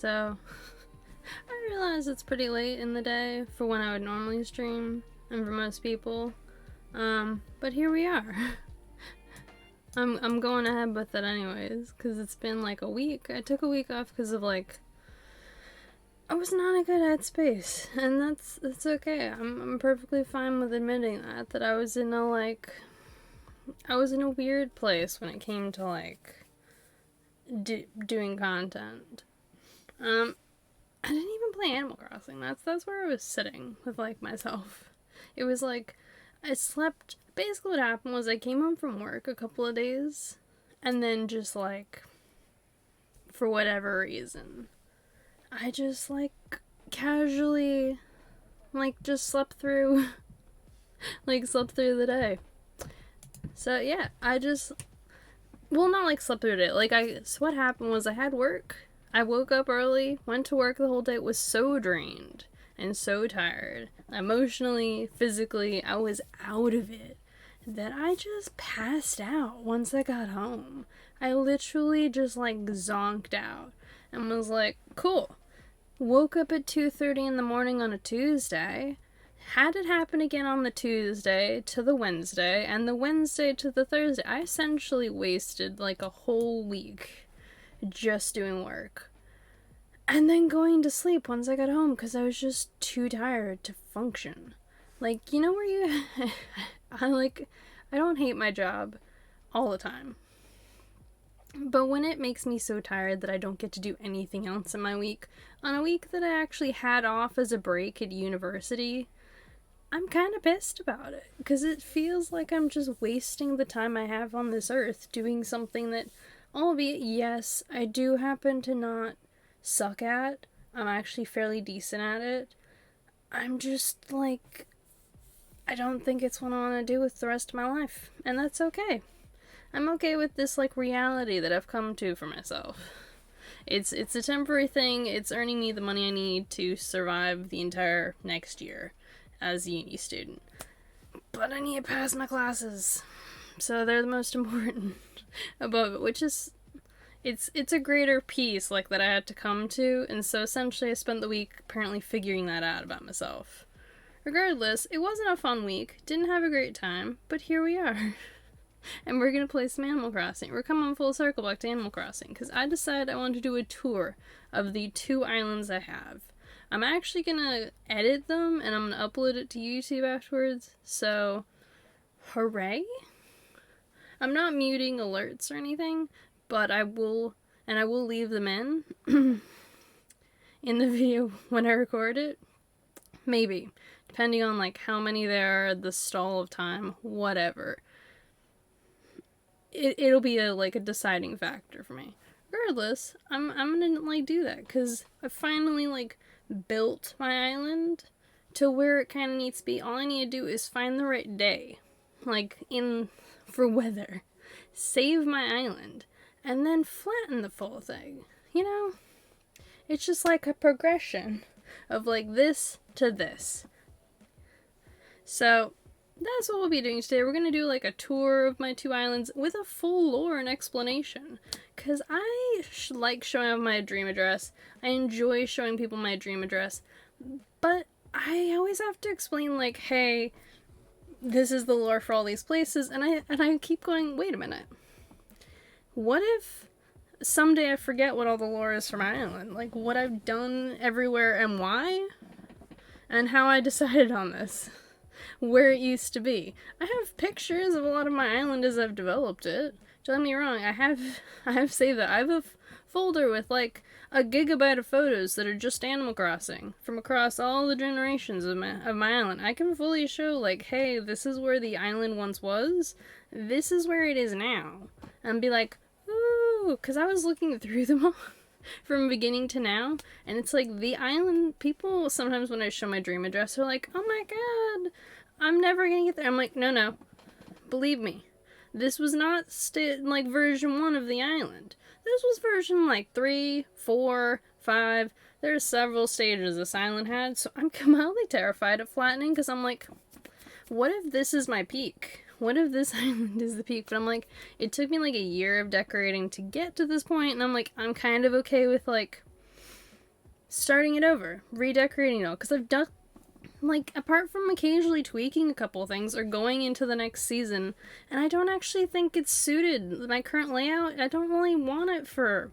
So, I realize it's pretty late in the day for when I would normally stream, and for most people. But here we are. I'm going ahead with it anyways, because it's been like a week. I took a week off because of like, I was not in a good headspace, and that's okay. I'm perfectly fine with admitting that I was in a weird place when it came to like doing content. I didn't even play Animal Crossing. That's where I was sitting with like myself. It was like I slept. Basically, what happened was I came home from work a couple of days, and then just like, for whatever reason, I just like casually like just slept through the day. So yeah, not like slept through it. So what happened was I had work. I woke up early, went to work the whole day, was so drained and so tired. Emotionally, physically, I was out of it. That I just passed out once I got home. I literally just like zonked out and was like, cool. Woke up at 2:30 in the morning on a Tuesday. Had it happen again on the Tuesday to the Wednesday, and the Wednesday to the Thursday. I essentially wasted like a whole week just doing work. And then going to sleep once I got home because I was just too tired to function. Like, you know where you... I don't hate my job all the time. But when it makes me so tired that I don't get to do anything else in my week, on a week that I actually had off as a break at university, I'm kind of pissed about it. Because it feels like I'm just wasting the time I have on this earth doing something that, albeit, yes, I do happen to not suck at. I'm actually fairly decent at it. I'm just like... I don't think it's what I want to do with the rest of my life, and that's okay. I'm okay with this, like, reality that I've come to for myself. It's a temporary thing. It's earning me the money I need to survive the entire next year as a uni student. But I need to pass my classes, so they're the most important above it, which is... It's a greater piece, like, that I had to come to, and so essentially I spent the week apparently figuring that out about myself. Regardless, it wasn't a fun week, didn't have a great time, but here we are. And we're gonna play some Animal Crossing. We're coming full circle back to Animal Crossing, because I decided I wanted to do a tour of the 2 islands I have. I'm actually gonna edit them, and I'm gonna upload it to YouTube afterwards, so... hooray? I'm not muting alerts or anything, but I will leave them in the video when I record it. Maybe. Depending on, like, how many there are, the stall of time, whatever. It'll be a deciding factor for me. Regardless, I'm gonna, like, do that, because I finally, like, built my island to where it kind of needs to be. All I need to do is find the right day, for weather, save my island, and then flatten the full thing, you know? It's just like a progression of, like, this to this. So, that's what we'll be doing today. We're going to do, like, a tour of my 2 islands with a full lore and explanation. Because I like showing off my dream address. I enjoy showing people my dream address. But I always have to explain, like, hey, this is the lore for all these places. And I keep going, wait a minute. What if someday I forget what all the lore is for my island? Like, what I've done everywhere and why? And how I decided on this. Where it used to be. I have pictures of a lot of my island as I've developed it. Don't get me wrong, I have saved that. I have a folder with like a gigabyte of photos that are just Animal Crossing from across all the generations of my island. I can fully show like, hey, this is where the island once was. This is where it is now. And be like, ooh, because I was looking through them all. From beginning to now, and it's like the island people sometimes when I show my dream address are like, oh my god, I'm never gonna get there. I'm like, no, believe me, this was not like version 1 of the island. This was version like 3, 4, 5. There's several stages this island had, so I'm mildly terrified of flattening because I'm like, what if this is my peak? What if this island is the peak? But I'm like, it took me like a year of decorating to get to this point, and I'm like, I'm kind of okay with like starting it over, redecorating it all, because I've done, like, apart from occasionally tweaking a couple things or going into the next season, and I don't actually think it's suited my current layout. I don't really want it for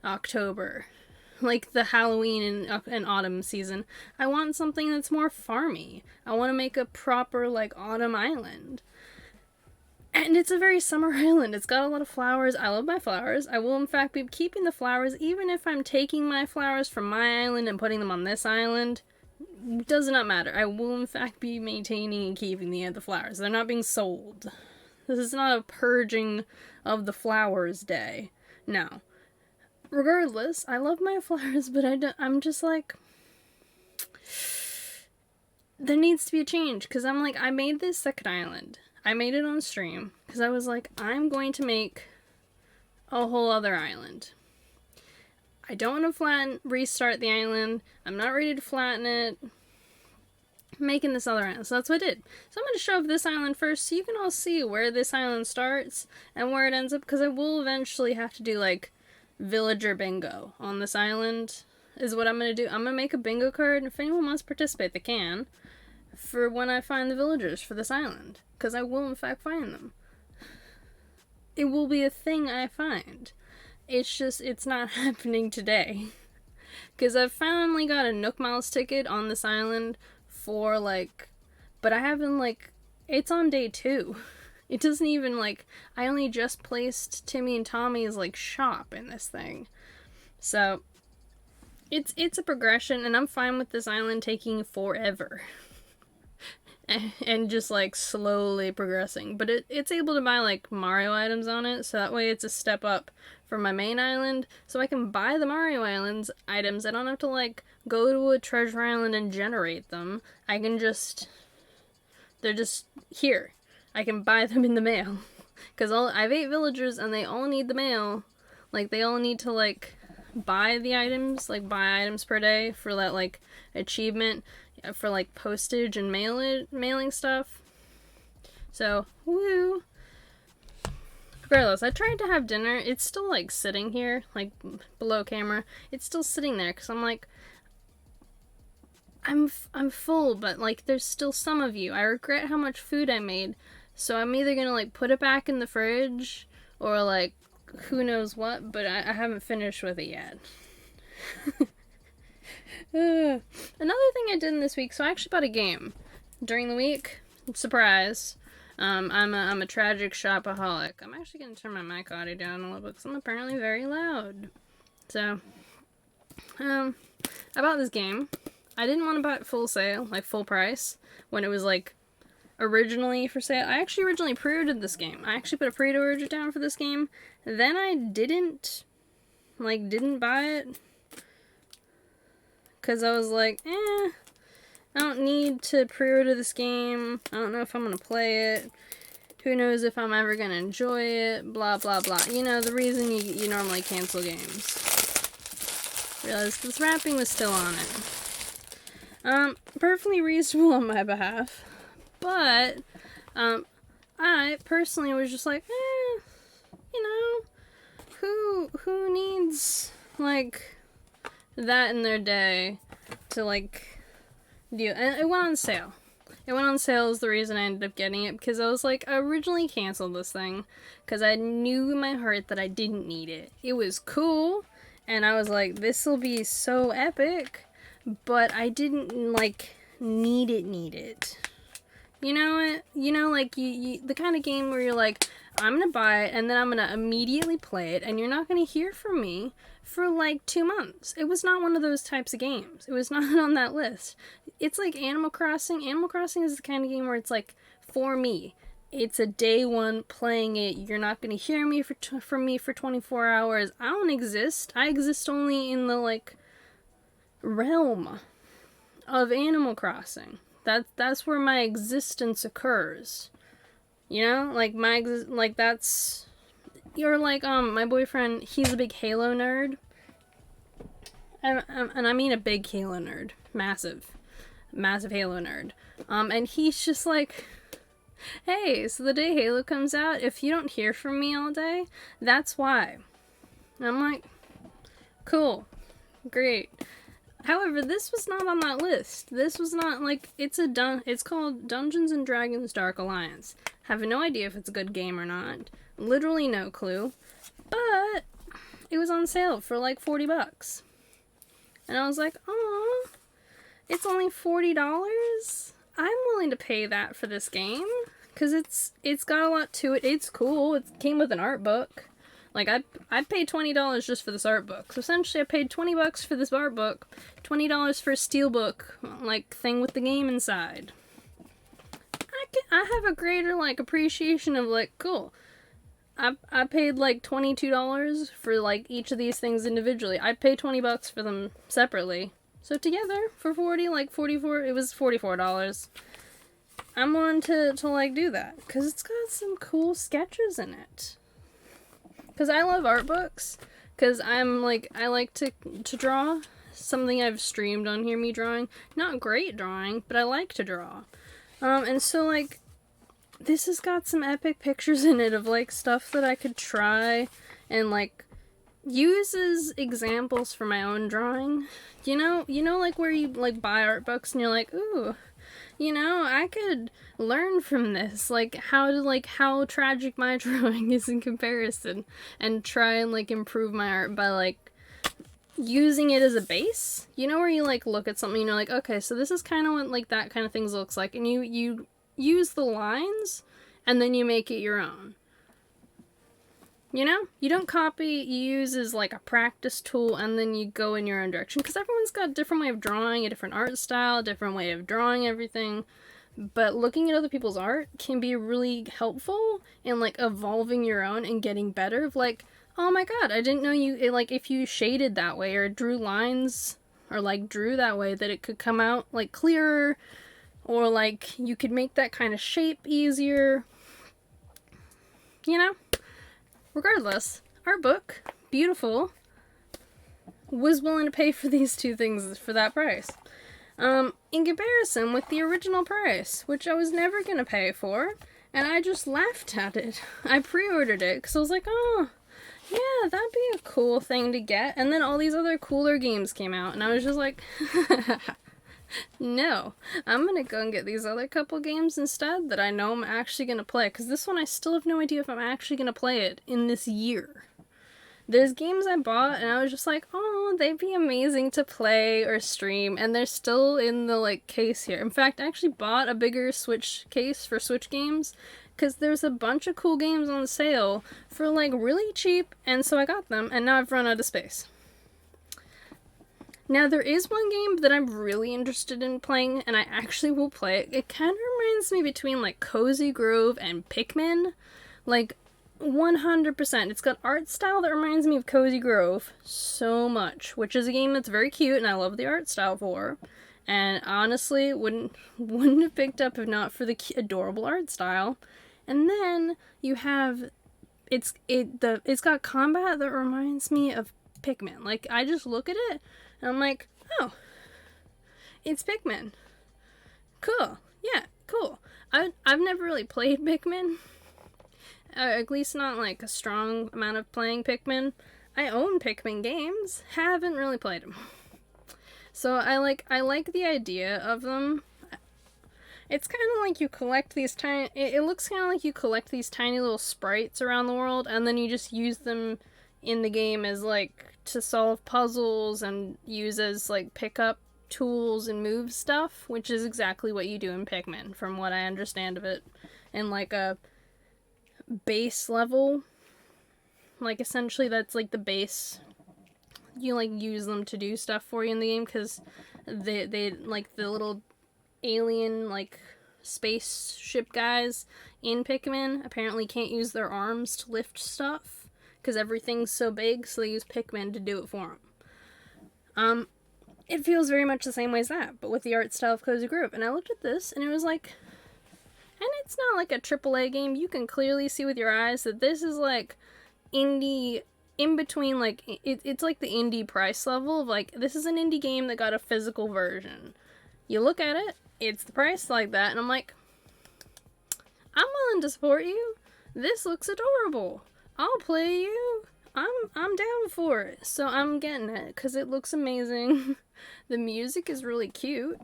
October, like the Halloween and autumn season. I want something that's more farmy. I want to make a proper, like, autumn island. And it's a very summer island. It's got a lot of flowers. I love my flowers. I will, in fact, be keeping the flowers, even if I'm taking my flowers from my island and putting them on this island. It does not matter. I will, in fact, be maintaining and keeping the flowers. They're not being sold. This is not a purging of the flowers day. No. Regardless, I love my flowers, but I'm just like, there needs to be a change, because I'm like, I made this second island. I made it on stream because I was like, I'm going to make a whole other island. I don't want to restart the island. I'm not ready to flatten it. I'm making this other island. So that's what I did. So I'm going to show off this island first so you can all see where this island starts and where it ends up, because I will eventually have to do, like, villager bingo on this island is what I'm going to do. I'm going to make a bingo card, and if anyone wants to participate, they can, for when I find the villagers for this island. Because I will, in fact, find them. It will be a thing I find. It's just, it's not happening today. Because I've finally got a Nook Miles ticket on this island for, like, but I haven't, like, it's on day 2. It doesn't even, like, I only just placed Timmy and Tommy's, like, shop in this thing. So, it's a progression, and I'm fine with this island taking forever. And just, like, slowly progressing. But it's able to buy, like, Mario items on it, so that way it's a step up from my main island, so I can buy the Mario Islands items. I don't have to, like, go to a treasure island and generate them. I can just, they're just here. I can buy them in the mail. Because I have 8 villagers, and they all need the mail. Like, they all need to, like, buy the items, like, buy items per day for that, like, achievement for, like, postage and mailing stuff. So, woo! Regardless, I tried to have dinner. It's still, like, sitting here, like, below camera. It's still sitting there, because I'm like, I'm full, but, like, there's still some of you. I regret how much food I made, so I'm either gonna, like, put it back in the fridge, or, like, who knows what, but I haven't finished with it yet. Another thing I did in this week, so I actually bought a game during the week. Surprise. I'm a tragic shopaholic. I'm actually gonna turn my mic audio down a little bit because I'm apparently very loud. So, I bought this game. I didn't want to buy it full sale, like full price, when it was, like, originally for sale. I actually originally pre-ordered this game. I actually put a pre-order down for this game. Then I didn't buy it. Because I was like, I don't need to pre-order this game. I don't know if I'm going to play it. Who knows if I'm ever going to enjoy it. Blah, blah, blah. You know, the reason you normally cancel games. Realized this wrapping was still on it. Perfectly reasonable on my behalf. But, I personally was just like, you know, who needs, like, that in their day to, like, deal. And it went on sale. It went on sale is the reason I ended up getting it, because I was like, I originally canceled this thing because I knew in my heart that I didn't need it. It was cool, and I was like, this will be so epic, but I didn't, like, need it. You know what? You know, like, you the kind of game where you're like, I'm gonna buy it, and then I'm gonna immediately play it, and you're not gonna hear from me for, like, 2 months. It was not one of those types of games. It was not on that list. It's like Animal Crossing. Animal Crossing is the kind of game where it's, like, for me. It's a day one playing it. You're not gonna hear me from me for 24 hours. I don't exist. I exist only in the, like, realm of Animal Crossing. That's where my existence occurs. You know? Like, that's... You're like, my boyfriend, he's a big Halo nerd. And I mean a big Halo nerd. Massive Halo nerd. And he's just like, hey, so the day Halo comes out, if you don't hear from me all day, that's why. And I'm like, cool. Great. However, this was not on that list. This was not, like, it's called Dungeons and Dragons Dark Alliance. Have no idea if it's a good game or not. Literally no clue. But it was on sale for like $40. And I was like, oh, it's only $40? I'm willing to pay that for this game. Because it's got a lot to it. It's cool. It came with an art book. Like, I paid $20 just for this art book. So essentially I paid $20 for this art book, $20 for a steelbook, like, thing with the game inside. I have a greater, like, appreciation of, like, cool. I paid, like, $22 for, like, each of these things individually. I paid $20 for them separately. So together, for 40, like, 44, it was $44. I'm willing to like, do that. Because it's got some cool sketches in it. Because I love art books. Because I'm, like, I like to draw. Something I've streamed on here, me drawing. Not great drawing, but I like to draw. And so, like, this has got some epic pictures in it of, like, stuff that I could try and, like, use as examples for my own drawing. You know, like, where you, like, buy art books and you're like, ooh, you know, I could learn from this, like, how tragic my drawing is in comparison, and try and, like, improve my art by, like, using it as a base. You know, where you, like, look at something and you're like, okay, so this is kind of what, like, that kind of things looks like, and you use the lines, and then you make it your own. You know? You don't copy, you use as, like, a practice tool, and then you go in your own direction. Because everyone's got a different way of drawing, a different art style, a different way of drawing everything. But looking at other people's art can be really helpful in, like, evolving your own and getting better. Of, like, oh my god, I didn't know like, if you shaded that way, or drew lines, or, like, drew that way, that it could come out, like, clearer, or, like, you could make that kind of shape easier. You know? Regardless, art book, beautiful, was willing to pay for these two things for that price. In comparison with the original price, which I was never gonna pay for, and I just laughed at it. I pre-ordered it, because I was like, oh, yeah, that'd be a cool thing to get, and then all these other cooler games came out, and I was just like, no, I'm gonna go and get these other couple games instead that I know I'm actually gonna play, because this one I still have no idea if I'm actually gonna play it in this year. There's games I bought and I was just like, oh, they'd be amazing to play or stream, and they're still in the, like, case here. In fact, I actually bought a bigger Switch case for Switch games, because there's a bunch of cool games on sale for, like, really cheap, and so I got them, and now I've run out of space. Now, there is one game that I'm really interested in playing, and I actually will play it. It kind of reminds me between, like, Cozy Grove and Pikmin. Like, 100%. It's got art style that reminds me of Cozy Grove so much, which is a game that's very cute, and I love the art style for. And honestly, wouldn't have picked up if not for the adorable art style. And then you have, it's got combat that reminds me of Pikmin. Like, I just look at it, and I'm like, oh, it's Pikmin. Cool. Yeah, cool. I've never really played Pikmin. At least not, like, a strong amount of playing Pikmin. I own Pikmin games. Haven't really played them. So I like the idea of them. It's kind of like you collect these tiny... It looks kind of like you collect these tiny little sprites around the world, and then you just use them in the game as, like, to solve puzzles and use as, like, pick up tools and move stuff, which is exactly what you do in Pikmin, from what I understand of it. In, like, a base level. Like, essentially that's, like, the base. You, like, use them to do stuff for you in the game, because they like, the little alien, like, spaceship guys in Pikmin apparently can't use their arms to lift stuff, because everything's so big, so they use Pikmin to do it for them. It feels very much the same way as that, but with the art style of Cozy Grove. And I looked at this, and it was like... And it's not like a AAA game. You can clearly see with your eyes that this is, like, indie... In between, like, it's like the indie price level of, like, this is an indie game that got a physical version. You look at it, it's the price like that, and I'm like, I'm willing to support you. This looks adorable. I'll play you. I'm down for it. So I'm getting it, because it looks amazing. the music is really cute.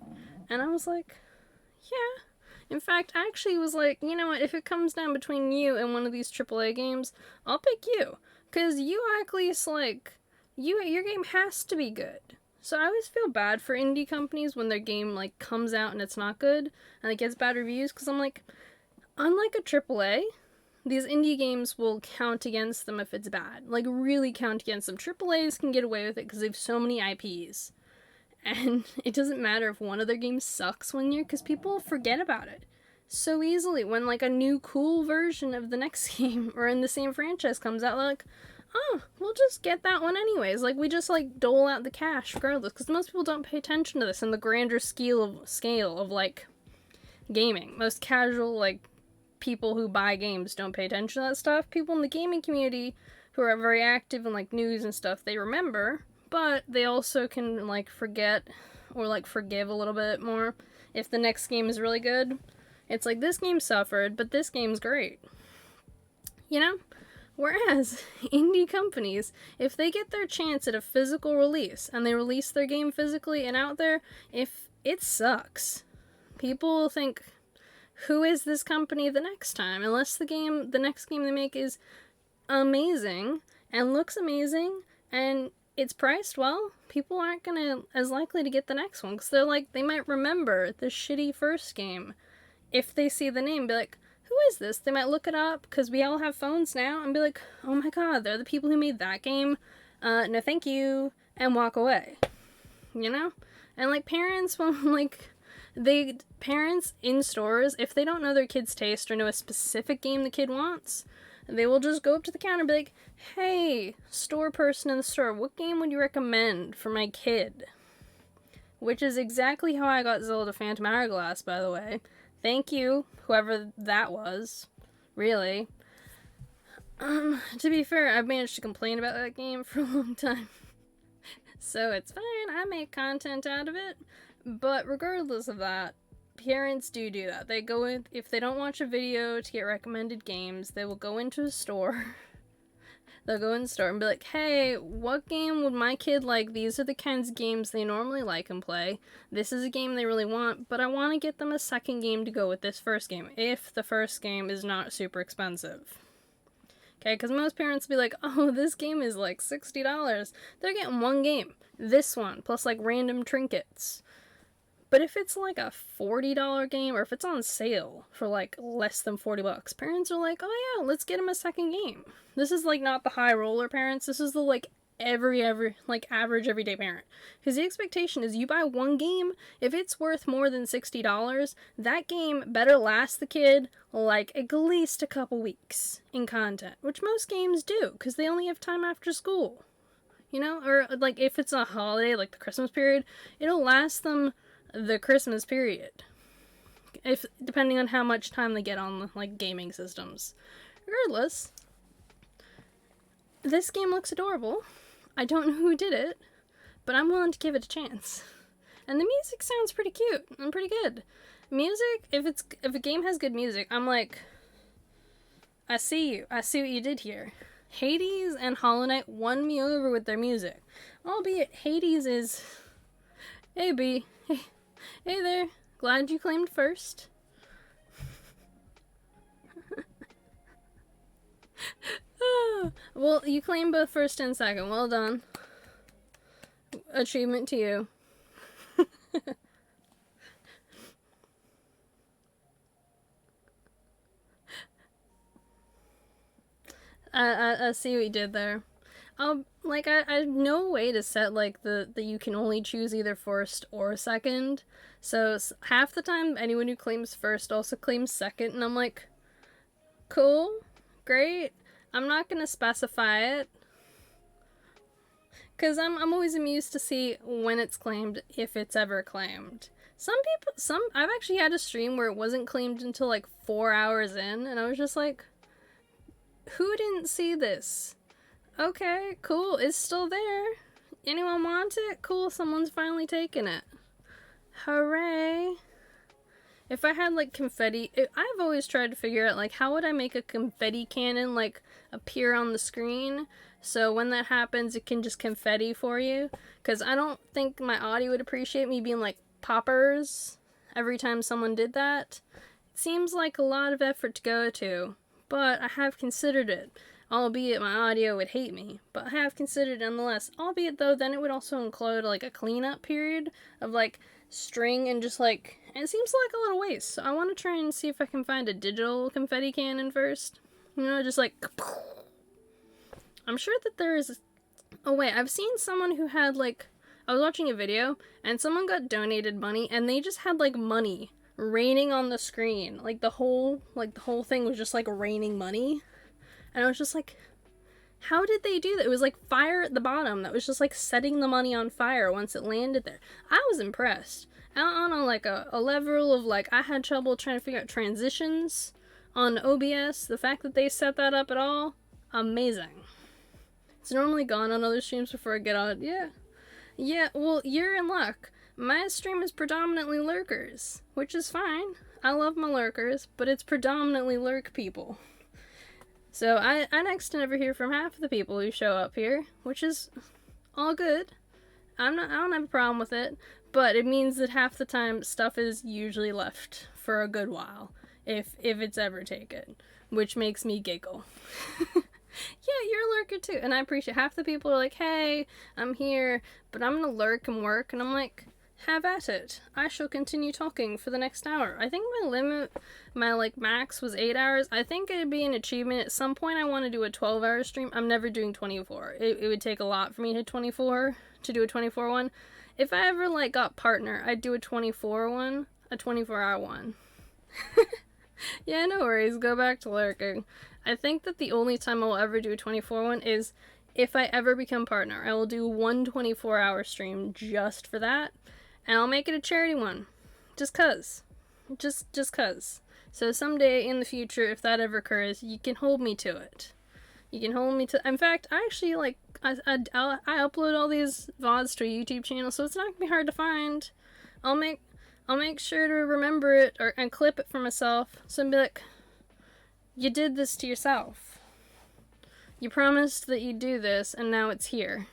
And I was like, yeah. In fact, I actually was like, you know what, if it comes down between you and one of these AAA games, I'll pick you. Because you at least, like, your game has to be good. So I always feel bad for indie companies when their game, like, comes out and it's not good, and it gets bad reviews, because I'm like, unlike a AAA, these indie games will count against them if it's bad. Like, really count against them. AAAs can get away with it because they have so many IPs. And it doesn't matter if one of their games sucks one year, because people forget about it so easily. When, like, a new cool version of the next game or in the same franchise comes out, like, oh, we'll just get that one anyways. Like, we just, like, dole out the cash regardless, because most people don't pay attention to this in the grander scale of, like, gaming. Most casual, like, people who buy games don't pay attention to that stuff. People in the gaming community who are very active in, like, news and stuff, they remember, but they also can, like, forget or, like, forgive a little bit more if the next game is really good. It's like, this game suffered, but this game's great. You know? Whereas, indie companies, if they get their chance at a physical release, and they release their game physically and out there, if it sucks, people will think, who is this company the next time? Unless the next game they make is amazing, and looks amazing, and it's priced well, people aren't gonna as likely to get the next one, because they're like, they might remember the shitty first game. If they see the name, be like, who is this? They might look it up, because we all have phones now, and be like, oh my god, they're the people who made that game, no thank you, and walk away. You know? And, like, parents will, like, parents in stores, if they don't know their kid's taste or know a specific game the kid wants, they will just go up to the counter and be like, hey, store person in the store, what game would you recommend for my kid? Which is exactly how I got Zelda Phantom Hourglass, by the way. Thank you, whoever that was. Really. To be fair, I've managed to complain about that game for a long time. So it's fine, I make content out of it. But regardless of that, parents do that. They go in, if they don't watch a video to get recommended games, they will go into a store. They'll go in the store and be like, hey, what game would my kid like? These are the kinds of games they normally like and play. This is a game they really want, but I want to get them a second game to go with this first game, if the first game is not super expensive. Okay, because most parents will be like, oh, this game is like $60. They're getting one game. This one, plus like random trinkets. But if it's like a $40 game, or if it's on sale for like less than $40, parents are like, oh yeah, let's get them a second game. This is like not the high roller parents, this is the like like average everyday parent. Because the expectation is you buy one game, if it's worth more than $60, that game better last the kid like at least a couple weeks in content, which most games do, because they only have time after school. You know, or like if it's a holiday, like the Christmas period, it'll last them the Christmas period, if depending on how much time they get on like gaming systems. Regardless, this game looks adorable. I don't know who did it, but I'm willing to give it a chance. And the music sounds pretty cute and pretty good. Music, if a game has good music, I'm like, I see you. I see what you did here. Hades and Hollow Knight won me over with their music. Albeit Hades is, hey B, hey there, glad you claimed first. Oh, well, you claimed both first and second, well done. Achievement to you. I see what you did there. Like, I have no way to set, like, that you can only choose either first or second. So, half the time, anyone who claims first also claims second, and I'm like, cool, great, I'm not gonna specify it. Because I'm always amused to see when it's claimed, if it's ever claimed. I've actually had a stream where it wasn't claimed until, like, 4 hours in, and I was just like, who didn't see this? Okay, cool, it's still there. Anyone want it? Cool, someone's finally taken it. Hooray. If I had, like, confetti, I've always tried to figure out, like, how would I make a confetti cannon, like, appear on the screen So when that happens, it can just confetti for you. Because I don't think my audio would appreciate me being like poppers every time someone did that. It seems like a lot of effort to go to, but I have considered it. Albeit my audio would hate me, but I have considered it nonetheless. Albeit though, then it would also include like a cleanup period of like string and just like, and it seems like a little waste. So I want to try and see if I can find a digital confetti cannon first. You know, just like, I'm sure that there is, oh wait, I've seen someone who had like, I was watching a video and someone got donated money and they just had like money raining on the screen. Like the whole thing was just like raining money. And I was just like, how did they do that? It was like fire at the bottom that was just like setting the money on fire once it landed there. I was impressed. On a like a level of like, I had trouble trying to figure out transitions on OBS. The fact that they set that up at all, amazing. It's normally gone on other streams before I get on. Yeah, well, you're in luck. My stream is predominantly lurkers, which is fine. I love my lurkers, but it's predominantly lurk people. So I next to never hear from half of the people who show up here, which is all good. I don't have a problem with it, but it means that half the time stuff is usually left for a good while, if it's ever taken, which makes me giggle. Yeah, you're a lurker too, and I appreciate half the people are like, hey, I'm here, but I'm gonna lurk and work, and I'm like, have at it. I shall continue talking for the next hour. I think my limit, my like max was 8 hours. I think it'd be an achievement. At some point I want to do a 12-hour stream. I'm never doing 24. It would take a lot for me to do a 24 one. If I ever like got partner, I'd do a 24 one, a 24-hour one. Yeah, no worries. Go back to lurking. I think that the only time I will ever do a 24 one is if I ever become partner. I will do one 24-hour stream just for that. And I'll make it a charity one. Just cuz. Just cuz. So someday in the future, if that ever occurs, you can hold me to it. You can hold me to... In fact, I actually, like, I upload all these VODs to a YouTube channel, so it's not gonna be hard to find. I'll make sure to remember it, and clip it for myself, so I'll be like, you did this to yourself. You promised that you'd do this, and now it's here.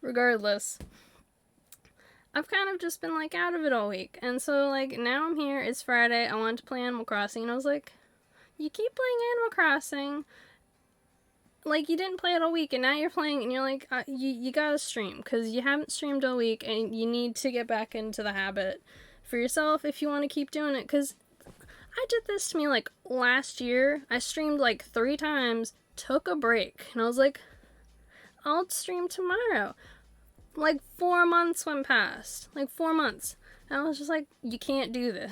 Regardless, I've kind of just been like out of it all week, and so like now I'm here, it's Friday, I wanted to play Animal Crossing, and I was like, you keep playing Animal Crossing, like you didn't play it all week, and now you're playing, and you're like, you gotta stream, because you haven't streamed all week, and you need to get back into the habit for yourself if you want to keep doing it, because I did this to me like last year. I streamed like 3 times, took a break, and I was like, I'll stream tomorrow. Like 4 months went past. Like 4 months. And I was just like, you can't do this.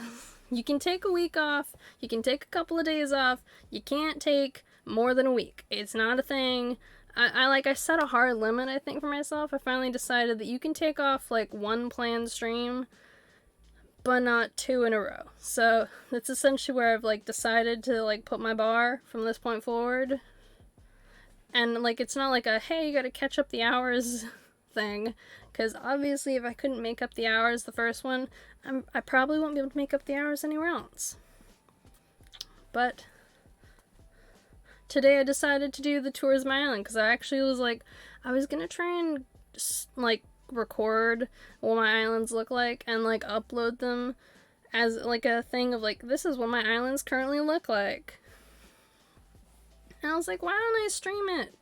You can take a week off. You can take a couple of days off. You can't take more than a week. It's not a thing. I set a hard limit, I think, for myself. I finally decided that you can take off like 1 planned stream, but not 2 in a row. So that's essentially where I've like decided to like put my bar from this point forward. And, like, it's not like a, hey, you gotta catch up the hours thing. Because, obviously, if I couldn't make up the hours the first one, I probably won't be able to make up the hours anywhere else. But, today I decided to do the tours of my island. Because I actually was, like, I was gonna try and, like, record what my islands look like. And, like, upload them as, like, a thing of, like, this is what my islands currently look like. And I was like, why don't I stream it?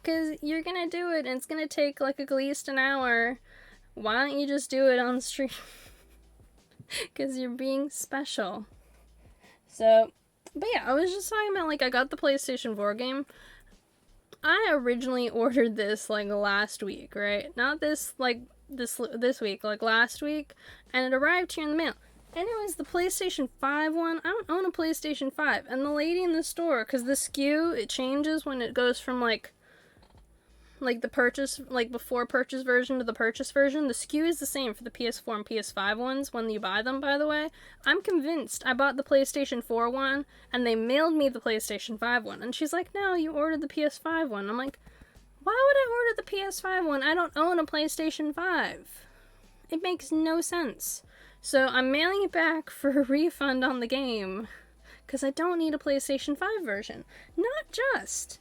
Because you're going to do it, and it's going to take, like, at least an hour. Why don't you just do it on stream? Because you're being special. So, but yeah, I was just talking about, like, I got the PlayStation 4 game. I originally ordered this, like, last week, right? Not this, like, this week, like, last week. And it arrived here in the mail. And it was the PlayStation 5 one. I don't own a PlayStation 5. And the lady in the store, because the SKU, it changes when it goes from, like the purchase, like, before purchase version to the purchase version. The SKU is the same for the PS4 and PS5 ones when you buy them, by the way. I'm convinced I bought the PlayStation 4 one, and they mailed me the PlayStation 5 one. And she's like, no, you ordered the PS5 one. I'm like, why would I order the PS5 one? I don't own a PlayStation 5. It makes no sense. So I'm mailing it back for a refund on the game, because I don't need a PlayStation 5 version. Not just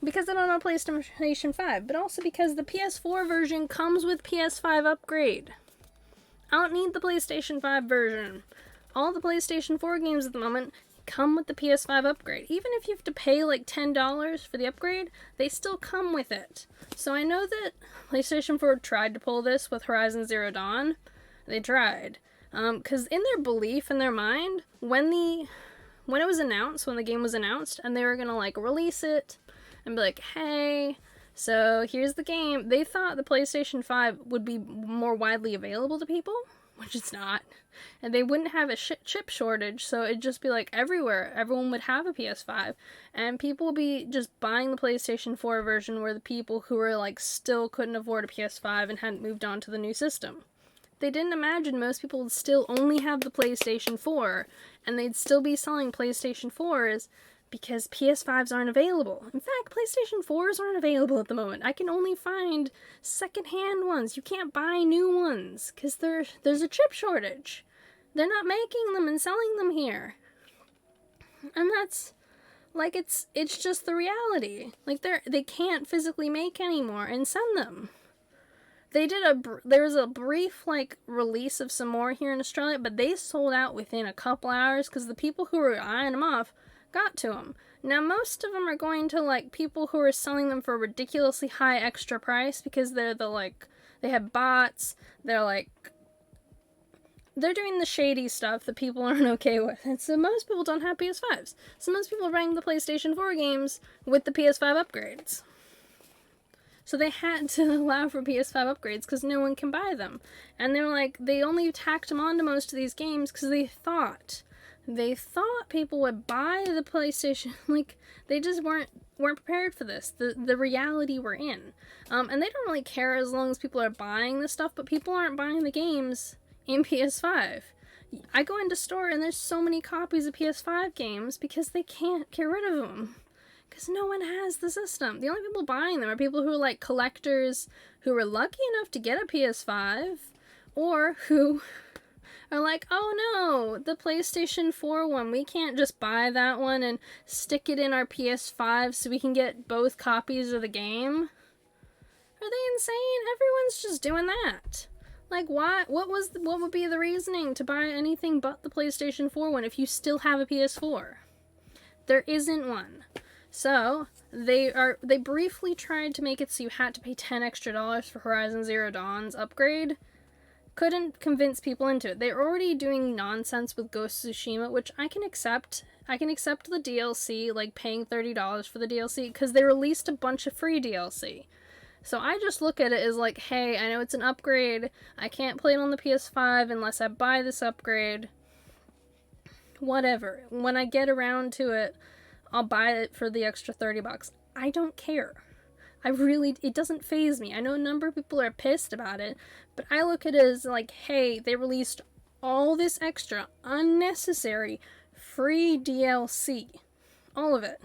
because I don't have a PlayStation 5, but also because the PS4 version comes with PS5 upgrade. I don't need the PlayStation 5 version. All the PlayStation 4 games at the moment come with the PS5 upgrade. Even if you have to pay like $10 for the upgrade, they still come with it. So I know that PlayStation 4 tried to pull this with Horizon Zero Dawn. They tried. Because in their belief, in their mind, when it was announced, when the game was announced, and they were gonna like release it, and be like, hey, so here's the game. They thought the PlayStation 5 would be more widely available to people, which it's not. And they wouldn't have a chip shortage, so it'd just be like everywhere. Everyone would have a PS5, and people would be just buying the PlayStation 4 version where the people who were like still couldn't afford a PS5 and hadn't moved on to the new system. They didn't imagine most people would still only have the PlayStation 4, and they'd still be selling PlayStation 4s because PS5s aren't available. In fact, PlayStation 4s aren't available at the moment. I can only find secondhand ones. You can't buy new ones because there's a chip shortage. They're not making them and selling them here. And that's, like, it's just the reality. Like, they can't physically make anymore and send them. There was a brief, like, release of some more here in Australia, but they sold out within a couple hours because the people who were eyeing them off got to them. Now, most of them are going to, like, people who are selling them for a ridiculously high extra price because they have bots, they're doing the shady stuff that people aren't okay with. And so most people don't have PS5s. So most people are buying the PlayStation 4 games with the PS5 upgrades. So they had to allow for PS5 upgrades because no one can buy them. And they only tacked them onto most of these games because they thought people would buy the PlayStation. Like, they just weren't prepared for this, the reality we're in. And they don't really care as long as people are buying this stuff, but people aren't buying the games in PS5. I go into store and there's so many copies of PS5 games because they can't get rid of them. Because no one has the system. The only people buying them are people who are like collectors who were lucky enough to get a PS5, or who are like, oh no, the PlayStation 4 one, we can't just buy that one and stick it in our PS5 so we can get both copies of the game. Are they insane? Everyone's just doing that. Like, why? What would be the reasoning to buy anything but the PlayStation 4 one if you still have a PS4? There isn't one. So, they briefly tried to make it so you had to pay $10 extra for Horizon Zero Dawn's upgrade. Couldn't convince people into it. They're already doing nonsense with Ghost of Tsushima, which I can accept. I can accept the DLC, like paying $30 for the DLC, because they released a bunch of free DLC. So I just look at it as like, hey, I know it's an upgrade. I can't play it on the PS5 unless I buy this upgrade. Whatever. When I get around to it, I'll buy it for the extra $30. I don't care. It doesn't faze me. I know a number of people are pissed about it, but I look at it as like, hey, they released all this extra, unnecessary, free DLC. All of it.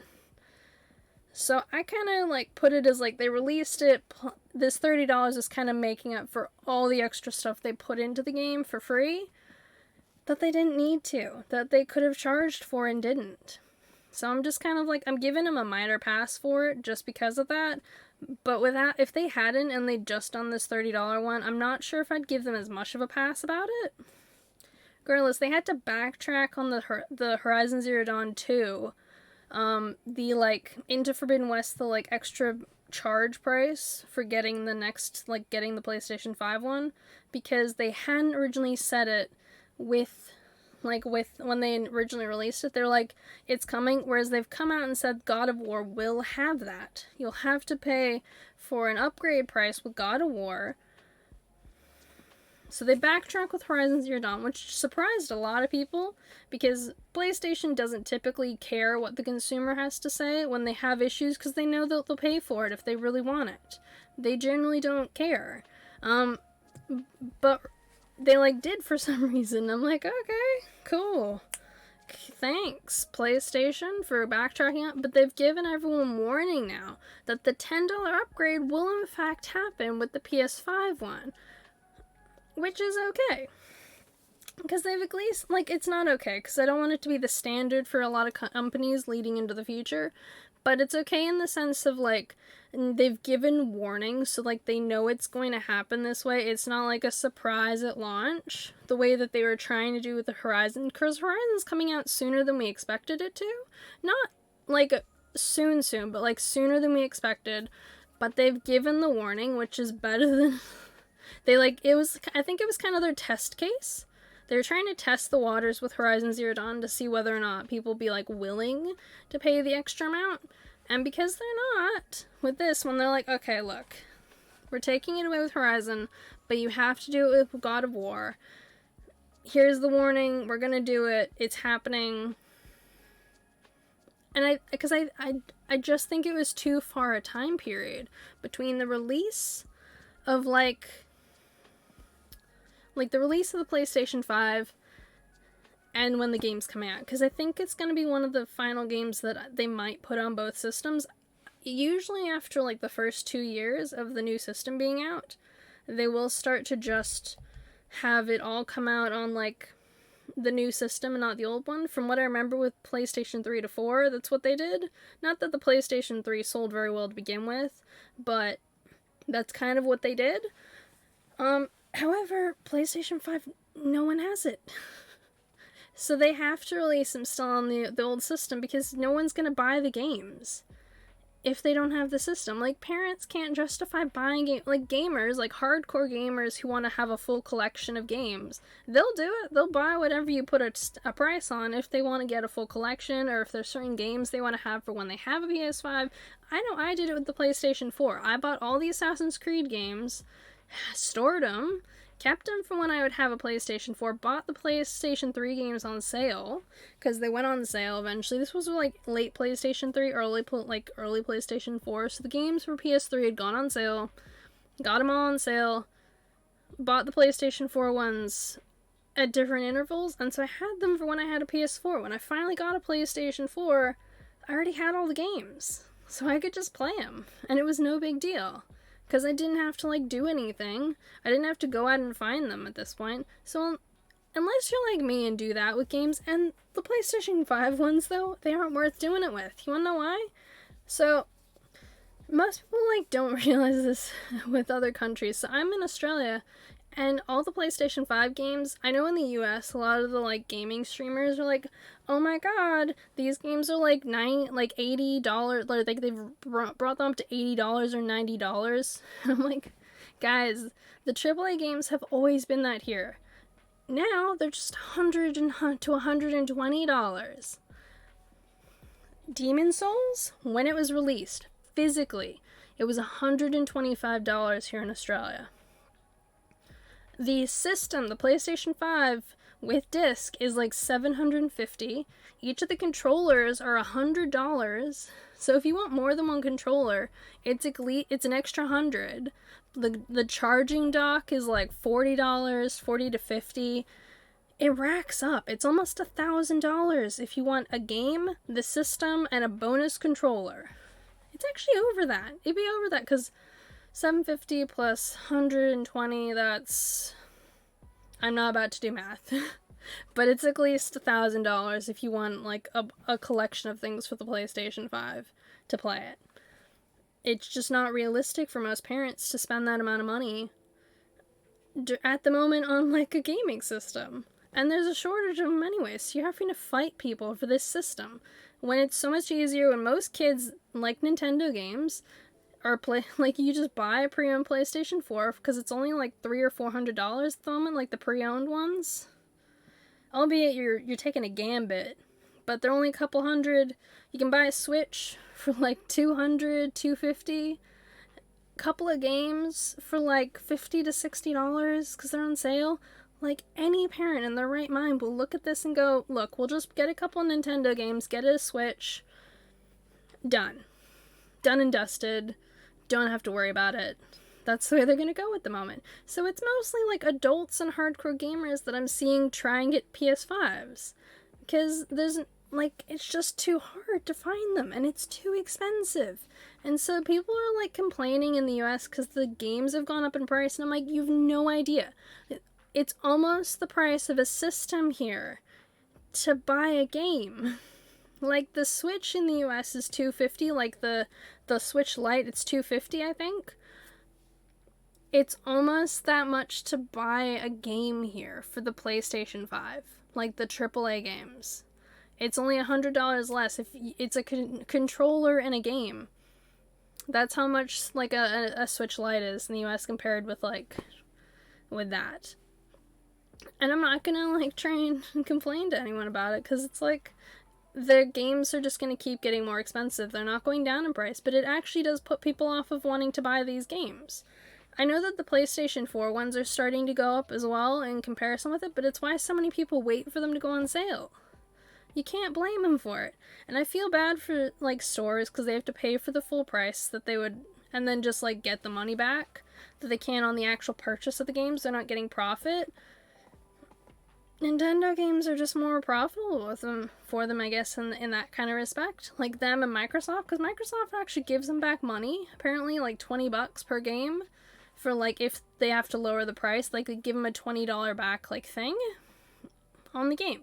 So I kind of like put it as like they released it, this $30 is kind of making up for all the extra stuff they put into the game for free that they didn't need to, that they could have charged for and didn't. So I'm just kind of like, I'm giving them a minor pass for it just because of that. But without, if they hadn't and they'd just done this $30 one, I'm not sure if I'd give them as much of a pass about it. Regardless, they had to backtrack on the Horizon Zero Dawn 2. The, like, Into Forbidden West, the, like, extra charge price for getting getting the PlayStation 5 one. Because they hadn't originally set it with when they originally released it, they're like, it's coming, whereas they've come out and said God of War will have that. You'll have to pay for an upgrade price with God of War. So they backtrack with Horizon Zero Dawn, which surprised a lot of people, because PlayStation doesn't typically care what the consumer has to say when they have issues, because they know that they'll pay for it if they really want it. They generally don't care. But they, did for some reason. I'm like, okay, cool. Thanks, PlayStation, for backtracking up. But they've given everyone warning now that the $10 upgrade will in fact happen with the PS5 one. Which is okay. because they've at least, like, it's not okay, because I don't want it to be the standard for a lot of companies leading into the future, but it's okay in the sense of, like, they've given warnings, so, like, they know it's going to happen this way. It's not, like, a surprise at launch, the way that they were trying to do with the Horizon, because Horizon's coming out sooner than we expected it to. Not, like, soon, but, like, sooner than we expected, but they've given the warning, which is better than... they, like, I think it was kind of their test case. They were trying to test the waters with Horizon Zero Dawn to see whether or not people be, like, willing to pay the extra amount. And because they're not, with this one, they're like, okay, look, we're taking it away with Horizon, but you have to do it with God of War. Here's the warning, we're gonna do it, it's happening. And I just think it was too far a time period between the release of, like the release of the PlayStation 5 and when the game's coming out. Because I think it's going to be one of the final games that they might put on both systems. Usually after, like, the first 2 years of the new system being out, they will start to just have it all come out on, like, the new system and not the old one. From what I remember with PlayStation 3 to 4, that's what they did. Not that the PlayStation 3 sold very well to begin with, but that's kind of what they did. However, PlayStation 5, no one has it. So they have to release them still on the old system because no one's going to buy the games if they don't have the system. Like, parents can't justify buying like, gamers, like hardcore gamers who want to have a full collection of games. They'll do it. They'll buy whatever you put a price on if they want to get a full collection, or if there's certain games they want to have for when they have a PS5. I know I did it with the PlayStation 4. I bought all the Assassin's Creed games, stored them, kept them for when I would have a PlayStation 4, bought the PlayStation 3 games on sale, because they went on sale eventually. This was, like, late PlayStation 3, early PlayStation 4, so the games for PS3 had gone on sale, got them all on sale, bought the PlayStation 4 ones at different intervals, and so I had them for when I had a PS4. When I finally got a PlayStation 4, I already had all the games, so I could just play them, and it was no big deal. Because I didn't have to, like, do anything. I didn't have to go out and find them at this point. So, unless you're like me and do that with games, and the PlayStation 5 ones, though, they aren't worth doing it with. You wanna know why? So, most people, like, don't realize this with other countries. So, I'm in Australia, and all the PlayStation 5 games, I know in the US, a lot of the, like, gaming streamers are like, oh my god, these games are like $80, like they've brought them up to $80 or $90. I'm like, guys, the AAA games have always been that here. Now they're just $100 to $120. Demon Souls, when it was released, physically, it was $125 here in Australia. The system, the PlayStation 5 with disc, is like $750. Each of the controllers are $100. So if you want more than one controller, it's an extra $100. The charging dock is like $40, $40 to $50. It racks up. It's almost $1,000 if you want a game, the system, and a bonus controller. It's actually over that. It'd be over that because $750 plus $120, that's... I'm not about to do math. But it's at least $1,000 if you want, like, a collection of things for the PlayStation 5 to play it. It's just not realistic for most parents to spend that amount of money at the moment on, like, a gaming system. And there's a shortage of them anyway, so you're having to fight people for this system. When it's so much easier, when most kids like Nintendo games, or you just buy a pre-owned PlayStation 4 because it's only like $300 or $400 at the moment, like the pre-owned ones. Albeit you're taking a gambit, but they're only a couple hundred. You can buy a Switch for like $200, $250. Couple of games for like $50 to $60 because they're on sale. Like, any parent in their right mind will look at this and go, look, we'll just get a couple Nintendo games, get a Switch. Done and dusted. Don't have to worry about it. That's the way they're gonna go at the moment. So it's mostly like adults and hardcore gamers that I'm seeing try and get PS5s. Because there's, like, it's just too hard to find them, and it's too expensive. And so people are, like, complaining in the US because the games have gone up in price, and I'm like, you've no idea. It's almost the price of a system here to buy a game. Like, the Switch in the US is $250, like the Switch Lite, it's $250, I think. It's almost that much to buy a game here for the PlayStation 5, like the AAA games. It's only $100 less if it's a controller and a game. That's how much, like, a Switch Lite is in the US compared with, like, with that. And I'm not gonna, like, try and complain to anyone about it, because it's like, their games are just gonna keep getting more expensive. They're not going down in price, but it actually does put people off of wanting to buy these games. I know that the PlayStation 4 ones are starting to go up as well in comparison with it, but it's why so many people wait for them to go on sale. You can't blame them for it. And I feel bad for, like, stores, because they have to pay for the full price that they would, and then just, like, get the money back that they can on the actual purchase of the games. They're not getting profit. Nintendo games are just more profitable with them, for them, I guess, in that kind of respect. Like them and Microsoft, because Microsoft actually gives them back money, apparently, like $20 per game, for, like, if they have to lower the price, like, they give them a $20 back, like, thing on the game.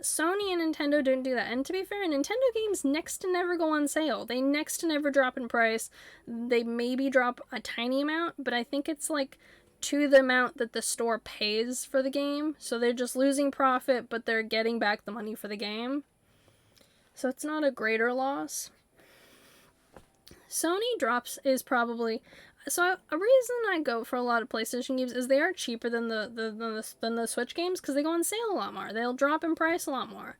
Sony and Nintendo don't do that. And to be fair, Nintendo games next to never go on sale. They next to never drop in price. They maybe drop a tiny amount, but I think it's, like, to the amount that the store pays for the game. So they're just losing profit, but they're getting back the money for the game. So it's not a greater loss. Sony drops is probably... So a reason I go for a lot of PlayStation games is they are cheaper than the Switch games, because they go on sale a lot more. They'll drop in price a lot more.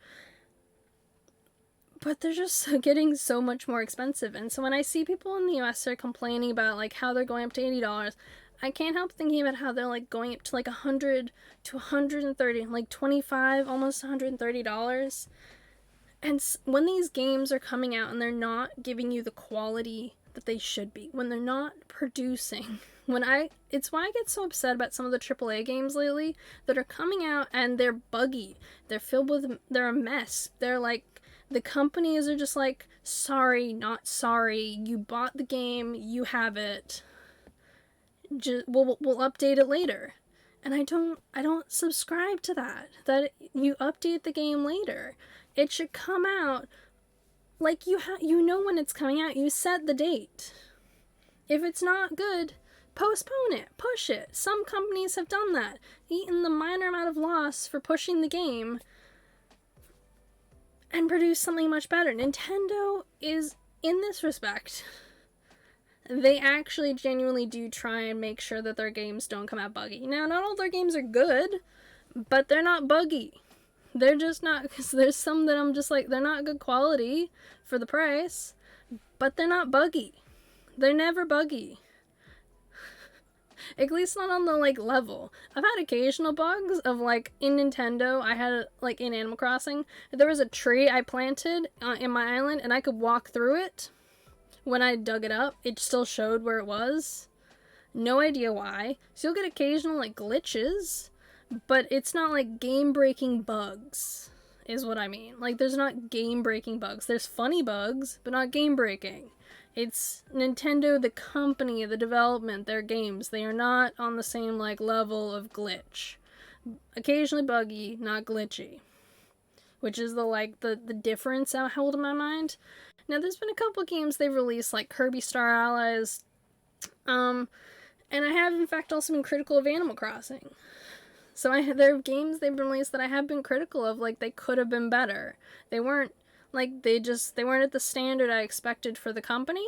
But they're just getting so much more expensive. And so when I see people in the US are complaining about, like, how they're going up to $80, I can't help thinking about how they're, like, going up to, like, $100 to $130, like $25, almost $130. And when these games are coming out and they're not giving you the quality that they should be, when they're not producing, it's why I get so upset about some of the AAA games lately that are coming out and they're buggy, they're filled with, they're a mess, they're like, the companies are just like, sorry, not sorry, you bought the game, you have it, we'll update it later. And I don't subscribe to that you update the game later. It should come out like you know when it's coming out. You set the date. If it's not good, postpone it, push it. Some companies have done that, eaten the minor amount of loss for pushing the game and produce something much better. Nintendo is, in this respect, they actually genuinely do try and make sure that their games don't come out buggy. Now, not all their games are good, but they're not buggy. They're just not, because there's some that I'm just like, they're not good quality for the price, but they're not buggy. They're never buggy. At least not on the, like, level. I've had occasional bugs of, like, in Nintendo, I had, like, in Animal Crossing, there was a tree I planted in my island, and I could walk through it. When I dug it up, it still showed where it was. No idea why. So you'll get occasional, like, glitches, but it's not, like, game-breaking bugs, is what I mean. Like, there's not game-breaking bugs. There's funny bugs, but not game-breaking. It's Nintendo, the company, the development, their games. They are not on the same, like, level of glitch. Occasionally buggy, not glitchy. Which is the difference I hold in my mind. Now, there's been a couple games they've released, like Kirby Star Allies. And I have, in fact, also been critical of Animal Crossing. So there are games they've released that I have been critical of, like, they could have been better. They weren't, like, they weren't at the standard I expected for the company.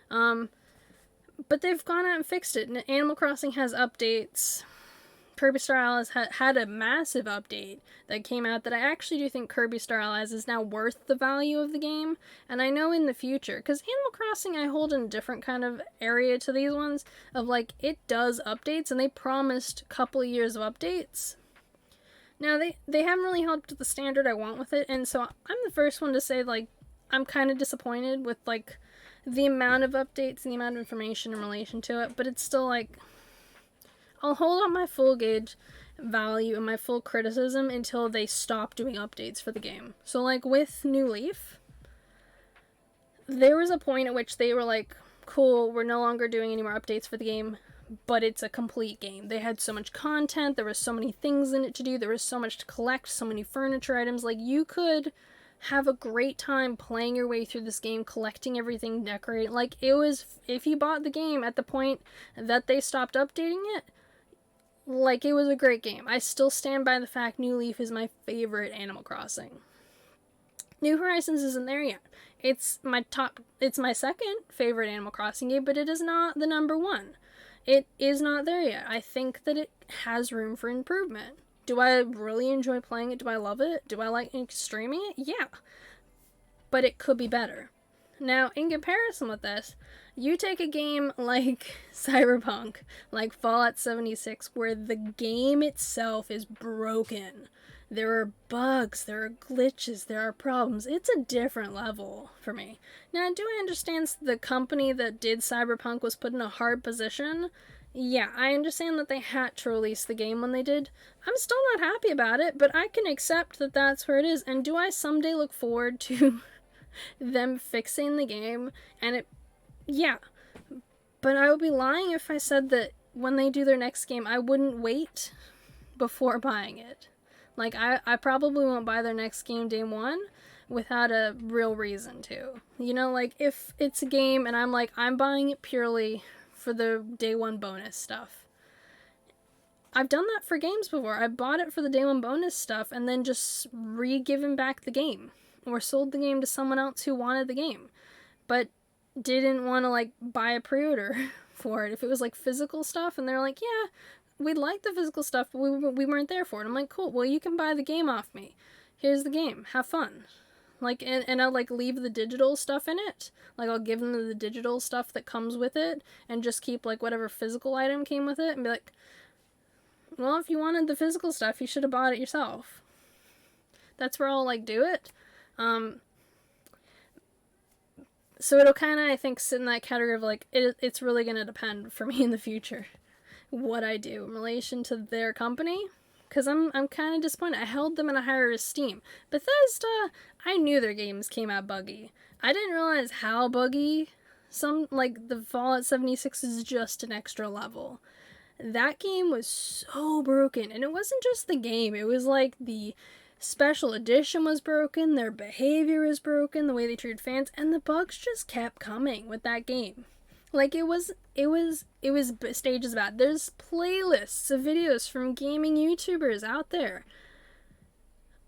But they've gone out and fixed it. And Animal Crossing has updates. Kirby Star Allies had a massive update that came out that I actually do think Kirby Star Allies is now worth the value of the game. And I know in the future, because Animal Crossing I hold in a different kind of area to these ones, of, like, it does updates, and they promised a couple of years of updates. Now, they haven't really held up to the standard I want with it, and so I'm the first one to say, like, I'm kind of disappointed with, like, the amount of updates and the amount of information in relation to it, but it's still, like, I'll hold up my full gauge value and my full criticism until they stop doing updates for the game. So, like, with New Leaf, there was a point at which they were like, cool, we're no longer doing any more updates for the game, but it's a complete game. They had so much content, there was so many things in it to do, there was so much to collect, so many furniture items. Like, you could have a great time playing your way through this game, collecting everything, decorating. Like, it was, if you bought the game at the point that they stopped updating it, like, it was a great game. I still stand by the fact New Leaf is my favorite Animal Crossing. New Horizons isn't there yet. It's my second favorite Animal Crossing game, but it is not the number one. It is not there yet. I think that it has room for improvement. Do I really enjoy playing it? Do I love it? Do I like streaming it? Yeah. But it could be better. Now, in comparison with this, you take a game like Cyberpunk, like Fallout 76, where the game itself is broken. There are bugs, there are glitches, there are problems. It's a different level for me. Now, do I understand the company that did Cyberpunk was put in a hard position? Yeah, I understand that they had to release the game when they did. I'm still not happy about it, but I can accept that that's where it is. And do I someday look forward to them fixing the game? And it, yeah. But I would be lying if I said that when they do their next game, I wouldn't wait before buying it. Like, I probably won't buy their next game day one without a real reason to. You know, like, if it's a game and I'm like, I'm buying it purely for the day one bonus stuff. I've done that for games before. I bought it for the day one bonus stuff and then just re-given back the game. Or sold the game to someone else who wanted the game. But didn't want to, like, buy a pre-order for it. If it was, like, physical stuff and they're like, yeah, we'd like the physical stuff, but we weren't there for it. I'm like, cool, well, you can buy the game off me. Here's the game. Have fun. Like, and I'll, like, leave the digital stuff in it. Like, I'll give them the digital stuff that comes with it and just keep, like, whatever physical item came with it and be like, well, if you wanted the physical stuff, you should have bought it yourself. That's where I'll, like, do it. So it'll kind of, I think, sit in that category of, like, it's really going to depend for me in the future what I do in relation to their company, because I'm kind of disappointed. I held them in a higher esteem. Bethesda, I knew their games came out buggy. I didn't realize how buggy the Fallout 76 is just an extra level. That game was so broken, and it wasn't just the game, it was like the special edition was broken, their behavior is broken, the way they treated fans, and the bugs just kept coming with that game. Like, it was stages bad. There's playlists of videos from gaming YouTubers out there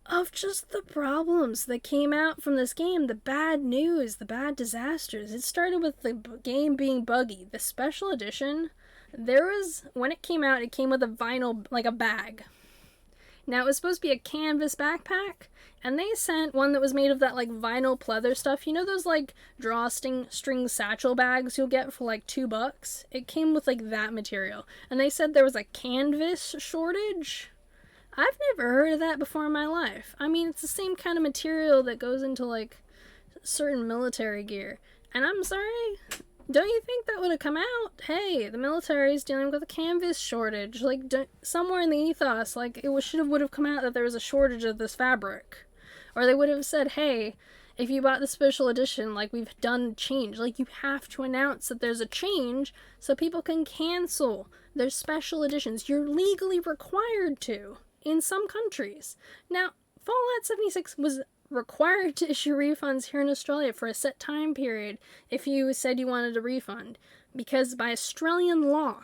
of just the problems that came out from this game, the bad news, the bad disasters. It started with the game being buggy. The special edition, when it came out, it came with a vinyl, like a bag. Now, it was supposed to be a canvas backpack, and they sent one that was made of that, like, vinyl pleather stuff. You know those, like, drawstring satchel bags you'll get for, like, $2? It came with, like, that material. And they said there was a canvas shortage. I've never heard of that before in my life. I mean, it's the same kind of material that goes into, like, certain military gear. And I'm sorry, don't you think that would have come out? Hey, the military is dealing with a canvas shortage. Like, somewhere in the ethos, like, it would have come out that there was a shortage of this fabric. Or they would have said, hey, if you bought the special edition, like, we've done change. Like, you have to announce that there's a change so people can cancel their special editions. You're legally required to in some countries. Now, Fallout 76 was required to issue refunds here in Australia for a set time period if you said you wanted a refund, because by Australian law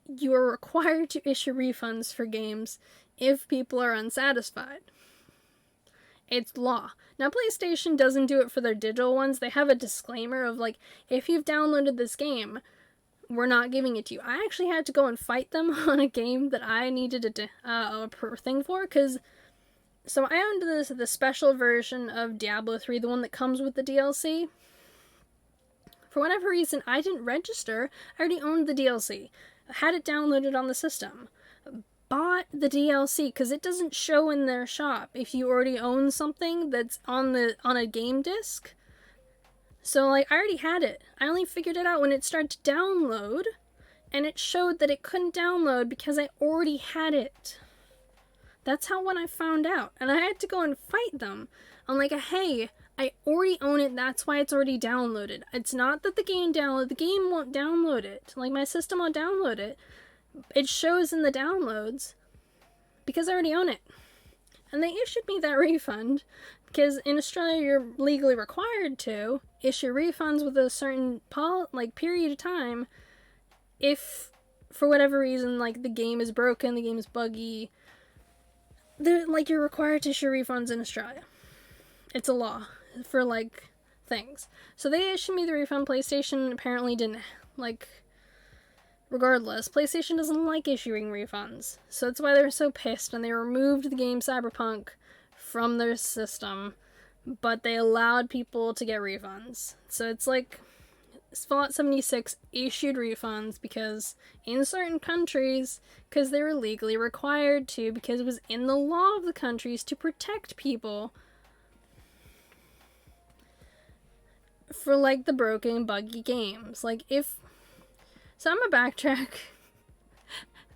you are required to issue refunds for games if people are unsatisfied. It's law. Now, PlayStation doesn't do it for their digital ones. They have a disclaimer of, like, if you've downloaded this game, we're not giving it to you. I actually had to go and fight them on a game that I needed a thing for, because so I owned the special version of Diablo 3, the one that comes with the DLC. For whatever reason, I didn't register. I already owned the DLC. I had it downloaded on the system. Bought the DLC, because it doesn't show in their shop if you already own something that's on a game disc. So, like, I already had it. I only figured it out when it started to download, and it showed that it couldn't download because I already had it. That's how when I found out. And I had to go and fight them. I'm like, hey, I already own it, that's why it's already downloaded. It's not that the game won't download it. Like, my system won't download it. It shows in the downloads because I already own it. And they issued me that refund because in Australia you're legally required to issue refunds with a certain period of time if for whatever reason like the game is broken, the game is buggy. You're required to issue refunds in Australia. It's a law for like things. So they issued me the refund. PlayStation apparently didn't regardless, PlayStation doesn't like issuing refunds. So that's why they're so pissed and they removed the game Cyberpunk from their system, but they allowed people to get refunds. So it's like Fallout 76 issued refunds because in certain countries, because they were legally required to, because it was in the law of the countries to protect people for like the broken, buggy games. So I'm gonna backtrack.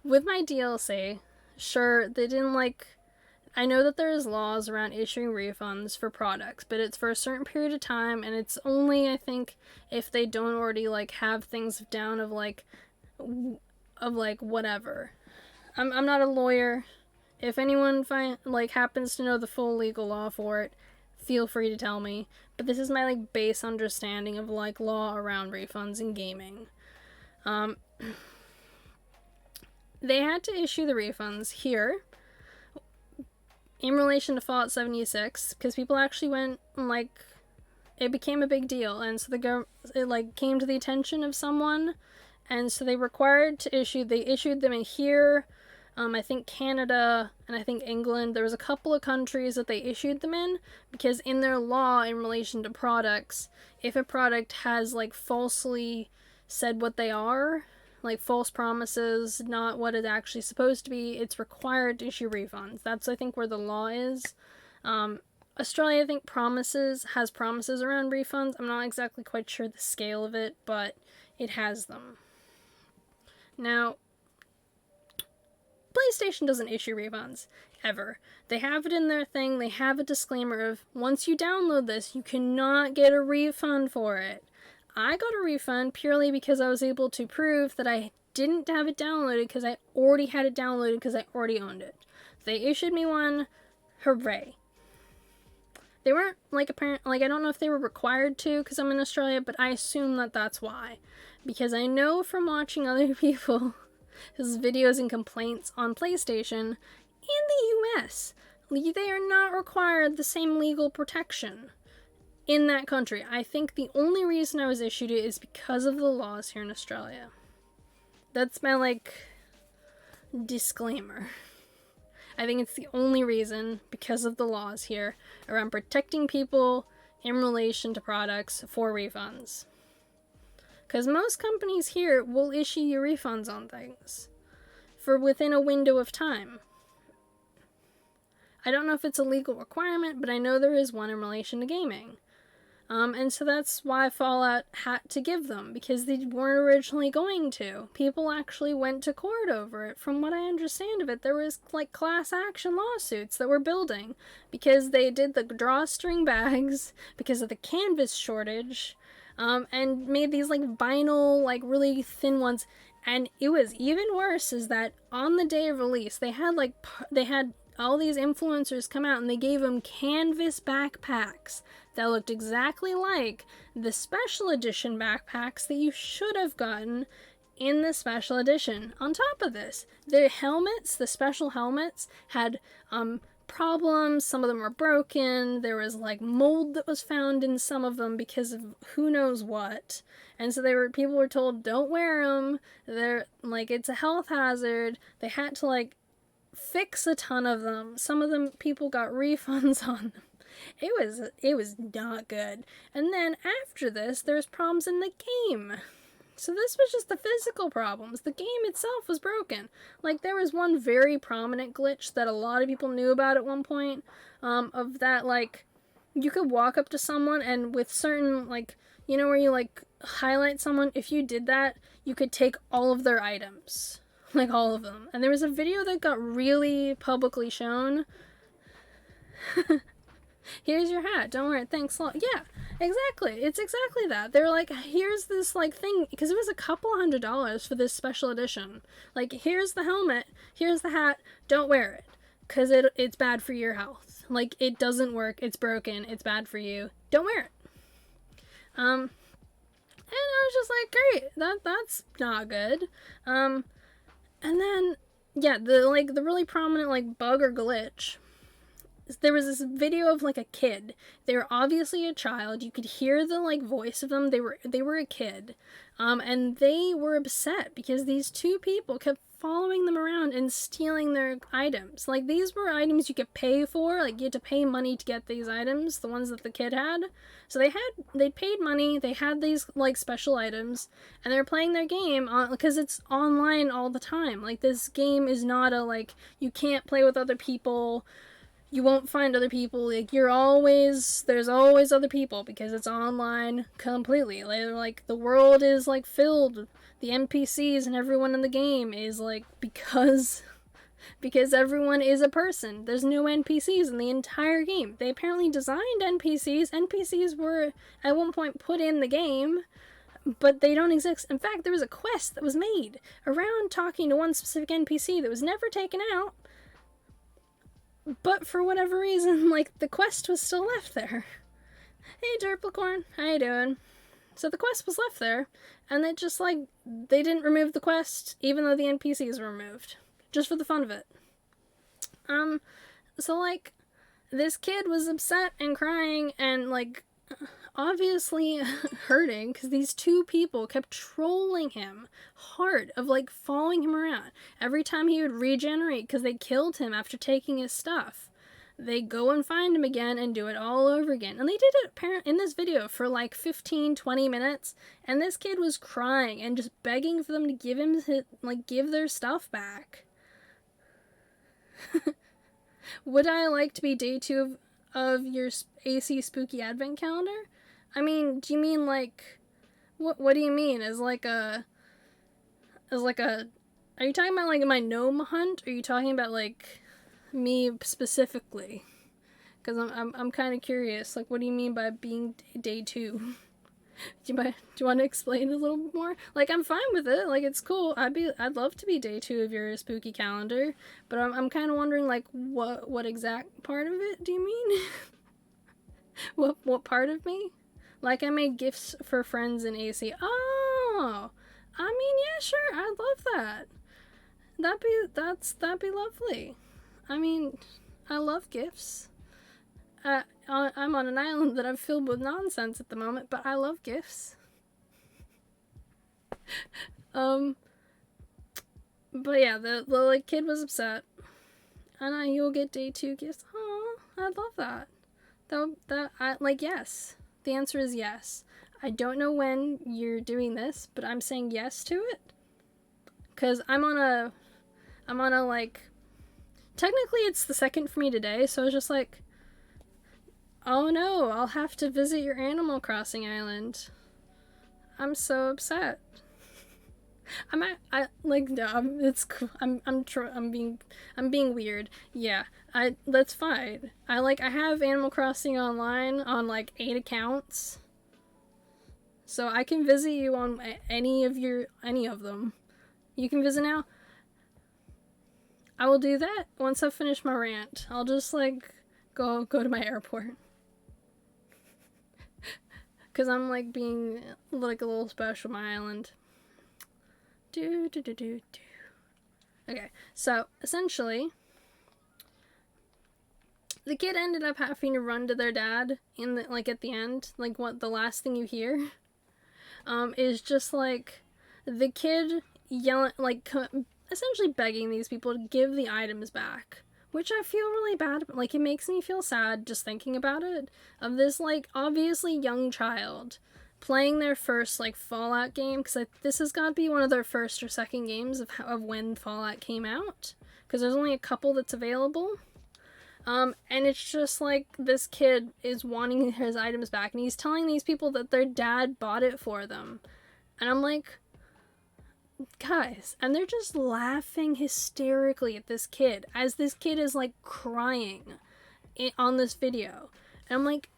With my DLC, sure, they didn't I know that there's laws around issuing refunds for products, but it's for a certain period of time, and it's only, I think, if they don't already, have things down of whatever. I'm not a lawyer. If anyone happens to know the full legal law for it, feel free to tell me. But this is my, base understanding of, law around refunds in gaming. They had to issue the refunds here in relation to Fallout 76 because people actually went it became a big deal, and so it came to the attention of someone, and so they issued them in here, I think Canada and I think England. There was a couple of countries that they issued them in because in their law in relation to products, if a product has falsely said what they are, false promises, not what it's actually supposed to be, it's required to issue refunds. That's, I think, where the law is. Australia, I think, has promises around refunds. I'm not exactly quite sure the scale of it, but it has them. Now, PlayStation doesn't issue refunds, ever. They have it in their thing, they have a disclaimer of, once you download this, you cannot get a refund for it. I got a refund purely because I was able to prove that I didn't have it downloaded because I already had it downloaded because I already owned it. They issued me one. Hooray. They weren't, I don't know if they were required to because I'm in Australia, but I assume that that's why. Because I know from watching other people's videos and complaints on PlayStation, in the US, they are not required the same legal protection in that country. I think the only reason I was issued it is because of the laws here in Australia. That's my, disclaimer. I think it's the only reason, because of the laws here, around protecting people in relation to products for refunds. Because most companies here will issue you refunds on things for within a window of time. I don't know if it's a legal requirement, but I know there is one in relation to gaming. And so that's why Fallout had to give them, because they weren't originally going to. People actually went to court over it. From what I understand of it, there was, class action lawsuits that were building, because they did the drawstring bags, because of the canvas shortage, and made these, vinyl, really thin ones. And it was even worse is that on the day of release, they had, all these influencers come out and they gave them canvas backpacks that looked exactly like the special edition backpacks that you should have gotten in the special edition. On top of this, the special helmets had problems. Some of them were broken. There was mold that was found in some of them because of who knows what. And so people were told, don't wear them. They're it's a health hazard. They had to fix a ton of them. Some of them people got refunds on them. It was not good. And then after this, there's problems in the game. So this was just the physical problems. The game itself was broken. There was one very prominent glitch that a lot of people knew about at one point, of that, you could walk up to someone and with certain, where you, highlight someone, if you did that, you could take all of their items. All of them. And there was a video that got really publicly shown Here's your hat. Don't wear it. Thanks a lot. Yeah, exactly. It's exactly that. They're like, here's this like thing, because it was a couple $100 for this special edition. Like, here's the helmet. Here's the hat. Don't wear it, because it's bad for your health. Like, it doesn't work. It's broken. It's bad for you. Don't wear it. And I was just like, great. That's not good. And then, yeah, the really prominent like bug or glitch. There was this video of like a kid. They were obviously a child. You could hear the like voice of them. They were a kid, and they were upset because these two people kept following them around and stealing their items. Like, these were items you could pay for. Like, you had to pay money to get these items, the ones that the kid had. So they paid money. They had these like special items, and they're playing their game because it's online all the time. Like, this game is not a like you can't play with other people. You won't find other people. Like, there's always other people because it's online completely. Like, the world is like filled. The NPCs and everyone in the game is like, because everyone is a person. There's no NPCs in the entire game. They apparently designed NPCs. NPCs were at one point put in the game, but they don't exist. In fact, there was a quest that was made around talking to one specific NPC that was never taken out. But for whatever reason, like, the quest was still left there. Hey, Derplicorn, how you doing? So the quest was left there, and they just, like, they didn't remove the quest, even though the NPCs were removed. Just for the fun of it. So, like, this kid was upset and crying and, like, obviously hurting because these two people kept trolling him hard, of like following him around every time he would regenerate because they killed him after taking his stuff. They go and find him again and do it all over again, and they did it in this video for like 15-20 minutes, and this kid was crying and just begging for them to give their stuff back. Would I like to be day 2 of your AC Spooky Advent Calendar? I mean, do you mean like, what do you mean? Are you talking about like my gnome hunt? Or are you talking about like me specifically? Because I'm kind of curious. Like, what do you mean by being day 2? Do you want to explain a little bit more? Like, I'm fine with it. Like, it's cool. I'd love to be day 2 of your spooky calendar, but I'm kind of wondering like what exact part of it do you mean? What part of me? Like, I made gifts for friends in AC. Oh, I mean, yeah, sure, I'd love that. That'd be lovely. I mean, I love gifts. I'm on an island that I've filled with nonsense at the moment, but I love gifts. But yeah, the like kid was upset, and you'll get day 2 gifts. Oh, I'd love that. Yes. The answer is yes. I don't know when you're doing this, but I'm saying yes to it. 'Cause I'm on a like, technically it's the 2nd for me today, so I was just like, oh no, I'll have to visit your Animal Crossing island. I'm so upset. It's cool. I'm being weird. Yeah, that's fine. I have Animal Crossing online on like 8 accounts, so I can visit you on any of them. You can visit now. I will do that once I finish my rant. I'll just like go to my airport. Cause I'm like being like a little special on my island. Okay, so essentially, the kid ended up having to run to their dad at the end. Like, what the last thing you hear, is just like the kid yelling, like essentially begging these people to give the items back. Which I feel really bad about. Like, it makes me feel sad just thinking about it. Of this, like, obviously young child playing their first, like, Fallout game. Because this has got to be one of their first or second games of when Fallout came out. Because there's only a couple that's available. And it's just, like, this kid is wanting his items back. And he's telling these people that their dad bought it for them. And I'm like, guys, and they're just laughing hysterically at this kid as this kid is like crying on this video, And I'm like,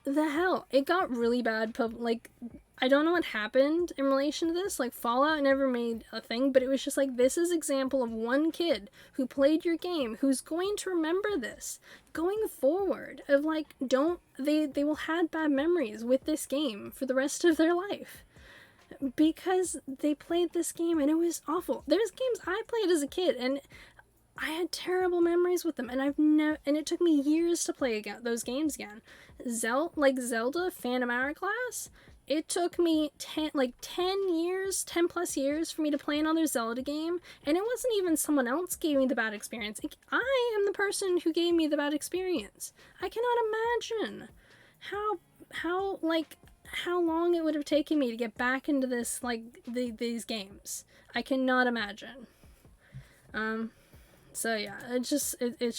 the hell? It got really bad. Like, I don't know what happened in relation to this. Like, Fallout never made a thing, but it was just like, this is example of one kid who played your game who's going to remember this going forward. Of like, they will have bad memories with this game for the rest of their life. Because they played this game and it was awful. There's games I played as a kid and I had terrible memories with them, and and it took me years to play those games again. Zelda Phantom Hourglass, it took me 10 years, 10 plus years for me to play another Zelda game, and it wasn't even someone else gave me the bad experience. I am the person who gave me the bad experience. I cannot imagine how long it would have taken me to get back into this, these games. I cannot imagine. So yeah, it's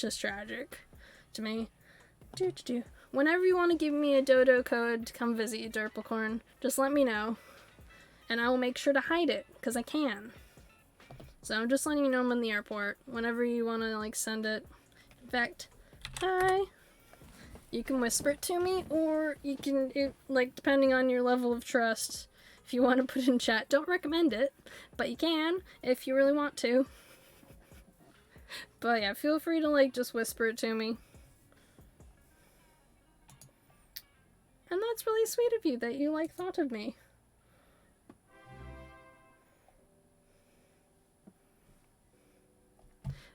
just tragic to me. Whenever you want to give me a dodo code to come visit you, Derplecorn, just let me know. And I will make sure to hide it, because I can. So I'm just letting you know I'm in the airport. Whenever you want to, send it. In fact, hi. You can whisper it to me, or you can, depending on your level of trust, if you want to put it in chat. Don't recommend it, but you can, if you really want to. But yeah, feel free to just whisper it to me. And that's really sweet of you that you thought of me.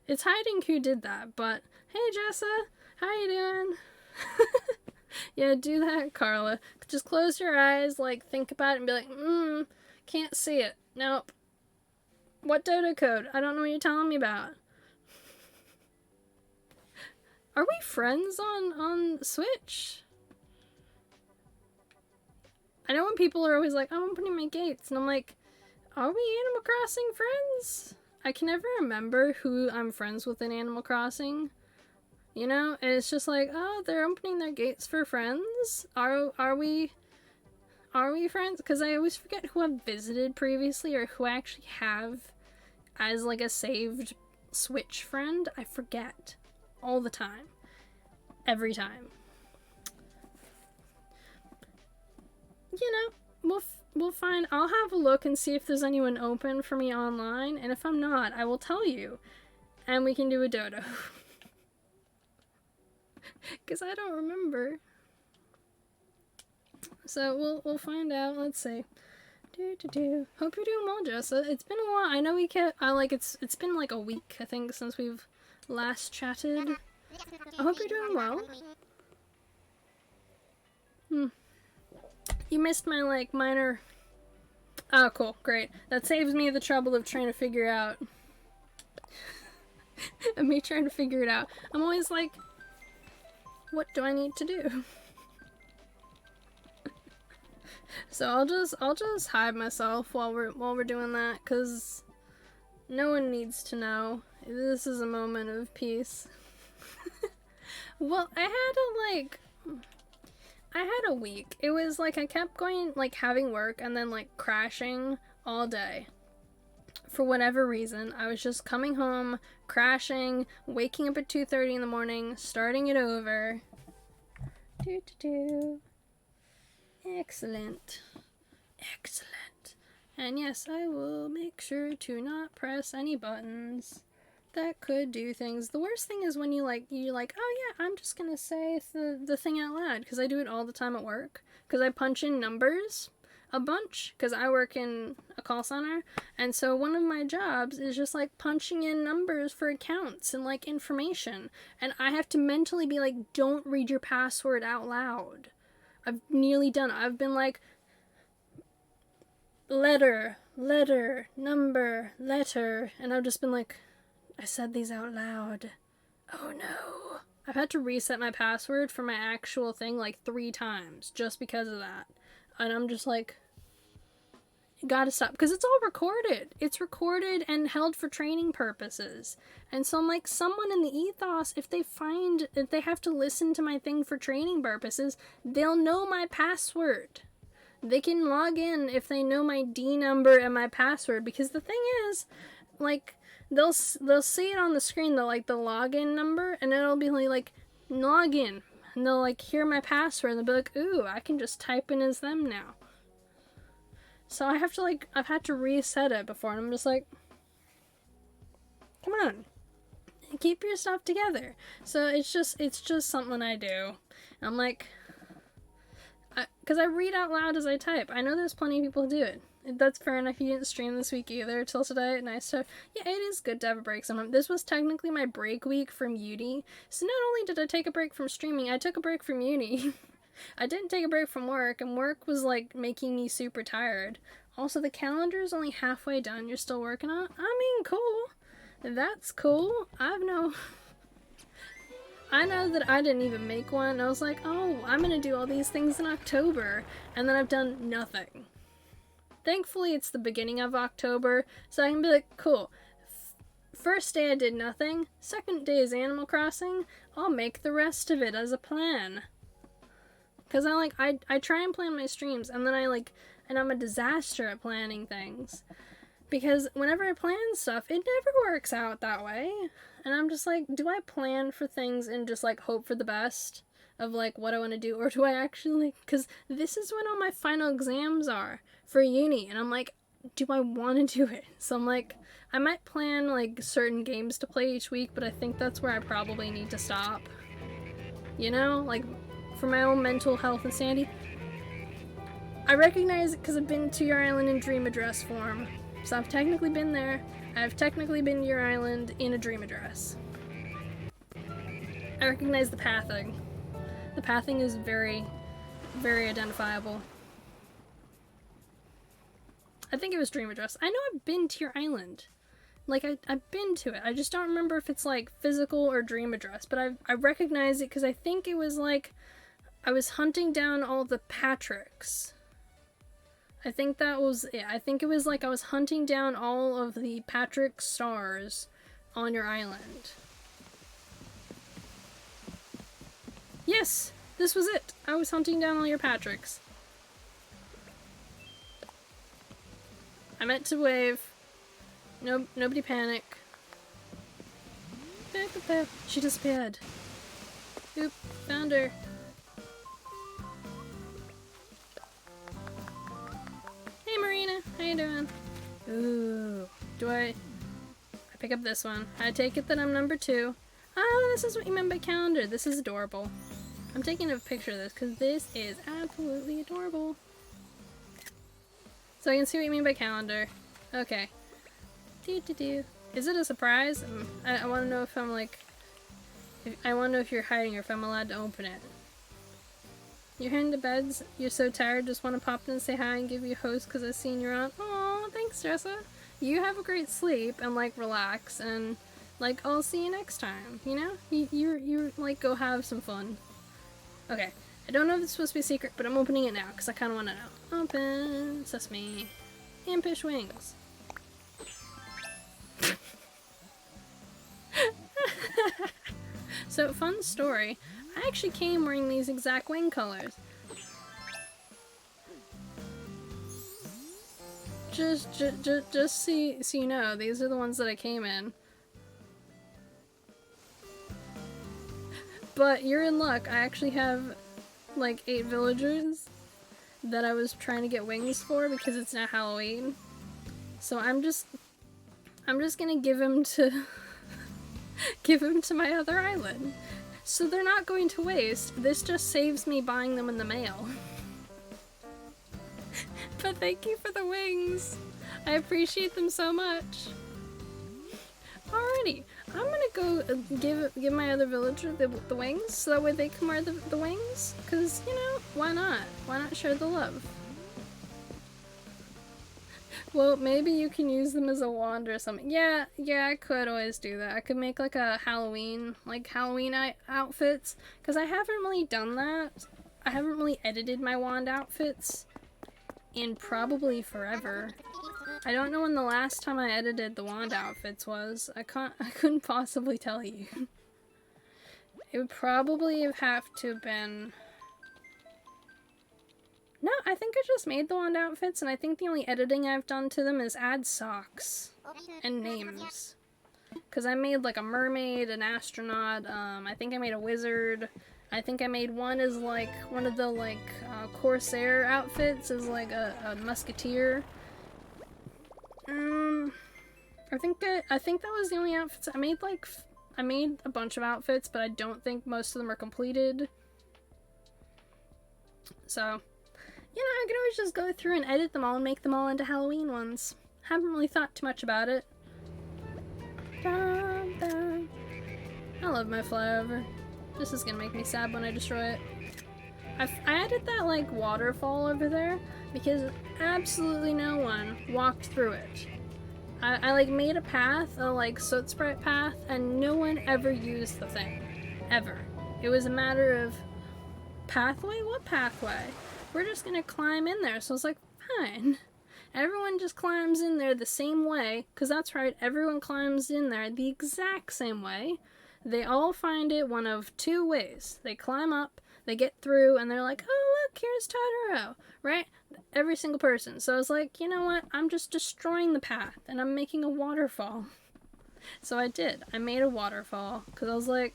It's hiding who did that, but hey Jessa, how you doing? Yeah, do that, Carla. Just close your eyes, think about it and be like, can't see it. Nope. What dodo code? I don't know what you're telling me about. Are we friends on Switch? I know when people are always like, I'm opening my gates, and I'm like, are we Animal Crossing friends? I can never remember who I'm friends with in Animal Crossing. You know? And it's just like, oh, they're opening their gates for friends? Are we friends? Because I always forget who I've visited previously, or who I actually have as a saved Switch friend. I forget. All the time. Every time. You know, we'll find. I'll have a look and see if there's anyone open for me online, and if I'm not, I will tell you, and we can do a dodo. Because I don't remember. So we'll find out. Let's see. Hope you're doing well, Jessa. It's been a while. I know we kept. It's been a week, I think, since we've last chatted. I hope you're doing well. You missed my minor. Oh, cool, great. That saves me the trouble of trying to figure out. And me trying to figure it out. I'm always like, what do I need to do? So I'll just hide myself while we're doing that, cause no one needs to know. This is a moment of peace. Well, I had a week. It was I kept going, having work and then crashing all day. For whatever reason, I was just coming home, crashing, waking up at 2:30 in the morning, starting it over. Excellent. Excellent. And yes, I will make sure to not press any buttons that could do things. The worst thing is when you're like, oh yeah, I'm just gonna say the thing out loud, because I do it all the time at work, because I punch in numbers a bunch, because I work in a call center, and so one of my jobs is just punching in numbers for accounts and information, and I have to mentally be like, don't read your password out loud. I've nearly done it. I've been letter, number, letter, and I've just been I said these out loud. Oh no. I've had to reset my password for my actual thing 3 times just because of that. And I'm just you gotta stop. Because it's all recorded. It's recorded and held for training purposes. And so I'm someone in the ethos, if they have to listen to my thing for training purposes, they'll know my password. They can log in if they know my D number and my password. Because the thing is, they'll see it on the screen, the login number, and it'll be login And they'll like hear my password and they'll be like, ooh, I can just type in as them now. So I have to like, I've had to reset it before, and I'm just like, come on, keep your stuff together. So it's just something I do. And I'm like, because I read out loud as I type. I know there's plenty of people who do it. That's fair enough. You didn't stream this week either till today. Nice to, yeah, it is good to have a break sometimes. This was technically my break week from uni. So not only did I take a break from streaming, I took a break from uni. I didn't take a break from work, and work was like making me super tired. Also, the calendar is only halfway done. You're still working on it? I mean, cool. That's cool. I know that I didn't even make one. I was like, oh, I'm gonna do all these things in October, and then I've done nothing. Thankfully, it's the beginning of October, so I can be like, cool. First day I did nothing. Second day is Animal Crossing. I'll make the rest of it as a plan. Because I try and plan my streams, and then and I'm a disaster at planning things. Because whenever I plan stuff, it never works out that way. And I'm just like, do I plan for things and just like hope for the best of like what I want to do? Or do I actually, because this is when all my final exams are for uni. And I'm like, do I want to do it? So I'm like, I might plan like certain games to play each week, but I think that's where I probably need to stop. You know, like for my own mental health and sanity. I recognize it because I've been to your island in dream address form. So I've technically been there. I've technically been to your island in a dream address. I recognize the pathing. The pathing is very, very identifiable. I think it was dream address. I know I've been to your island. Like, I've been to it. I just don't remember if it's, like, physical or dream address. But I recognize it because I think it was, like, I was hunting down all the Patricks. I think that was it. I think it was like I was hunting down all of the Patrick stars on your island. Yes, this was it. I was hunting down all your Patricks. I meant to wave. No, nobody panic. She disappeared. Oop, found her. Hey Marina, how you doing? Ooh, I pick up this one. I take it that I'm number 2. Oh, this is what you meant by calendar. This is adorable. I'm taking a picture of this because this is absolutely adorable. So I can see what you mean by calendar. Okay. Is it a surprise? I want to know if I'm like... I want to know if you're hiding or if I'm allowed to open it. You're heading to beds? You're so tired, just want to pop in and say hi and give you a host because I've seen you're on? Aw, thanks, Jessa. You have a great sleep and, like, relax and, like, I'll see you next time, you know? You're like, go have some fun. Okay. I don't know if it's supposed to be a secret, but I'm opening it now because I kind of want to know. Open. Sesame. Impish wings. So, fun story. I actually came wearing these exact wing colors. Just so you know, these are the ones that I came in. But you're in luck. I actually have like 8 villagers that I was trying to get wings for because it's now Halloween. So I'm just gonna give him to my other island. So they're not going to waste. This just saves me buying them in the mail. But thank you for the wings. I appreciate them so much. Alrighty, I'm gonna go give my other villager the wings so that way they can wear the wings. Cause, you know, why not? Why not share the love? Well, maybe you can use them as a wand or something. Yeah, I could always do that. I could make like a Halloween outfits. Because I haven't really done that. I haven't really edited my wand outfits in probably forever. I don't know when the last time I edited the wand outfits was. I couldn't possibly tell you. It would probably have to have been... No, I think I just made the wand outfits, and I think the only editing I've done to them is add socks and names. Because I made like a mermaid, an astronaut, I think I made a wizard, I think I made one as like one of the like Corsair outfits as like a musketeer. I think that was the only outfits I made. Like I made a bunch of outfits, but I don't think most of them are completed. So, you know, I could always just go through and edit them all and make them all into Halloween ones. Haven't really thought too much about it. Dun, dun. I love my flyover. This is gonna make me sad when I destroy it. I added that like waterfall over there because absolutely no one walked through it. I like made a path, a like soot sprite path, and no one ever used the thing. Ever. It was a matter of pathway? What pathway? We're just gonna climb in there. So I was like, fine. Everyone just climbs in there the same way, because that's right, everyone climbs in there the exact same way. They all find it one of two ways. They climb up, they get through, and they're like, oh look, here's Totoro, right? Every single person. So I was like, you know what, I'm just destroying the path, and I'm making a waterfall. So I did. I made a waterfall, because I was like,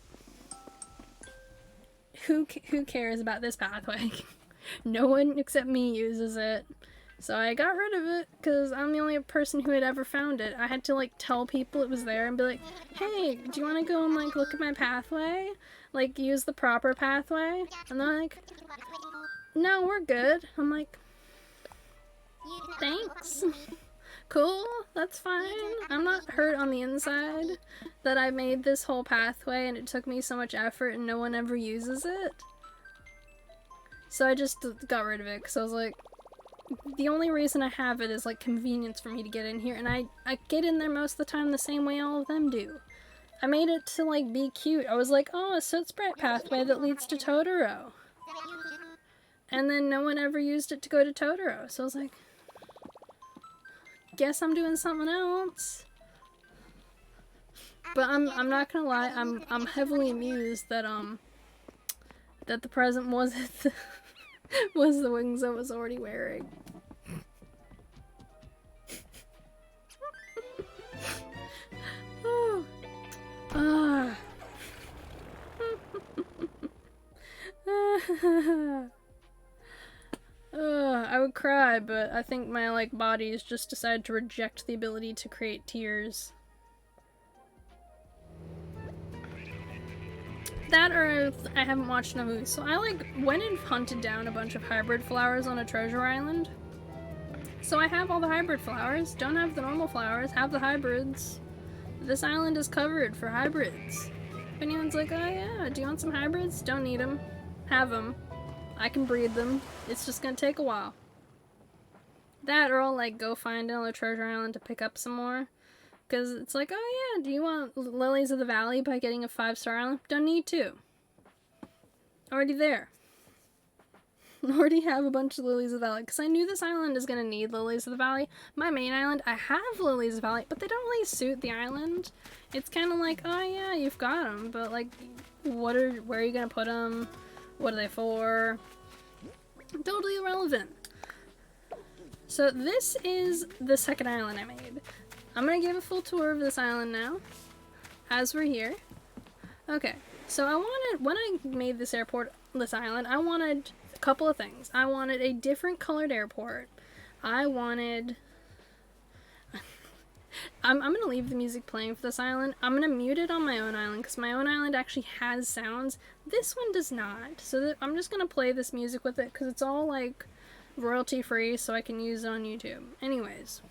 who cares about this pathway? No one except me uses it. So I got rid of it, because I'm the only person who had ever found it. I had to, like, tell people it was there and be like, hey, do you want to go and, like, look at my pathway? Like, use the proper pathway? And they're like, no, we're good. I'm like, thanks. Cool, that's fine. I'm not hurt on the inside that I made this whole pathway and it took me so much effort and no one ever uses it. So I just got rid of it, because I was like, the only reason I have it is like convenience for me to get in here, and I get in there most of the time the same way all of them do. I made it to like be cute. I was like, oh, a soot sprite pathway that leads to Totoro. And then no one ever used it to go to Totoro, so I was like, guess I'm doing something else. But I'm not gonna lie, I'm heavily amused that that the present wasn't was the wings I was already wearing. Oh. I would cry, but I think my like body's just decided to reject the ability to create tears. That or I haven't watched no movie. So I like went and hunted down a bunch of hybrid flowers on a treasure island. So I have all the hybrid flowers, don't have the normal flowers, have the hybrids. This island is covered for hybrids. If anyone's like, oh yeah, do you want some hybrids? Don't need them. Have them. I can breed them. It's just gonna take a while. That or I'll like go find another treasure island to pick up some more. Because it's like, oh yeah, do you want Lilies of the Valley by getting a 5-star island? Don't need to. Already there. Already have a bunch of Lilies of the Valley. Because I knew this island is going to need Lilies of the Valley. My main island, I have Lilies of the Valley, but they don't really suit the island. It's kind of like, oh yeah, you've got them, but like, where are you going to put them? What are they for? Totally irrelevant. So this is the second island I made. I'm gonna give a full tour of this island now, as we're here. Okay, so when I made this island, I wanted a couple of things. I wanted a different colored airport. I'm gonna leave the music playing for this island. I'm gonna mute it on my own island, because my own island actually has sounds. This one does not, so I'm just gonna play this music with it, because it's all like royalty free, so I can use it on YouTube. Anyways.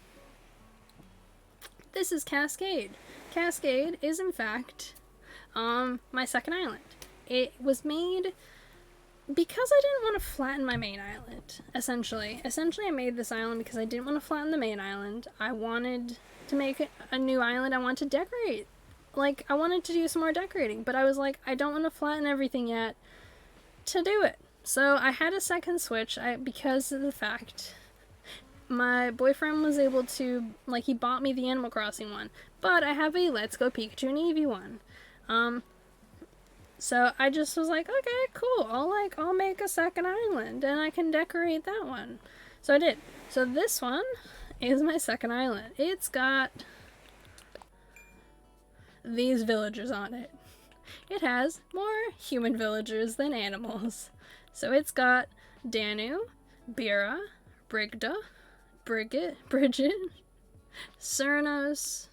This is Cascade. Cascade is, in fact, my second island. It was made because I didn't want to flatten my main island, essentially. Essentially, I made this island because I didn't want to flatten the main island. I wanted to make a new island. I wanted to decorate. Like, I wanted to do some more decorating, but I was like, I don't want to flatten everything yet to do it. So I had a second Switch because of the fact my boyfriend was able to, like, he bought me the Animal Crossing one, but I have a Let's Go Pikachu and Eevee one. So I just was like, okay, cool, I'll make a second island, and I can decorate that one. So I did. So this one is my second island. It's got these villagers on it. it has more human villagers than animals. So it's got Danu, Bira, Brigda, Bridget, Cernos,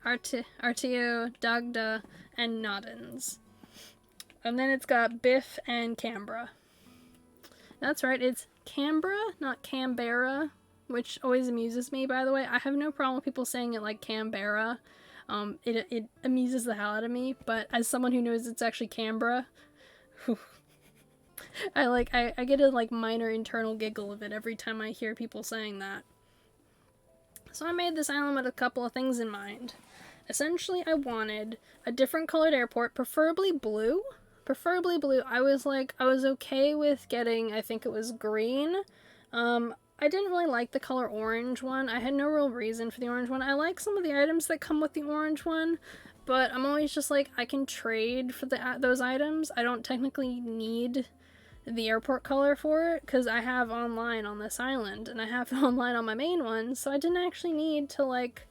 Artio, Dagda, and Noddins. And then it's got Biff and Canberra. That's right, it's Canberra, not Canberra, which always amuses me, by the way. I have no problem with people saying it like Canberra. It amuses the hell out of me, but as someone who knows it's actually Canberra, I get a like minor internal giggle of it every time I hear people saying that. So I made this island with a couple of things in mind. Essentially, I wanted a different colored airport, preferably blue. I was okay with getting, I think it was green. I didn't really like the color orange one. I had no real reason for the orange one. I like some of the items that come with the orange one, but I'm always just like, I can trade for those items. I don't technically need the airport color for it, because I have online on this island, and I have it online on my main one, so I didn't actually need to, like,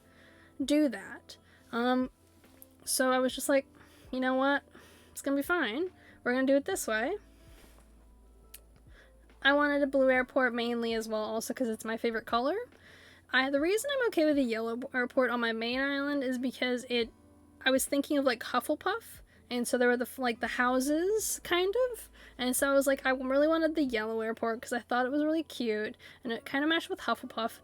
do that. So I was just like, you know what? It's gonna be fine. We're gonna do it this way. I wanted a blue airport mainly as well, also because it's my favorite color. The reason I'm okay with a yellow airport on my main island is because I was thinking of like Hufflepuff, and so there were the houses, kind of, and so I was like, I really wanted the yellow airport because I thought it was really cute, and it kind of matched with Hufflepuff.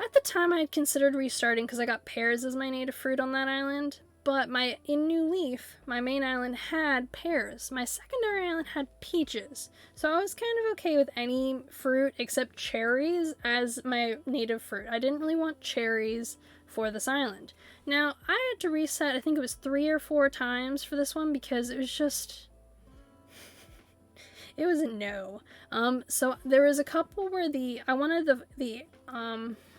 At the time I had considered restarting because I got pears as my native fruit on that island, but in New Leaf, my main island had pears. My secondary island had peaches. So I was kind of okay with any fruit except cherries as my native fruit. I didn't really want cherries for this island. Now, I had to reset, I think it was 3 or 4 times for this one because it was just... it was a no. So there was a couple where I wanted the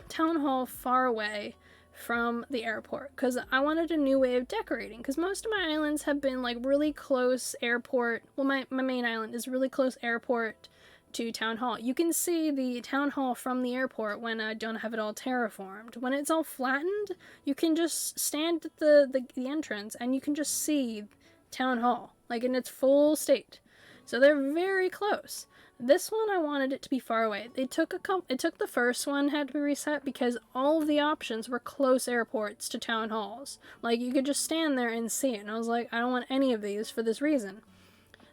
town hall far away from the airport because I wanted a new way of decorating, because most of my islands have been like really close airport. Well, my main island is really close airport to town hall. You can see the town hall from the airport when I don't have it all terraformed. When it's all flattened, you can just stand at the entrance and you can just see town hall like in its full state. So they're very close. This one, I wanted it to be far away. It took the first one had to be reset because all of the options were close airports to town halls. Like, you could just stand there and see it. And I was like, I don't want any of these for this reason.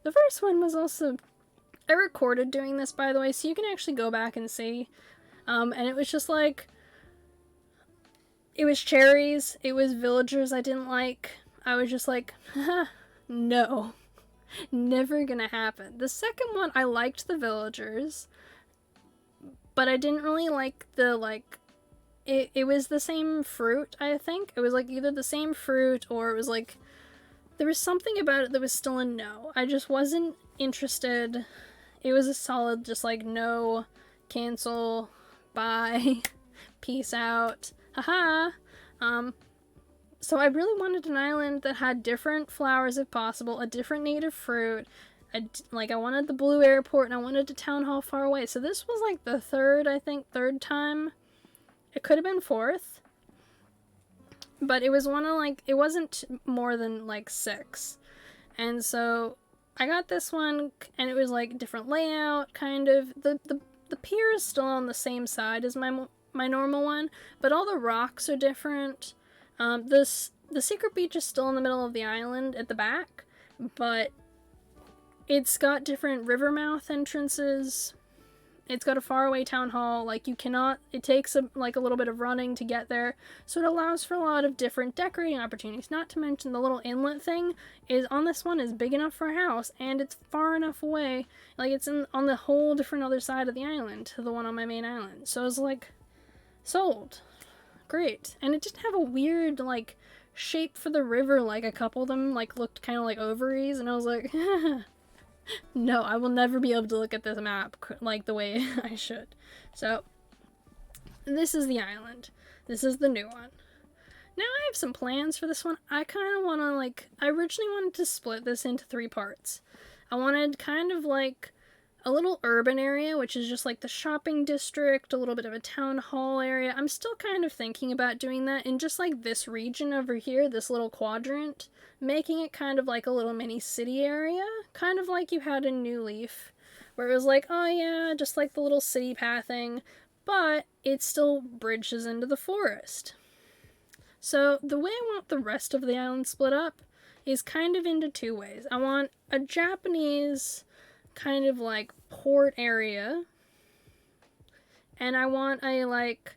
The first one was also... I recorded doing this, by the way, so you can actually go back and see. And it was just like... it was cherries. It was villagers I didn't like. I was just like, haha, no. Never gonna happen. The second one, I liked the villagers, but I didn't really like it was the same fruit, I think. It was like either the same fruit or it was like, there was something about it that was still a no. I just wasn't interested. It was a solid, just like, no, cancel, bye, peace out, haha. So I really wanted an island that had different flowers if possible, a different native fruit. I wanted the blue airport and I wanted a town hall far away. So this was like the third time. It could have been 4th. But it was it wasn't more than like 6. And so I got this one and it was like different layout, kind of. The pier is still on the same side as my normal one, but all the rocks are different. The secret beach is still in the middle of the island at the back, but it's got different river mouth entrances. It's got a faraway town hall. Like, it takes a little bit of running to get there, so it allows for a lot of different decorating opportunities. Not to mention the little inlet thing on this one is big enough for a house, and it's far enough away. Like, it's on the whole different other side of the island to the one on my main island. So I was like, sold. Great. And it didn't have a weird, like, shape for the river, like a couple of them, like, looked kind of like ovaries, and I was like, no, I will never be able to look at this map, like, the way I should. So, this is the island. This is the new one. Now I have some plans for this one. I kind of want to, I originally wanted to split this into 3 parts. I wanted kind of, a little urban area, which is just like the shopping district, a little bit of a town hall area. I'm still kind of thinking about doing that in just like this region over here, this little quadrant, making it kind of like a little mini city area, kind of like you had in New Leaf, where it was like, oh yeah, just like the little city pathing, but it still bridges into the forest. So the way I want the rest of the island split up is kind of into two ways. I want a Japanese kind of like port area, and I want a like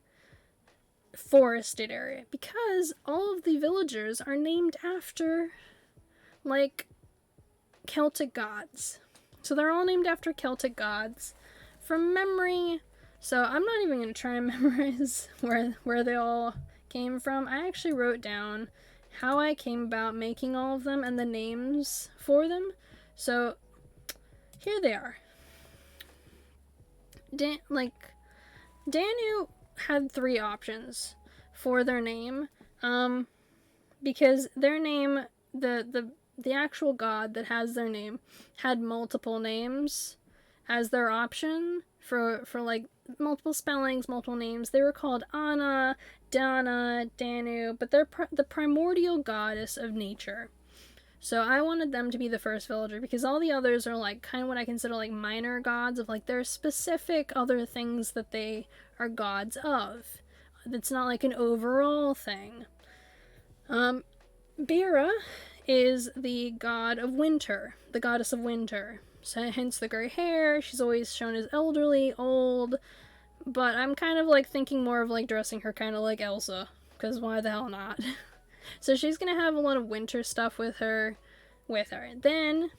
forested area, because all of the villagers are named after like Celtic gods. So they're all named after Celtic gods from memory. So I'm not even going to try and memorize where they all came from. I actually wrote down how I came about making all of them and the names for them. So here they are. Danu had 3 options for their name, because their name, the actual god that has their name, had multiple names as their option for like multiple spellings, multiple names. They were called Anna, Dana, Danu, but they're the primordial goddess of nature. So I wanted them to be the first villager, because all the others are like kind of what I consider like minor gods, of like there's specific other things that they are gods of. It's not like an overall thing. Bera is the god of winter, the goddess of winter. So hence the gray hair. She's always shown as elderly, old, but I'm kind of like thinking more of like dressing her kind of like Elsa, because why the hell not? So she's gonna have a lot of winter stuff with her. Then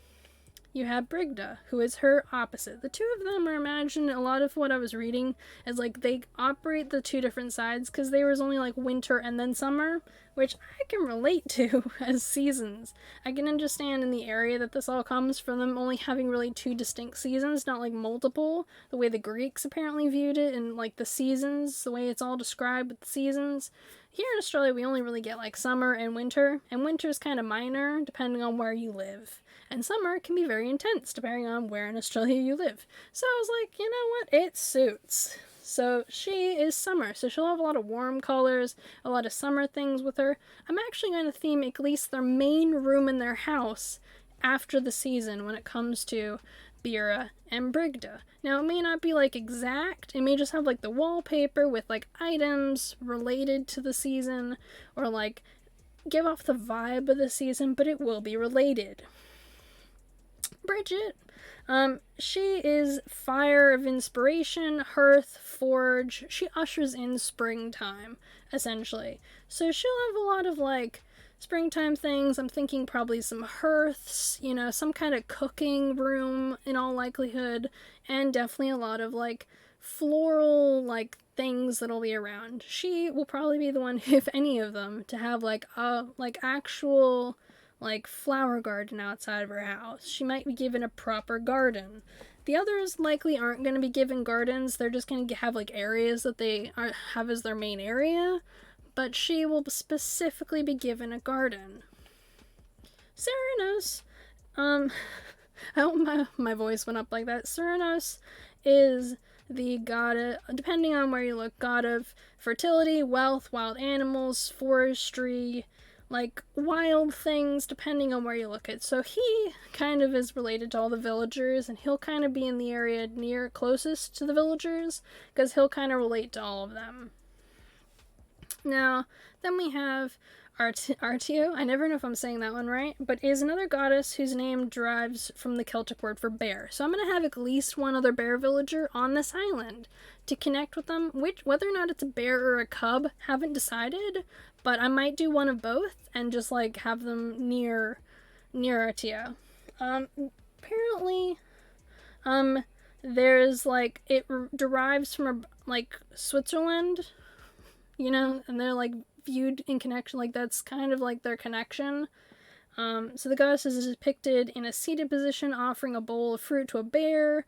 you have Brigda, who is her opposite. The two of them are imagined, a lot of what I was reading as like they operate the 2 different sides, because there was only like winter and then summer, which I can relate to as seasons. I can understand in the area that this all comes from them only having really 2 distinct seasons, not like multiple, the way the Greeks apparently viewed it, and like the seasons, the way it's all described with the seasons. Here in Australia, we only really get like summer and winter is kind of minor depending on where you live. And summer can be very intense depending on where in Australia you live. So I was like, you know what? It suits. So she is summer. So she'll have a lot of warm colors, a lot of summer things with her. I'm actually going to theme at least their main room in their house after the season when it comes to Bera and Brigda. Now, it may not be like exact. It may just have like the wallpaper with like items related to the season, or like give off the vibe of the season, but it will be related. Bridget, she is fire of inspiration, hearth, forge. She ushers in springtime, essentially. So she'll have a lot of like springtime things. I'm thinking probably some hearths, you know, some kind of cooking room in all likelihood, and definitely a lot of like floral like things that'll be around. She will probably be the one, if any of them, to have like a like actual like flower garden outside of her house. She might be given a proper garden. The others likely aren't going to be given gardens. They're just going to have like areas that they have as their main area, but she will specifically be given a garden. Ceranos, I hope my voice went up like that. Ceranos is the god, depending on where you look, god of fertility, wealth, wild animals, forestry, like wild things, depending on where you look at. So he kind of is related to all the villagers, and he'll kind of be in the area near closest to the villagers, because he'll kind of relate to all of them. Now, then we have Artio. I never know if I'm saying that one right, but is another goddess whose name derives from the Celtic word for bear. So I'm going to have at least one other bear villager on this island to connect with them. Whether or not it's a bear or a cub, haven't decided, but I might do one of both and just like have them near Artio. Apparently, there's like, it derives from like Switzerland, you know, and they're like viewed in connection, like that's kind of like their connection. So the goddess is depicted in a seated position offering a bowl of fruit to a bear.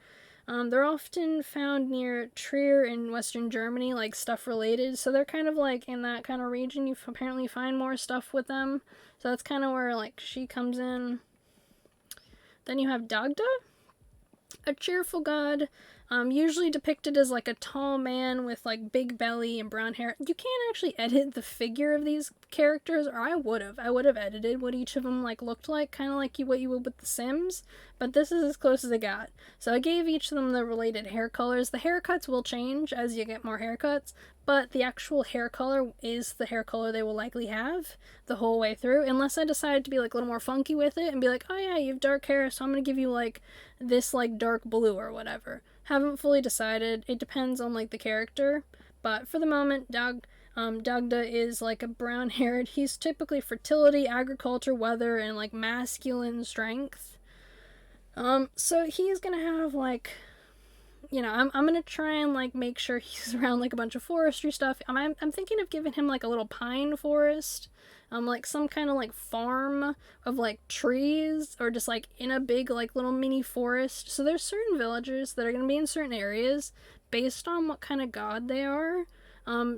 They're often found near Trier in Western Germany, like stuff related. So they're kind of like in that kind of region. You apparently find more stuff with them. So that's kind of where like she comes in. Then you have Dagda. A cheerful god, usually depicted as like a tall man with like big belly and brown hair. You can't actually edit the figure of these characters, or I would have. I would have edited what each of them like looked like, kind of like what you would with The Sims. But this is as close as I got. So I gave each of them the related hair colors. The haircuts will change as you get more haircuts, but the actual hair color is the hair color they will likely have the whole way through, unless I decide to be like a little more funky with it and be like, oh yeah, you have dark hair, so I'm gonna give you like this like dark blue or whatever. Haven't fully decided. It depends on like the character, but for the moment, Dagda is like a brown haired. He's typically fertility, agriculture, weather, and like masculine strength. So he's gonna have like, you know, I'm gonna try and like make sure he's around like a bunch of forestry stuff. I'm thinking of giving him like a little pine forest, like some kind of like farm of like trees, or just like in a big like little mini forest. So there's certain villagers that are gonna be in certain areas based on what kind of god they are.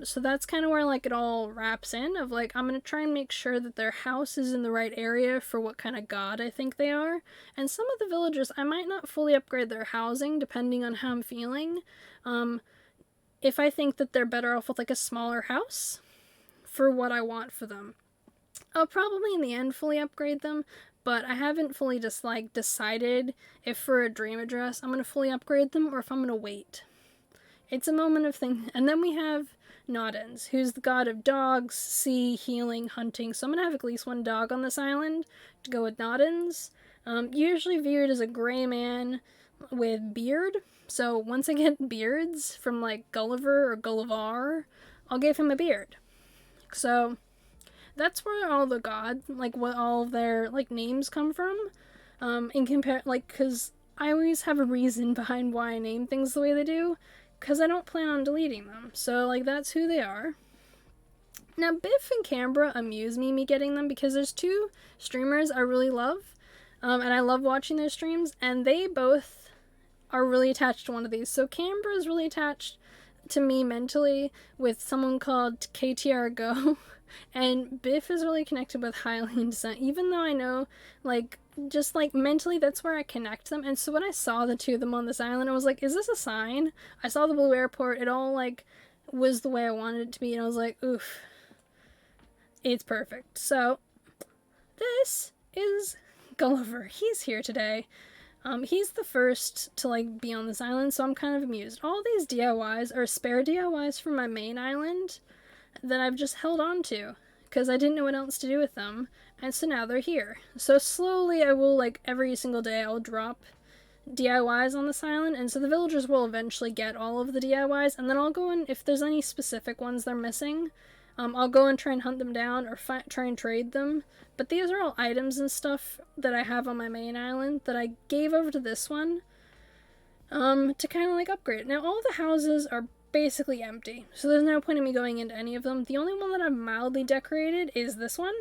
So that's kind of where like it all wraps in, of like I'm gonna try and make sure that their house is in the right area for what kind of god I think they are. And some of the villagers, I might not fully upgrade their housing depending on how I'm feeling. If I think that they're better off with like a smaller house for what I want for them, I'll probably in the end fully upgrade them. But I haven't fully just like decided if for a dream address I'm gonna fully upgrade them or if I'm gonna wait. It's a moment of thing. And then we have Noddins, who's the god of dogs, sea, healing, hunting. So I'm going to have at least one dog on this island to go with Noddins. Usually viewed as a gray man with beard. So once I get beards from like Gulliver or Gullivar, I'll give him a beard. So that's where all the gods, like what all of their like names come from. In compare, like, because I always have a reason behind why I name things the way they do, because I don't plan on deleting them. So, like, that's who they are. Now, Biff and Canberra amuse me getting them, because there's two streamers I really love, and I love watching their streams, and they both are really attached to one of these. So Canberra is really attached to me mentally with someone called KTR Go, and Biff is really connected with Hylian Descent, even though I know, like, just like mentally that's where I connect them. And so when I saw the two of them on this island, I was like, is this a sign? I saw the blue airport, it all like was the way I wanted it to be, and I was like, oof, it's perfect. So this is Gulliver. He's here today. He's the first to like be on this island, so I'm kind of amused. All these DIYs are spare DIYs from my main island that I've just held on to because I didn't know what else to do with them, and so now they're here. So slowly I will, like, every single day I'll drop DIYs on this island, and so the villagers will eventually get all of the DIYs, and then I'll go and, if there's any specific ones they're missing, I'll go and try and hunt them down or try and trade them. But these are all items and stuff that I have on my main island that I gave over to this one to kind of like upgrade. Now all the houses are basically empty, so there's no point in me going into any of them. The only one that I've mildly decorated is this one.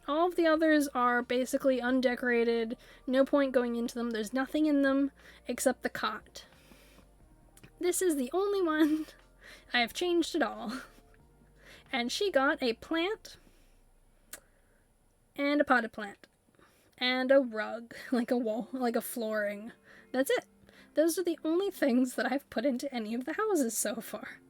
All of the others are basically undecorated, no point going into them, there's nothing in them except the cot. This is the only one I have changed at all. And she got a plant, and a potted plant, and a rug, like a wall, like a flooring. That's it. Those are the only things that I've put into any of the houses so far.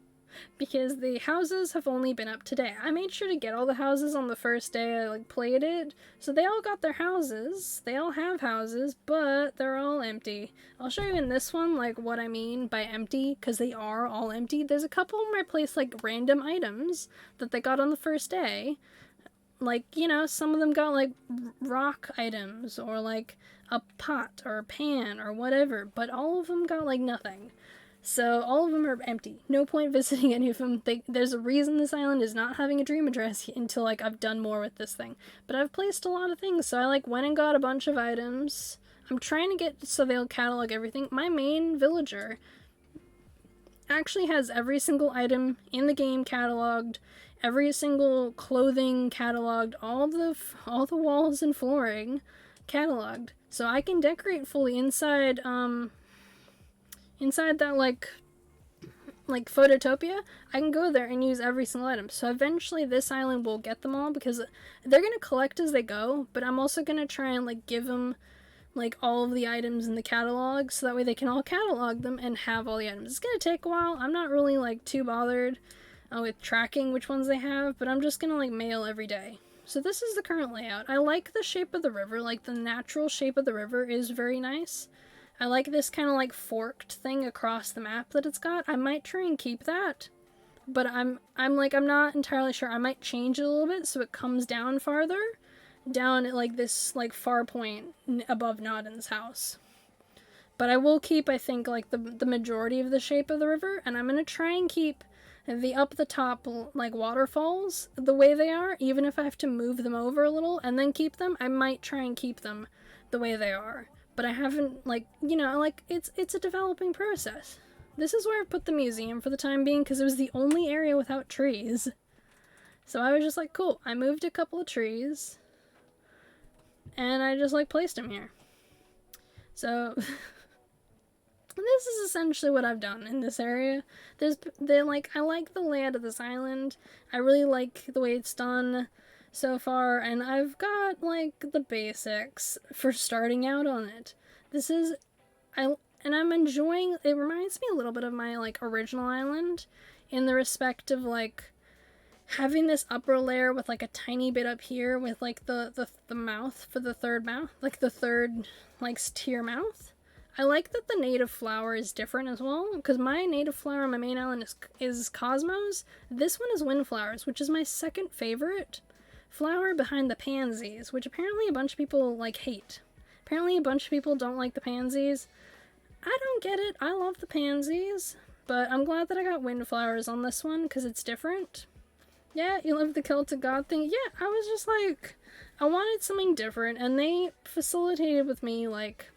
Because the houses have only been up today. I made sure to get all the houses on the first day I played it, so they all got their houses. They all have houses, but they're all empty. I'll show you in this one what I mean by empty, because they are all empty. There's a couple where I placed random items that they got on the first day. Some of them got rock items or a pot or a pan or whatever, but all of them got nothing. So all of them are empty. No point visiting any of them. There's a reason this island is not having a dream address until I've done more with this thing. But I've placed a lot of things, so I went and got a bunch of items. I'm trying to get so they'll catalog everything. My main villager actually has every single item in the game cataloged, every single clothing cataloged, all the walls and flooring cataloged. So I can decorate fully inside that Phototopia. I can go there and use every single item. So eventually this island will get them all, because they're going to collect as they go, but I'm also going to try and give them like all of the items in the catalog, so that way they can all catalog them and have all the items. It's gonna take a while. I'm not really like too bothered with tracking which ones they have, but I'm just gonna like mail every day. So this is the current layout. I like the shape of the river. Like the natural shape of the river is very nice. I like this kind of like forked thing across the map that it's got. I might try and keep that, but I'm not entirely sure. I might change it a little bit so it comes down farther, down at like this like far point above Nodden's house. But I will keep, I think, like the majority of the shape of the river, and I'm gonna try and keep the up the top like waterfalls the way they are, even if I have to move them over a little and then keep them. I might try and keep them the way they are, but I haven't, like, you know, like it's a developing process. This is where I put the museum for the time being because it was the only area without trees. So I was just like, cool. I moved a couple of trees and I just like placed them here. So this is essentially what I've done in this area. I like the layout of this island. I really like the way it's done so far, and I've got like the basics for starting out on it. I'm enjoying. It reminds me a little bit of my like original island, in the respect of like having this upper layer with like a tiny bit up here with like the mouth for the third mouth, like the third like tier mouth. I like that the native flower is different as well, because my native flower on my main island is cosmos. This one is windflowers, which is my second favorite flower behind the pansies, which apparently a bunch of people like hate. Apparently a bunch of people don't like the pansies. I don't get it. I love the pansies, but I'm glad that I got windflowers on this one because it's different. Yeah, you love the Celtic god thing. Yeah, I was just like, I wanted something different, and they facilitated with me, like,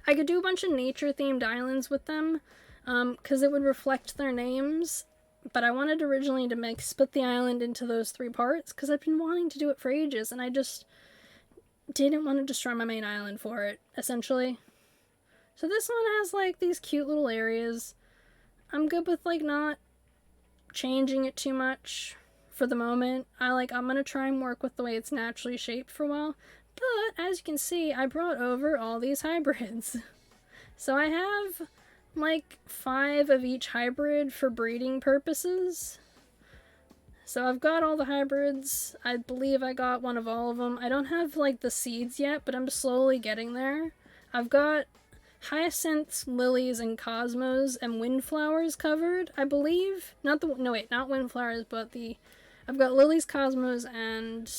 I could do a bunch of nature-themed islands with them, because it would reflect their names, but I wanted originally to split the island into those 3 parts, because I've been wanting to do it for ages, and I just didn't want to destroy my main island for it, essentially. So this one has, like, these cute little areas. I'm good with, like, not changing it too much for the moment. I'm gonna try and work with the way it's naturally shaped for a while. But, as you can see, I brought over all these hybrids. So I have, like, 5 of each hybrid for breeding purposes. So I've got all the hybrids. I believe I got one of all of them. I don't have, like, the seeds yet, but I'm slowly getting there. I've got hyacinths, lilies, and cosmos, and windflowers covered, I believe. Not windflowers, but I've got lilies, cosmos, and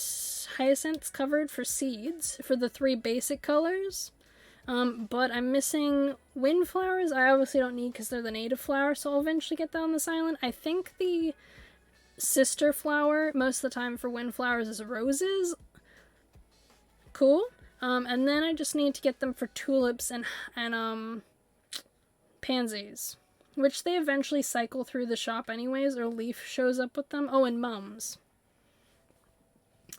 hyacinths covered for seeds, for the 3 basic colors. But I'm missing windflowers. I obviously don't need because they're the native flower, so I'll eventually get that on this island. I think the sister flower, most of the time for windflowers, is roses. Cool. And then I just need to get them for tulips and pansies, which they eventually cycle through the shop anyways, or Leaf shows up with them. Oh, and mums.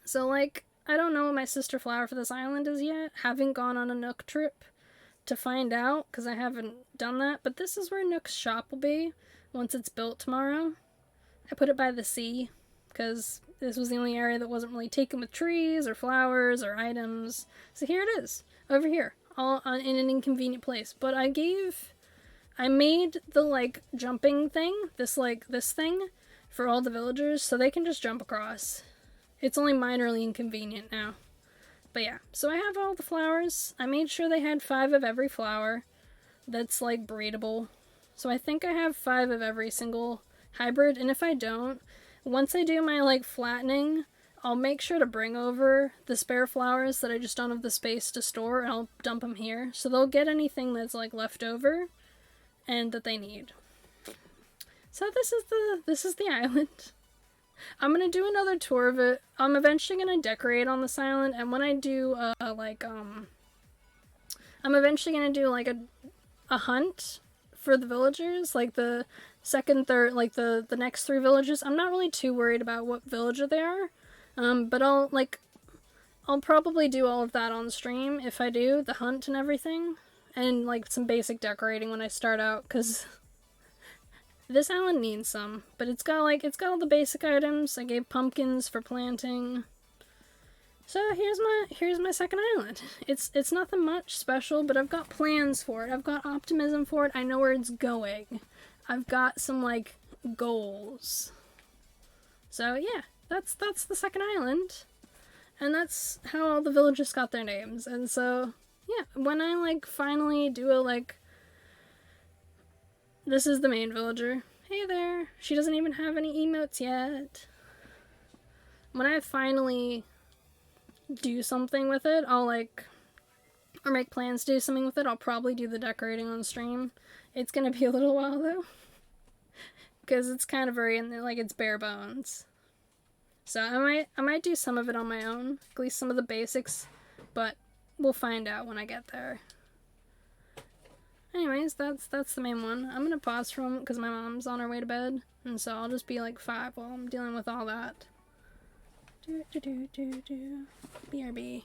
So, like, I don't know what my sister flower for this island is yet. Haven't gone on a Nook trip to find out, because I haven't done that. But this is where Nook's shop will be once it's built tomorrow. I put it by the sea, because this was the only area that wasn't really taken with trees or flowers or items. So here it is, over here, all in an inconvenient place. But I made the, like, jumping thing, this thing, for all the villagers, so they can just jump across. It's only minorly inconvenient now. But yeah, so I have all the flowers. I made sure they had 5 of every flower that's, like, breedable. So I think I have 5 of every single hybrid, and if I don't, once I do my, like, flattening, I'll make sure to bring over the spare flowers that I just don't have the space to store, and I'll dump them here. So they'll get anything that's, like, left over and that they need. So this is the island. I'm gonna do another tour of it. I'm eventually gonna decorate on this island, and when I do, I'm eventually gonna do, like, a hunt for the villagers, like, the second, third, like, the next 3 villages. I'm not really too worried about what villager they are, but I'll probably do all of that on stream if I do, the hunt and everything, and, like, some basic decorating when I start out, because this island needs some, but it's got all the basic items. I gave pumpkins for planting. So here's my second island. It's nothing much special, but I've got plans for it. I've got optimism for it. I know where it's going. I've got some like goals. So yeah, that's the second island. And that's how all the villages got their names. And so yeah, when I like finally do a like, this is the main villager. Hey there. She doesn't even have any emotes yet. When I finally do something with it, I'll like, or make plans to do something with it, I'll probably do the decorating on stream. It's gonna be a little while though, because it's kind of very like it's bare bones. So I might do some of it on my own, at least some of the basics, but we'll find out when I get there. Anyways, that's the main one. I'm gonna pause for a moment because my mom's on her way to bed, and so I'll just be like 5 while I'm dealing with all that. BRB.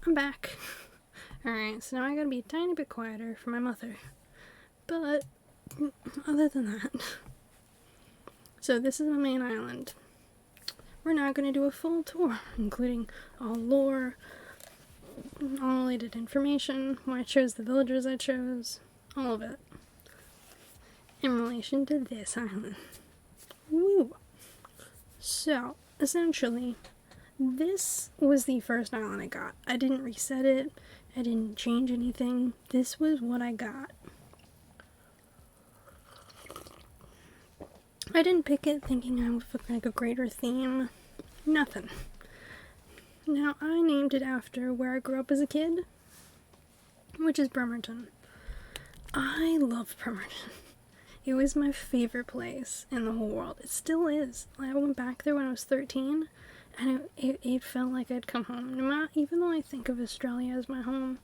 I'm back. Alright, so now I gotta be a tiny bit quieter for my mother. But, other than that, so this is my main island. We're now gonna do a full tour, including all lore, all related information, why I chose the villagers I chose, all of it, in relation to this island. Woo! So, essentially, this was the first island I got. I didn't reset it, I didn't change anything, this was what I got. I didn't pick it thinking I would look like a greater theme, nothing. Now, I named it after where I grew up as a kid, which is Bremerton. I love Bremerton. It was my favorite place in the whole world. It still is. I went back there when I was 13, and it felt like I'd come home. Even though I think of Australia as my home,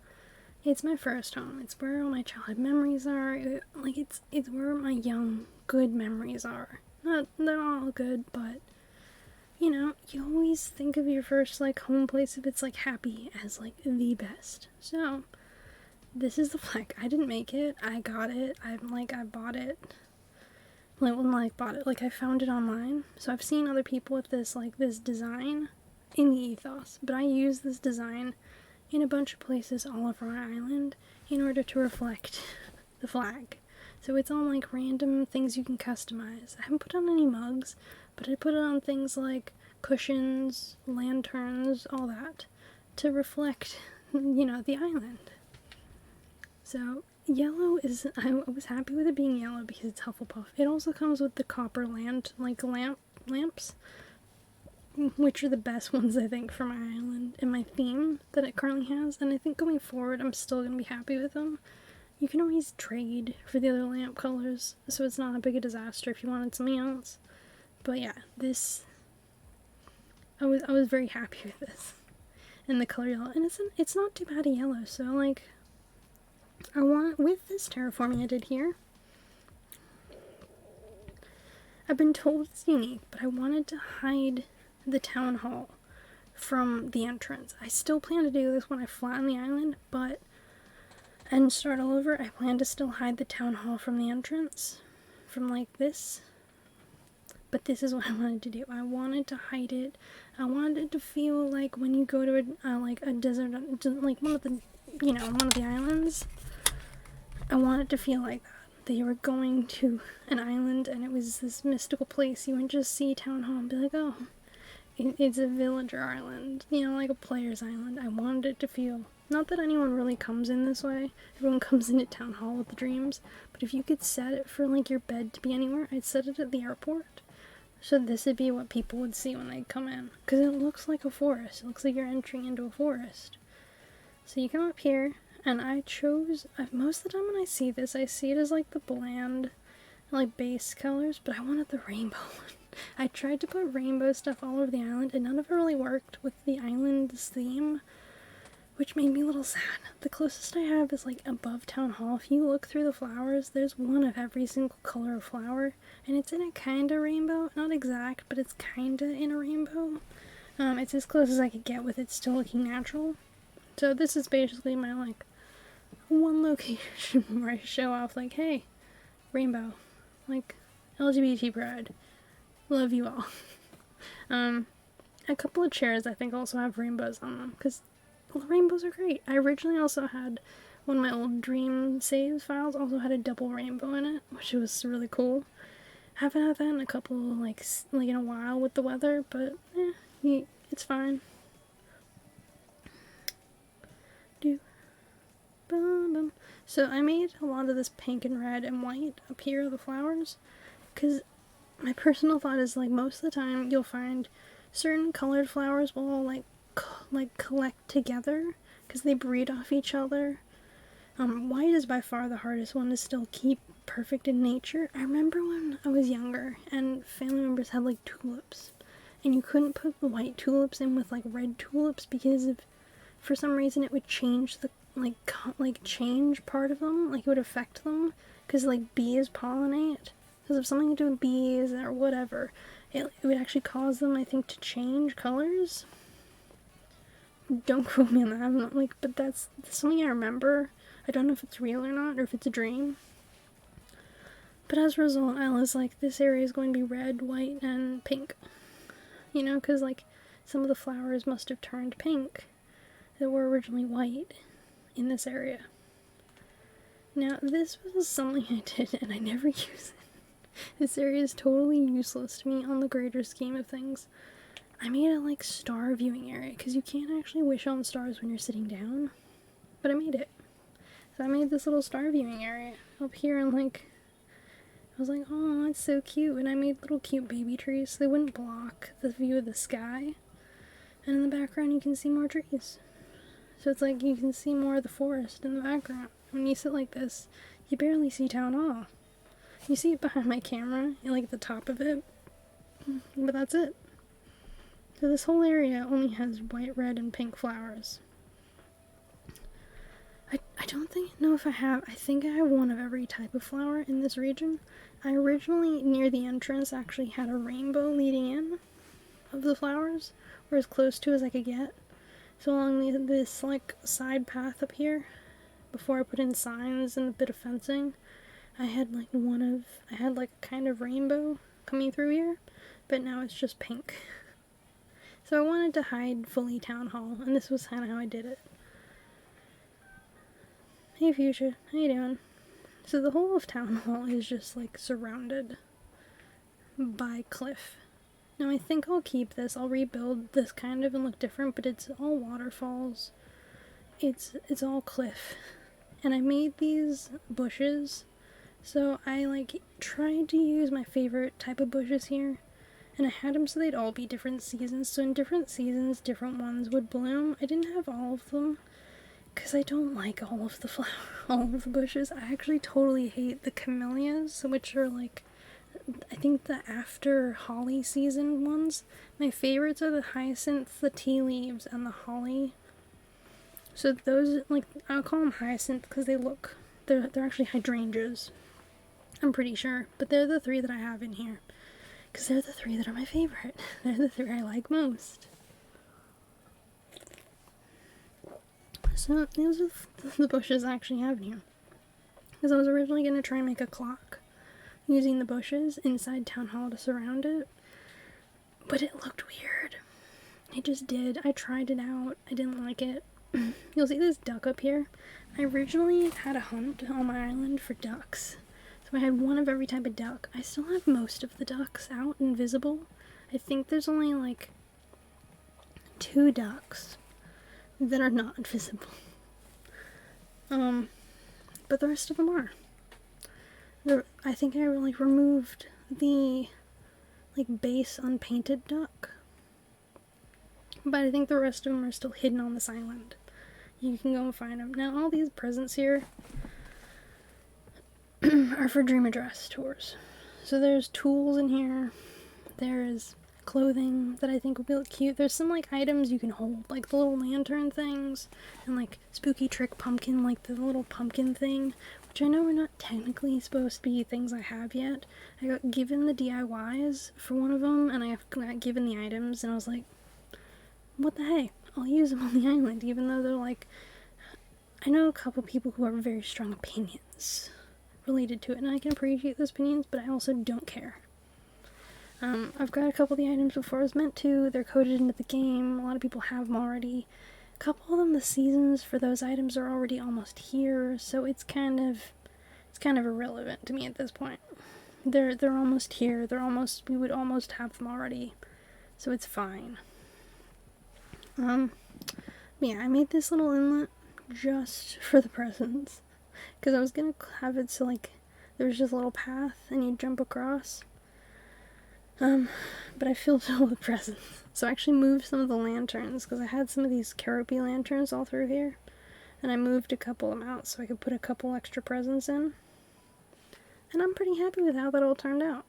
it's my first home. It's where all my childhood memories are. It's where my young, good memories are. Not they're all good, but you know, you always think of your first like home place if it's like happy as like the best. So this is the flag. I didn't make it. I got it. I bought it. Like I found it online. So I've seen other people with this design in the ethos, but I use this design in a bunch of places all over our island in order to reflect the flag. So it's all like random things you can customize. I haven't put on any mugs, but I put it on things like cushions, lanterns, all that, to reflect, you know, the island. So yellow is, I was happy with it being yellow because it's Hufflepuff. It also comes with the copper lamps, which are the best ones I think for my island and my theme that it currently has. And I think going forward, I'm still going to be happy with them. You can always trade for the other lamp colors, so it's not a big a disaster if you wanted something else. But yeah, this, I was very happy with this. And the color yellow, and it's not too bad a yellow, so like, with this terraforming I did here, I've been told it's unique, but I wanted to hide the town hall from the entrance. I still plan to do this when I flatten the island, and start all over. I plan to still hide the town hall from the entrance, from like this. But this is what I wanted to do. I wanted to hide it. I wanted it to feel like when you go to a desert, like one of the islands. I want it to feel like that you were going to an island and it was this mystical place. You wouldn't just see town hall and be like, oh, it's a villager island, you know, like a player's island. I wanted it to feel, not that anyone really comes in this way, everyone comes into town hall with the dreams, but if you could set it for like your bed to be anywhere, I'd set it at the airport. So this would be what people would see when they come in, because it looks like a forest. It looks like you're entering into a forest. So you come up here, and I chose, most of the time when I see this, I see it as like the bland, like base colors, but I wanted the rainbow one. I tried to put rainbow stuff all over the island, and none of it really worked with the island's theme, which made me a little sad. The closest I have is like above town hall. If you look through the flowers, there's one of every single color of flower, and it's in a kind of rainbow. Not exact, but it's kind of in a rainbow. It's as close as I could get with it still looking natural. So this is basically my like one location where I show off like, hey, rainbow, like LGBT pride, love you all. A couple of chairs I think also have rainbows on them, because rainbows are great. I originally also had one of my old dream saves files also had a double rainbow in it, which was really cool. Haven't had that in a couple like in a while with the weather, but it's fine. So I made a lot of this pink and red and white up here, the flowers, because my personal thought is like most of the time you'll find certain colored flowers will all like collect together because they breed off each other. White is by far the hardest one to still keep perfect in nature. I remember when I was younger and family members had like tulips, and you couldn't put the white tulips in with like red tulips because for some reason it would change the change part of them, like it would affect them because like bees pollinate. Because of something to do with bees or whatever, it would actually cause them, I think, to change colors. don't quote me on that. I'm not like, but that's something I remember. I don't know if it's real or not, or if it's a dream. But as a result, I was like, this area is going to be red, white, and pink. You know, because like some of the flowers must have turned pink that were originally white in this area. Now, this was something I did and I never use it. This area is totally useless to me on the greater scheme of things. I made a like star viewing area because you can't actually wish on stars when you're sitting down, but I made it. So I made this little star viewing area up here, and like I was like, oh, that's so cute. And I made little cute baby trees so they wouldn't block the view of the sky. And in the background you can see more trees. So it's like you can see more of the forest in the background. When you sit like this, you barely see town hall. You see it behind my camera, like the top of it, but that's it. So this whole area only has white, red, and pink flowers. I don't know if I think I have one of every type of flower in this region. I originally, near the entrance, actually had a rainbow leading in of the flowers, or as close to as I could get. So along this like side path up here, before I put in signs and a bit of fencing, I had like a kind of rainbow coming through here, but now it's just pink. So I wanted to hide fully Town Hall, and this was kind of how I did it. Hey Fuchsia, how you doing? So the whole of Town Hall is just like surrounded by cliff. Now I think I'll keep this. I'll rebuild this kind of and look different, but it's all waterfalls. It's all cliff. And I made these bushes, so I like tried to use my favorite type of bushes here, and I had them so they'd all be different seasons. So in different seasons, different ones would bloom. I didn't have all of them, because I don't like all of the bushes. I actually totally hate the camellias, which are like, I think the after holly season ones. My favorites are the hyacinths, the tea leaves, and the holly. So those, like, I'll call them hyacinth because they're actually hydrangeas, I'm pretty sure. But they're the three that I have in here, because they're the three that are my favorite. They're the three I like most. So these are the bushes I actually have in here. Because I was originally going to try and make a clock using the bushes inside Town Hall to surround it. But it looked weird. It just did. I tried it out. I didn't like it. You'll see this duck up here. I originally had a hunt on my island for ducks. So I had one of every type of duck. I still have most of the ducks out and visible. I think there's only like 2 ducks that are not visible. But the rest of them are. I think I like removed the like base unpainted duck. But I think the rest of them are still hidden on this island. You can go and find them. Now all these presents here are for Dream Address tours. So there's tools in here. There's clothing that I think would be cute. There's some like items you can hold, like the little lantern things, and like spooky trick pumpkin, like the little pumpkin thing, which I know are not technically supposed to be things I have yet. I got given the DIYs for one of them, and I got given the items, and I was like, what the hey, I'll use them on the island, even though they're like, I know a couple people who have very strong opinions related to it, and I can appreciate those opinions, but I also don't care. I've got a couple of the items before I was meant to. They're coded into the game. A lot of people have them already. A couple of them, the seasons for those items are already almost here, so it's kind of irrelevant to me at this point. They're almost here. We would almost have them already, so it's fine. Yeah, I made this little inlet just for the presents, because I was gonna have it so like there's just a little path and you jump across. But I filled it all with presents. So I actually moved some of the lanterns, because I had some of these Keroppi lanterns all through here, and I moved a couple of them out so I could put a couple extra presents in. And I'm pretty happy with how that all turned out.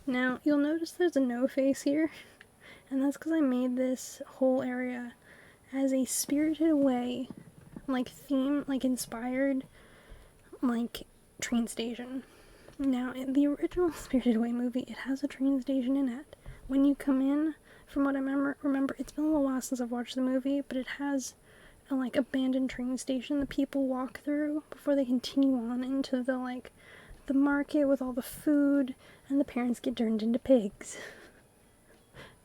Now, you'll notice there's a no face here, and that's because I made this whole area as a Spirited Away, like, theme, like, inspired, like, train station. Now, in the original Spirited Away movie, it has a train station in it. When you come in from what I remember, it's been a little while since I've watched the movie, but it has a, like, abandoned train station that people walk through before they continue on into the, like, the market with all the food, and the parents get turned into pigs.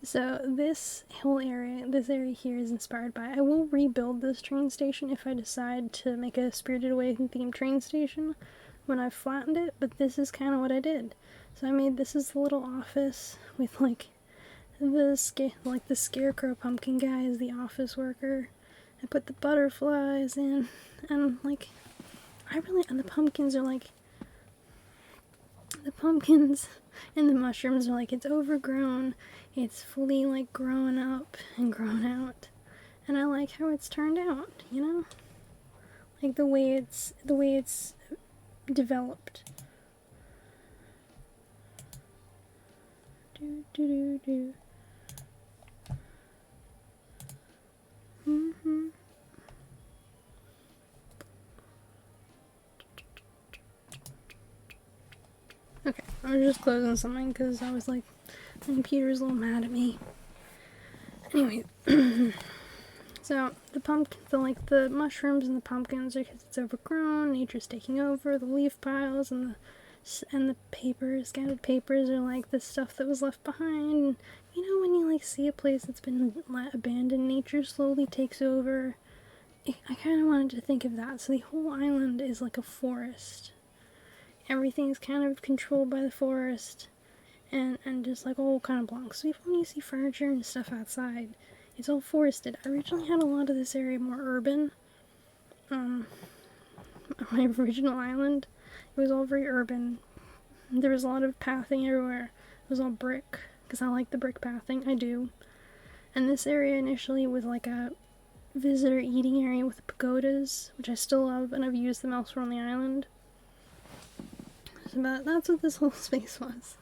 So this whole area, this area here is inspired by, I will rebuild this train station if I decide to make a Spirited Away themed train station when I've flattened it, but this is kind of what I did. So I made, this is the little office with, like, the scarecrow pumpkin guy is the office worker. I put the butterflies in, and, like, and the pumpkins are, like, the pumpkins and the mushrooms are, like, it's overgrown, it's fully, like, grown up and grown out, and I like how it's turned out, you know? Like, the way it's developed. Do. Okay, I was just closing something because I was like, my computer's a little mad at me. Anyway, so the mushrooms and the pumpkins are because it's overgrown, nature's taking over, the leaf piles and the scattered papers are like the stuff that was left behind. You know, when you, like, see a place that's been abandoned, nature slowly takes over. I kind of wanted to think of that. So the whole island is like a forest. Everything's kind of controlled by the forest, and just, like, all kind of belongs. So even when you see furniture and stuff outside, it's all forested. I originally had a lot of this area more urban. My original island, it was all very urban. There was a lot of pathing everywhere. It was all brick, because I like the brick pathing. I do. And this area initially was like a visitor eating area with pagodas, which I still love, and I've used them elsewhere on the island. So that's what this whole space was.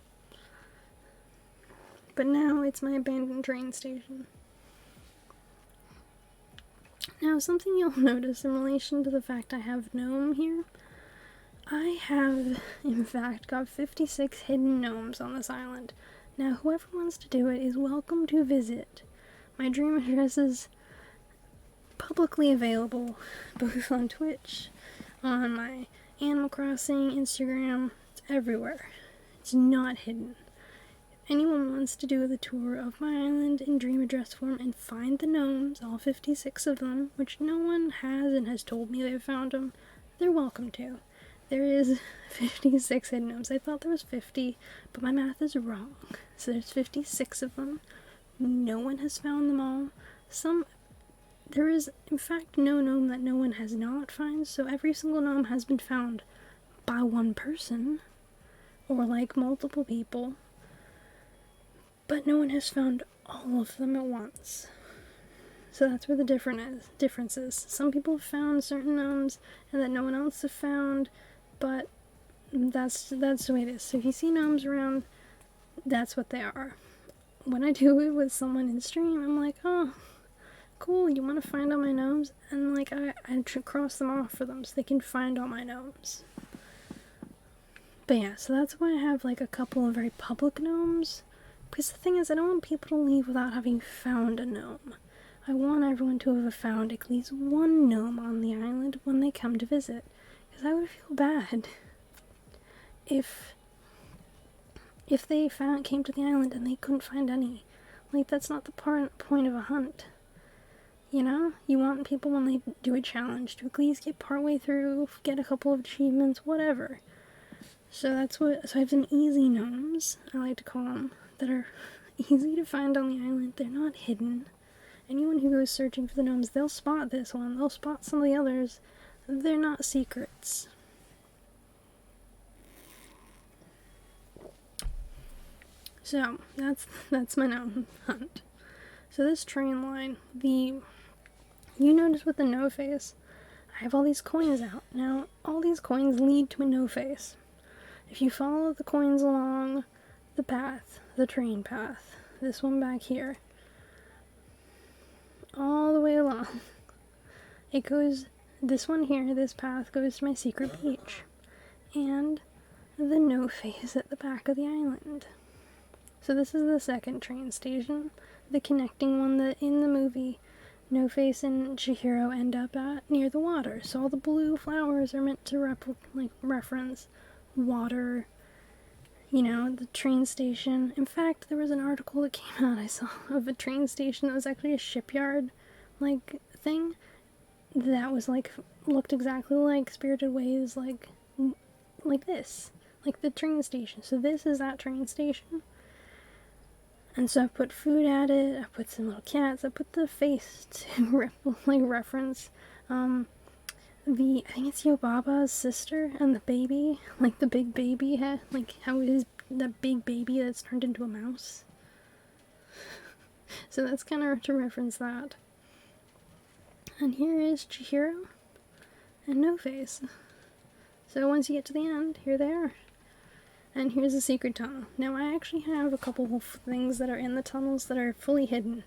But now it's my abandoned train station. Now, something you'll notice in relation to the fact I have gnome here, I have, in fact, got 56 hidden gnomes on this island. Now, whoever wants to do it is welcome to visit. My dream address is publicly available, both on Twitch, on my Animal Crossing, Instagram, it's everywhere. It's not hidden. If anyone wants to do the tour of my island in dream address form and find the gnomes, all 56 of them, which no one has and has told me they've found them, they're welcome to. There is 56 hidden gnomes. I thought there was 50, but my math is wrong. So there's 56 of them. No one has found them all. There is, in fact, no gnome that no one has not found, so every single gnome has been found by one person, or, like, multiple people, but no one has found all of them at once. So that's where the difference is. Some people have found certain gnomes, and that no one else has found, but that's the way it is. So if you see gnomes around, that's what they are. When I do it with someone in stream, I'm like, oh, cool, you want to find all my gnomes? And, like, I cross them off for them so they can find all my gnomes. But yeah, so that's why I have, like, a couple of very public gnomes. Because the thing is, I don't want people to leave without having found a gnome. I want everyone to have found at least one gnome on the island when they come to visit. Because I would feel bad if they came to the island and they couldn't find any. Like, that's not the point of a hunt. You know? You want people, when they do a challenge, to at least get partway through, get a couple of achievements, whatever. So I have some easy gnomes, I like to call them, that are easy to find on the island. They're not hidden. Anyone who goes searching for the gnomes, they'll spot this one, they'll spot some of the others. They're not secrets. So, that's my gnome hunt. So this train line, you notice with the no face, I have all these coins out. Now, all these coins lead to a no face. If you follow the coins along the path, the train path, this one back here, all the way along, it goes, this one here, this path goes to my secret beach, and the no face at the back of the island. So this is the second train station, the connecting one that in the movie No Face and Chihiro end up at near the water. So all the blue flowers are meant to reference water, you know, the train station. In fact, there was an article that came out I saw of a train station that was actually a shipyard like thing that was like looked exactly like Spirited Ways, like this, like the train station. So this is that train station. And so I put food at it, I put some little cats, I put the face to reference I think it's Yobaba's sister and the baby, like the big baby head, like how it is that big baby that's turned into a mouse. So that's kind of to reference that. And here is Chihiro and No Face. So once you get to the end, here they are. And here's a secret tunnel. Now I actually have a couple of things that are in the tunnels that are fully hidden.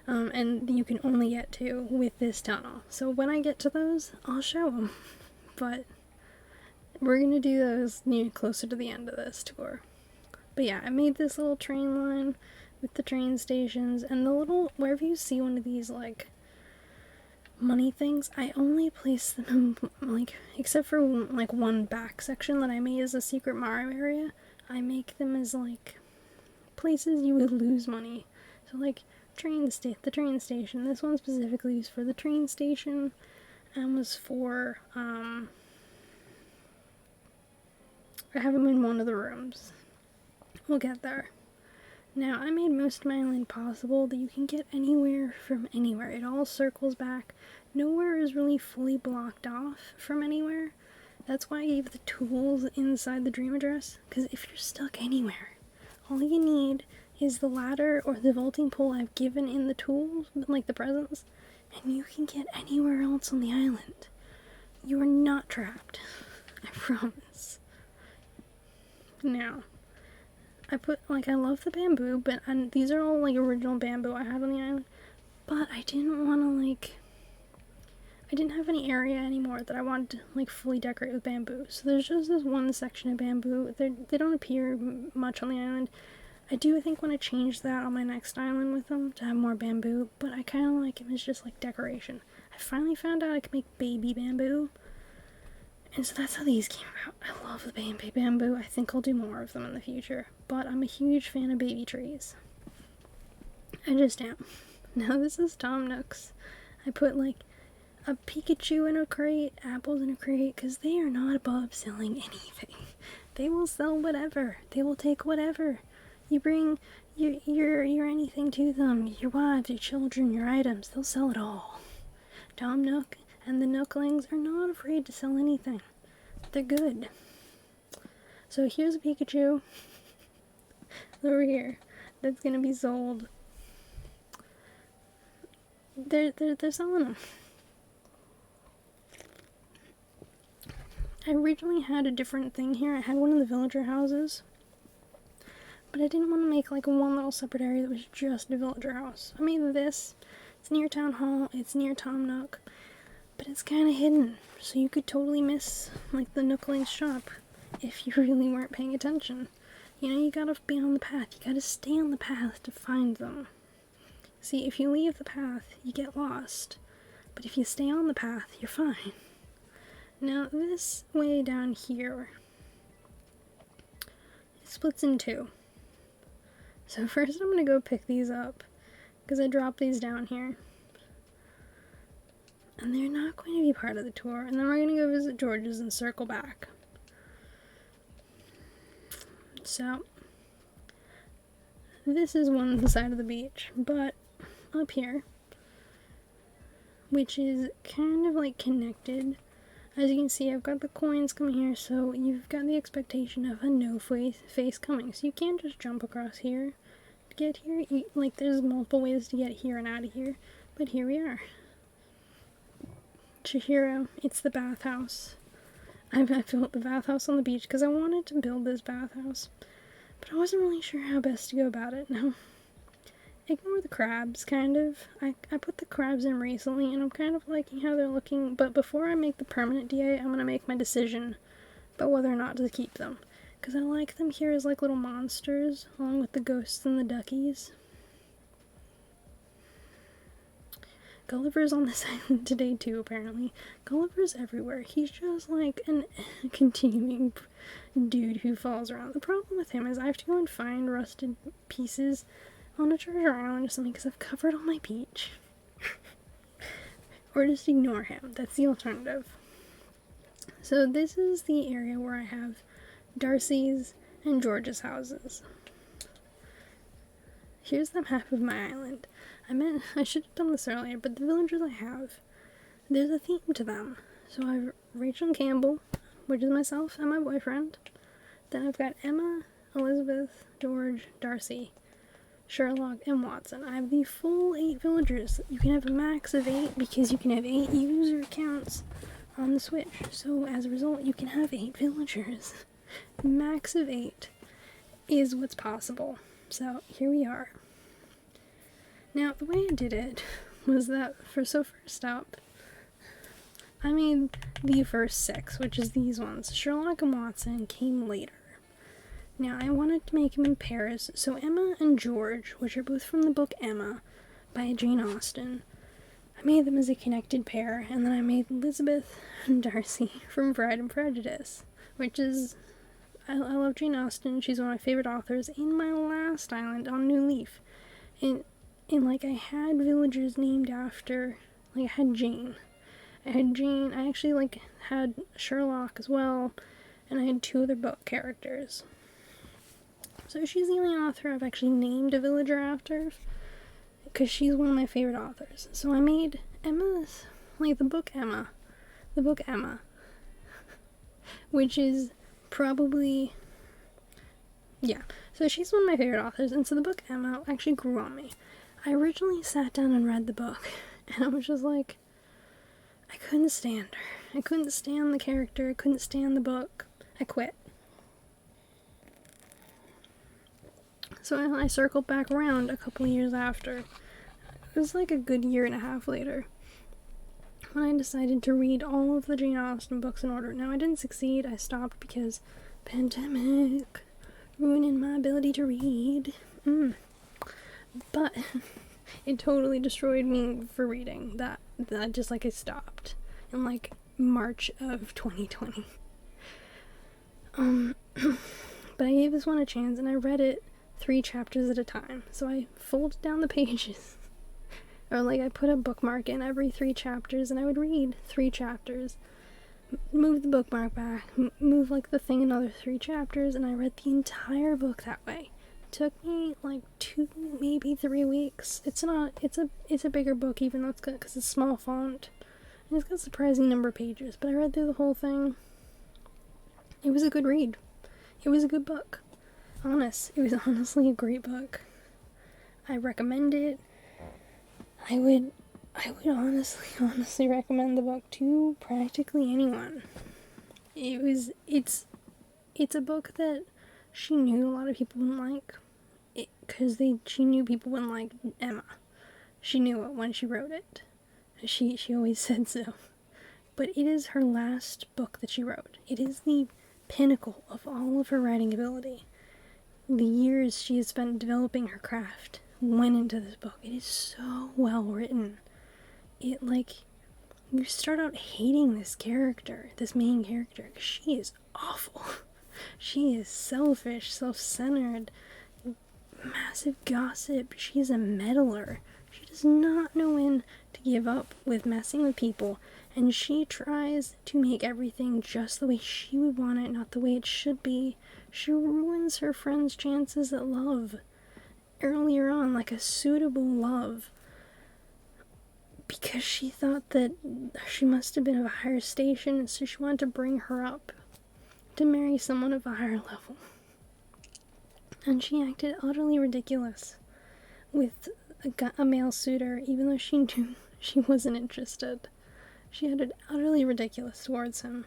And you can only get to with this tunnel. So when I get to those, I'll show them. But we're going to do those closer to the end of this tour. But yeah, I made this little train line with the train stations. And the little, wherever you see one of these, like, money things, I only place them, like, except for, like, one back section that I made as a secret Mario area. I make them as, like, places you would lose money. So, like, the train station. This one specifically is for the train station and was for, I have them in one of the rooms. We'll get there. Now, I made most of my island possible that you can get anywhere from anywhere. It all circles back. Nowhere is really fully blocked off from anywhere. That's why I gave the tools inside the dream address, because if you're stuck anywhere, all you need is the ladder or the vaulting pole I've given in the tools, like the presents, and you can get anywhere else on the island. You are not trapped. I promise. Now, I love the bamboo, but these are all, like, original bamboo I had on the island, but I didn't want to, I didn't have any area anymore that I wanted to, fully decorate with bamboo. So there's just this one section of bamboo. They don't appear much on the island. I do, think, want to change that on my next island with them to have more bamboo, but I kind of like it as just, decoration. I finally found out I could make baby bamboo, and so that's how these came about. I love the baby bamboo. I think I'll do more of them in the future, but I'm a huge fan of baby trees. I just am. Now this is Tom Nook's. I put, a Pikachu in a crate, apples in a crate, because they are not above selling anything. They will sell whatever. They will take whatever. You bring your anything to them, your wives, your children, your items, they'll sell it all. Tom Nook and the Nooklings are not afraid to sell anything. They're good. So here's a Pikachu over here that's gonna be sold. They're selling them. I originally had a different thing here. I had one of the villager houses, but I didn't want to make one little separate area that was just a villager house. I made this. It's near Town Hall. It's near Tom Nook, but it's kind of hidden, so you could totally miss the Nookling's shop if you really weren't paying attention. You know, you gotta be on the path. You gotta stay on the path to find them. See, if you leave the path, you get lost, but if you stay on the path, you're fine. Now, this way down here, it splits in two. So first I'm going to go pick these up, because I dropped these down here. And they're not going to be part of the tour, and then we're going to go visit George's and circle back. So, this is one side of the beach, but up here, which is kind of connected. As you can see, I've got the coins coming here, so you've got the expectation of a no face coming. So you can't just jump across here to get here. There's multiple ways to get here and out of here, but here we are. Chihiro, it's the bathhouse. I built the bathhouse on the beach because I wanted to build this bathhouse, but I wasn't really sure how best to go about it. Now, ignore the crabs, kind of. I put the crabs in recently, and I'm kind of liking how they're looking, but before I make the permanent DA, I'm going to make my decision about whether or not to keep them. because I like them here as like little monsters, along with the ghosts and the duckies. Gulliver's on this island today too, apparently. Gulliver's everywhere. He's just like a continuing dude who falls around. The problem with him is I have to go and find rusted pieces on a treasure island or something because I've covered all my beach. Or just ignore him. That's the alternative. So this is the area where I have Darcy's and George's houses. Here's the map of my island. I should have done this earlier, but the villagers I have, there's a theme to them. So I have Rachel and Campbell, which is myself and my boyfriend. Then I've got Emma, Elizabeth, George, Darcy, Sherlock, and Watson. I have the full 8 villagers. You can have a max of 8 because you can have 8 user accounts on the Switch. So as a result, you can have 8 villagers. Max of 8 is what's possible. So here we are. Now, the way I did it was that first up, I made the first 6, which is these ones. Sherlock and Watson came later. Now, I wanted to make them in pairs, so Emma and George, which are both from the book Emma by Jane Austen, I made them as a connected pair, and then I made Elizabeth and Darcy from Pride and Prejudice, which is, I love Jane Austen. She's one of my favorite authors. In my last island on New Leaf, and like, I had villagers named after, like, I had Jane. I actually, like, had Sherlock as well, and I had 2 other book characters. So she's the only author I've actually named a villager after, because she's one of my favorite authors. So I made Emma's, like, the book Emma, which is probably, yeah, so she's one of my favorite authors, and so the book Emma actually grew on me. I originally sat down and read the book, and I was just like, I couldn't stand her. I couldn't stand the character. I couldn't stand the book. I quit. So I circled back around a couple years after. It was like a good year and a half later when I decided to read all of the Jane Austen books in order. Now, I didn't succeed. I stopped because pandemic ruining my ability to read. But it totally destroyed me for reading. That just, like, I stopped in, like, March of 2020. But I gave this one a chance, and I read it 3 chapters at a time. So I folded down the pages, or, like, I put a bookmark in every 3 chapters, and I would read 3 chapters, move the bookmark back, move, like, the thing another 3 chapters, and I read the entire book that way. Took me like 2, maybe 3 weeks. It's a bigger book, even though it's good because it's small font, and it's got a surprising number of pages. But I read through the whole thing. It was a good read. It was a good book. It was honestly a great book. I recommend it. I would honestly recommend the book to practically anyone. It's a book that she knew a lot of people wouldn't like, because she knew people wouldn't like Emma. She knew it when she wrote it. She always said so. But it is her last book that she wrote. It is the pinnacle of all of her writing ability. The years she has spent developing her craft went into this book. It is so well written. You start out hating this main character, because she is awful. She is selfish, self-centered, massive gossip. She is a meddler. She does not know when to give up with messing with people, and she tries to make everything just the way she would want it, not the way it should be. She ruins her friends' chances at love earlier on, like a suitable love, because she thought that she must have been of a higher station, so she wanted to bring her up to marry someone of a higher level. And she acted utterly ridiculous with a male suitor, even though she knew she wasn't interested. She acted utterly ridiculous towards him.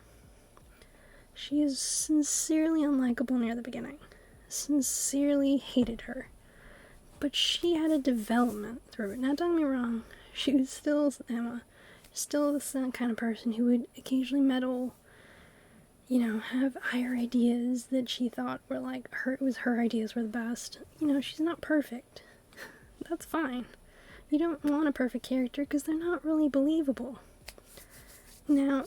She is sincerely unlikable near the beginning. Sincerely hated her. But she had a development through it. Now, don't get me wrong, she was still Emma. Still the kind of person who would occasionally meddle you know, have higher ideas that she thought were like her ideas were the best. You know, she's not perfect. That's fine. You don't want a perfect character because they're not really believable. Now,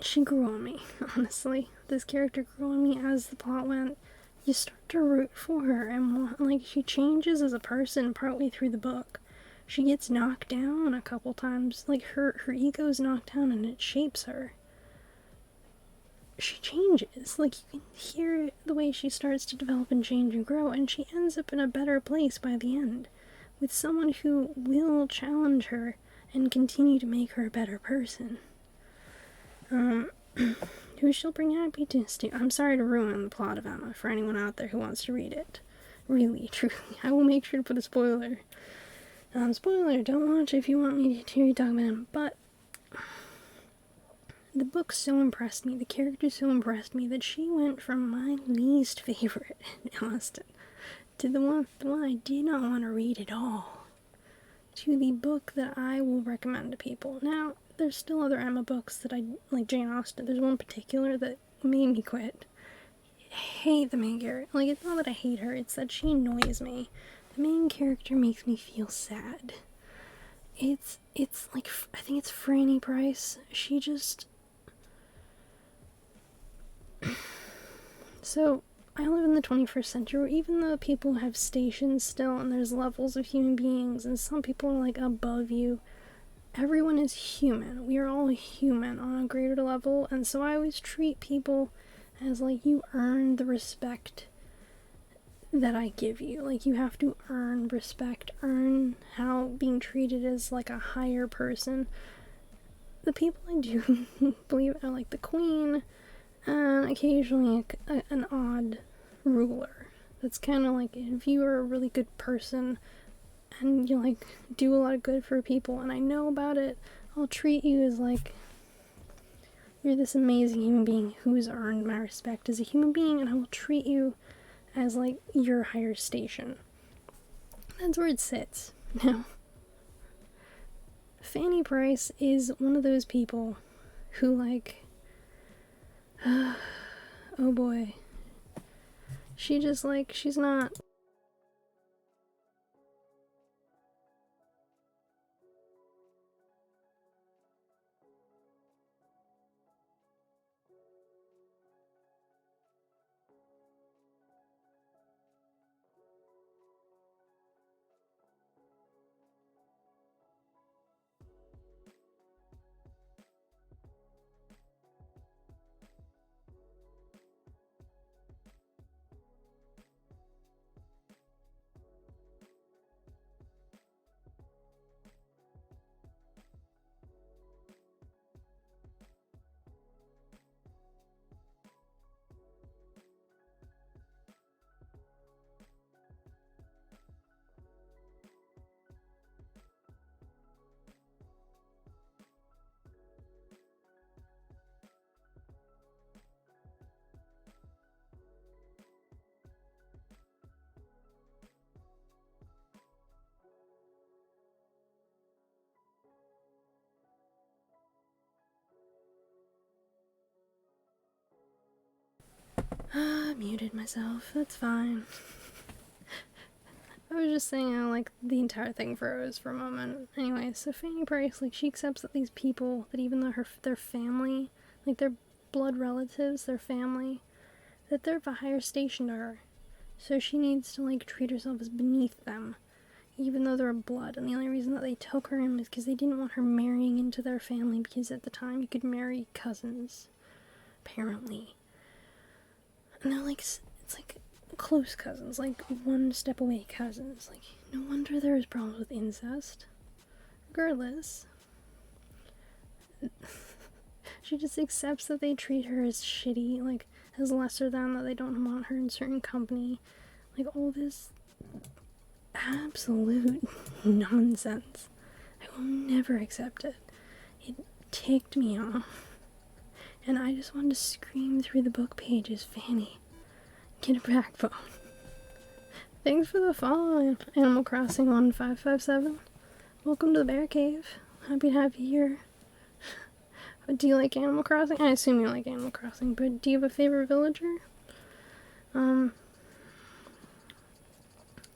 she grew on me, honestly. This character grew on me as the plot went. You start to root for her and want, like, she changes as a person partway through the book. She gets knocked down a couple times. Like, her ego's knocked down and it shapes her. She changes. Like, you can hear the way she starts to develop and change and grow, and she ends up in a better place by the end, with someone who will challenge her and continue to make her a better person. Who she'll bring happiness to. I'm sorry to ruin the plot of Emma for anyone out there who wants to read it. Really, truly. I will make sure to put a spoiler. Spoiler, don't watch if you want me to hear you talk about him, but the book so impressed me, the character so impressed me, that she went from my least favorite in Austen to the one I did not want to read at all, to the book that I will recommend to people. Now, there's still other Emma books that I like. Jane Austen, there's one in particular that made me quit. I hate the main character. Like, it's not that I hate her, it's that she annoys me. The main character makes me feel sad. It's like, I think it's Franny Price. She just... So, I live in the 21st century where even though people have stations still and there's levels of human beings and some people are like above you, everyone is human. We are all human on a greater level, and so I always treat people as like, you earn the respect that I give you. Like, you have to earn respect, earn how being treated as like a higher person. The people I do believe are like the Queen, and occasionally an odd ruler. That's kind of like, if you are a really good person and you like do a lot of good for people and I know about it, I'll treat you as like you're this amazing human being who's earned my respect as a human being, and I will treat you as like your higher station. That's where it sits. Now, Fanny Price is one of those people who like oh boy, she just like, she's not... muted myself, that's fine. I was just saying how, like, the entire thing froze for a moment. Anyway, so Fanny Price, like, she accepts that these people, that even though their family, like, their blood relatives, their family, that they're of a higher station to her. So she needs to, like, treat herself as beneath them, even though they're blood. And the only reason that they took her in was because they didn't want her marrying into their family, because at the time you could marry cousins, apparently. And they're like, it's like close cousins, like one step away cousins. Like, no wonder there was problems with incest. Regardless, she just accepts that they treat her as shitty, like as lesser than, that they don't want her in certain company. Like, all this absolute nonsense. I will never accept it. It ticked me off. And I just wanted to scream through the book pages, Fanny, get a backbone. Thanks for the follow, Animal Crossing 1557. Welcome to the Bear Cave. Happy to have you here. Do you like Animal Crossing? I assume you like Animal Crossing, but do you have a favorite villager?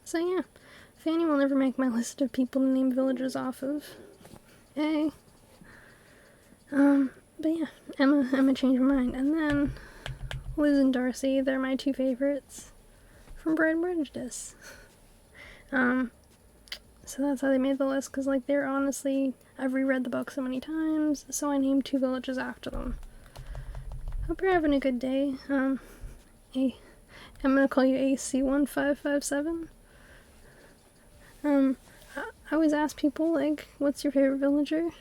So yeah, Fanny will never make my list of people to name villagers off of. Hey. But yeah, Emma changed my mind. And then Liz and Darcy, they're my two favorites from Bride and Prejudice. So that's how they made the list, because, like, they're honestly, I've reread the book so many times, so I named two villages after them. Hope you're having a good day. I'm gonna call you AC1557. I always ask people, like, what's your favorite villager?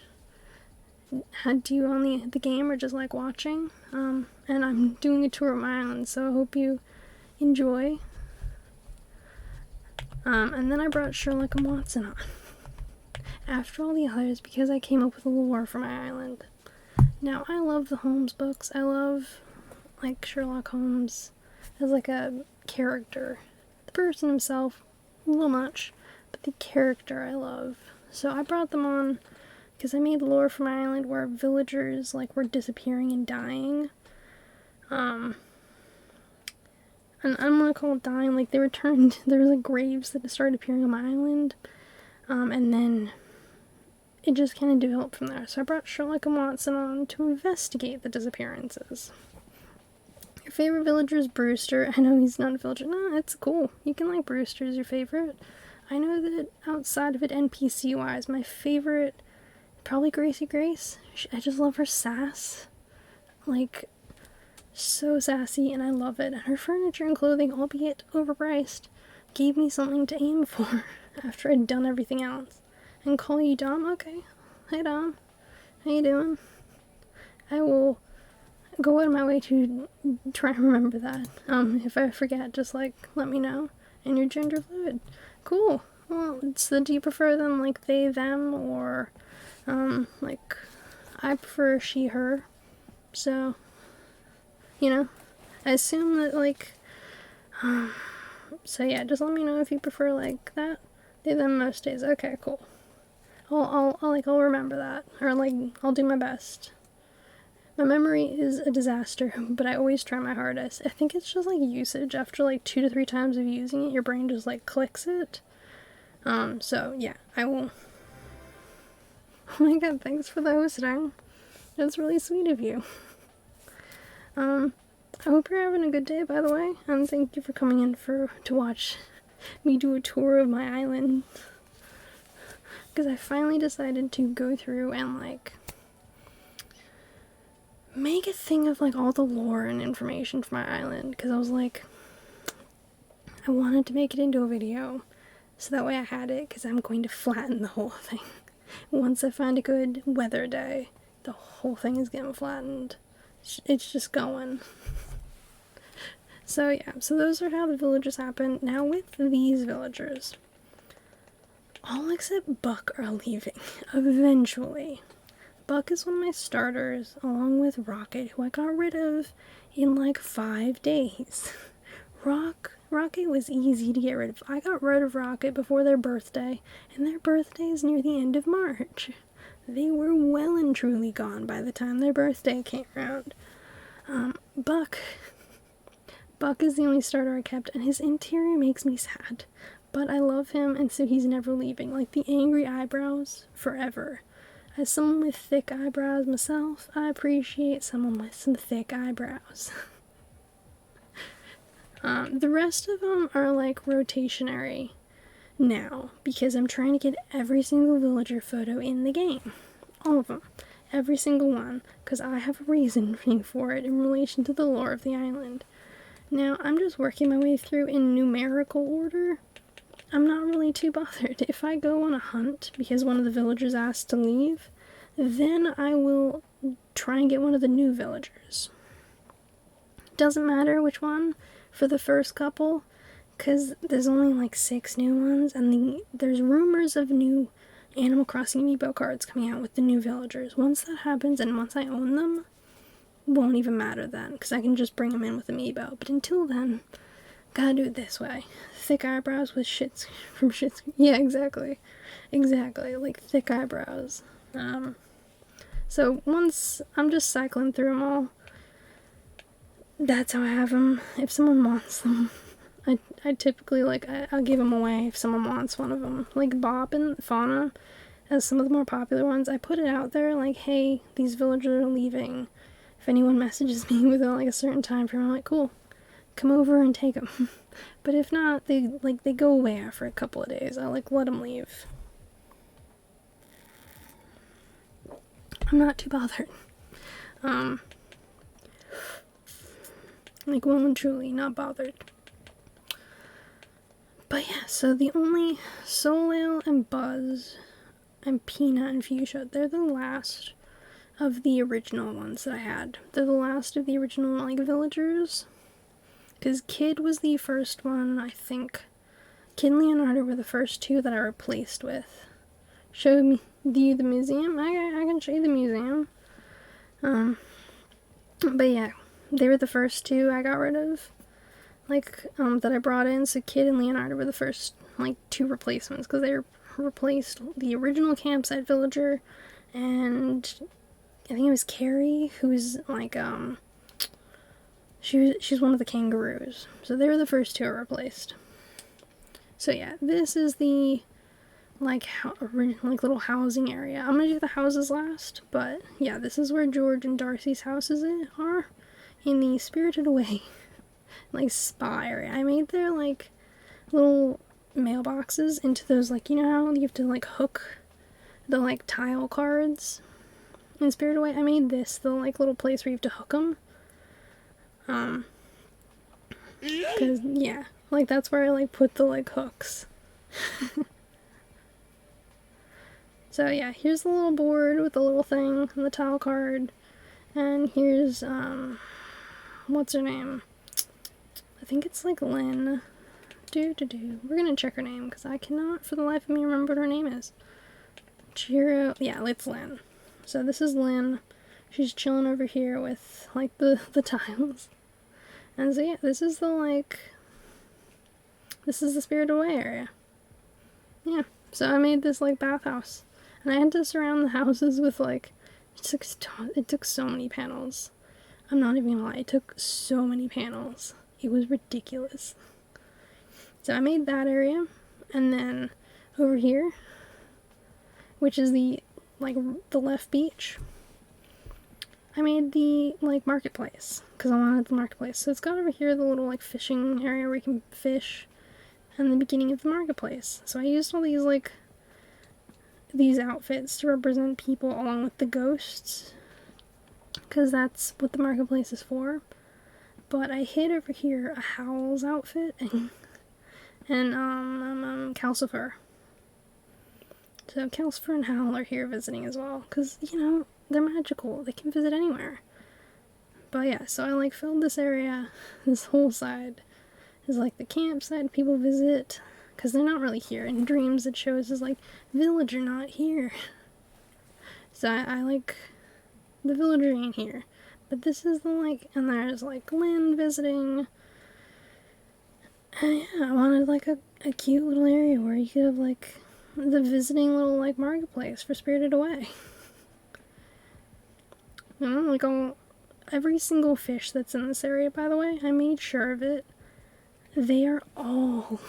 Do you own the game or just like watching? And I'm doing a tour of my island, so I hope you enjoy. And then I brought Sherlock and Watson on after all the others because I came up with a lore for my island. Now, I love the Holmes books. I love, like, Sherlock Holmes as, like, a character. The person himself, a little much, but the character I love. So I brought them on because I made lore for my island where villagers, like, were disappearing and dying. And I'm gonna call it dying, like, they returned, there was, like, graves that started appearing on my island, and then it just kind of developed from there. So I brought Sherlock and Watson on to investigate the disappearances. Your favorite villager is Brewster. I know he's not a villager. No, it's cool. You can like Brewster as your favorite. I know that outside of it, NPC-wise, my favorite, probably Gracie Grace. I just love her sass. Like, so sassy, and I love it. And her furniture and clothing, albeit overpriced, gave me something to aim for after I'd done everything else. And call you Dom? Okay. Hey Dom. How you doing? I will go out of my way to try and remember that. If I forget, just, like, let me know. And you're gender fluid. Cool. Well, so do you prefer them, like, they, them, or, like, I prefer she, her. So, you know, I assume that, like, so yeah, just let me know if you prefer, like, that. They, them, most days. Okay, cool. I'll remember that, or, like, I'll do my best. My memory is a disaster, but I always try my hardest. I think it's just, like, usage. After, like, 2 to 3 times of using it, your brain just, like, clicks it. So, yeah, I will. Oh my god, thanks for the hosting. That's really sweet of you. I hope you're having a good day, by the way, and thank you for coming in to watch me do a tour of my island. Because I finally decided to go through and, like, make a thing of, like, all the lore and information for my island. Because I was like, I wanted to make it into a video, so that way I had it, because I'm going to flatten the whole thing. Once I find a good weather day, the whole thing is getting flattened. It's just going. So yeah, so those are how the villages happen. Now with these villagers, all except Buck are leaving, eventually. Buck is one of my starters, along with Rocket, who I got rid of in like 5 days. Rocket was easy to get rid of. I got rid of Rocket before their birthday, and their birthday is near the end of March. They were well and truly gone by the time their birthday came around. Buck is the only starter I kept, and his interior makes me sad. But I love him, and so he's never leaving. Like, the angry eyebrows, forever. As someone with thick eyebrows myself, I appreciate someone with some thick eyebrows. The rest of them are, like, rotationary now, because I'm trying to get every single villager photo in the game. All of them. Every single one, because I have a reason for it in relation to the lore of the island. Now, I'm just working my way through in numerical order. I'm not really too bothered. If I go on a hunt because one of the villagers asked to leave, then I will try and get one of the new villagers. Doesn't matter which one for the first couple, because there's only like 6 new ones, and there's rumors of new Animal Crossing amiibo cards coming out with the new villagers. Once that happens, and once I own them, won't even matter then, because I can just bring them in with amiibo. But until then, gotta do it this way. Thick eyebrows with shits from shits. Yeah, exactly, like thick eyebrows. So once I'm just cycling through them all, that's how I have them. If someone wants them, I typically, like, I'll give them away if someone wants one of them. Like Bob and Fauna, as some of the more popular ones, I put it out there, like, hey, these villagers are leaving. If anyone messages me within, like, a certain time frame, I'm like, cool, come over and take them. But if not, they go away after a couple of days. I, like, let them leave. I'm not too bothered. Like, well and truly not bothered. But yeah, so the only Soleil and Buzz and Peanut and Fuchsia, they're the last of the original ones that I had. They're the last of the original, like, villagers. Because Kid was the first one, I think. Kid and Leonardo were the first two that I replaced with. Show you the museum? I can show you the museum. But yeah, they were the first two I got rid of. Like, that I brought in. So Kid and Leonardo were the first, like, two replacements. Because they replaced the original campsite villager. And I think it was Carrie, who's, like, she's one of the kangaroos. So they were the first two I replaced. So yeah, this is the, like, little housing area. I'm gonna do the houses last, but yeah, this is where George and Darcy's houses are, in the Spirited Away, like, spa area. I made their, like, little mailboxes into those, like, you know how you have to, like, hook the, like, tile cards in Spirited Away? I made this the, like, little place where you have to hook them. Cause, yeah, like, that's where I, like, put the, like, hooks. So yeah, here's the little board with the little thing and the tile card. And here's, what's her name? I think it's, like, Lynn. We're gonna check her name, because I cannot for the life of me remember what her name is. Chiro, yeah, it's Lynn. So this is Lynn. She's chilling over here with, like, the tiles. And so yeah, this is the Spirited Away area. Yeah, so I made this, like, bathhouse. And I had to surround the houses with, like, it took so many panels. I'm not even gonna lie, it took so many panels. It was ridiculous. So I made that area, and then over here, which is the, like, the left beach, I made the, like, marketplace, because I wanted the marketplace. So it's got over here the little, like, fishing area where you can fish, and the beginning of the marketplace. So I used all these, like, these outfits to represent people along with the ghosts, because that's what the marketplace is for. But I hid over here a Howl's outfit and Calcifer. So Calcifer and Howl are here visiting as well, because, you know, they're magical. They can visit anywhere. But yeah, so I, like, filled this area. This whole side is, like, the campsite people visit, because they're not really here. In dreams it shows as, like, villager not here. So I like, the villager ain't here. But this is the, like, and there's, like, Lynn visiting. And yeah, I wanted, like, a cute little area where you could have, like, the visiting little, like, marketplace for Spirited Away. You know, like, every single fish that's in this area, by the way, I made sure of it. They are all,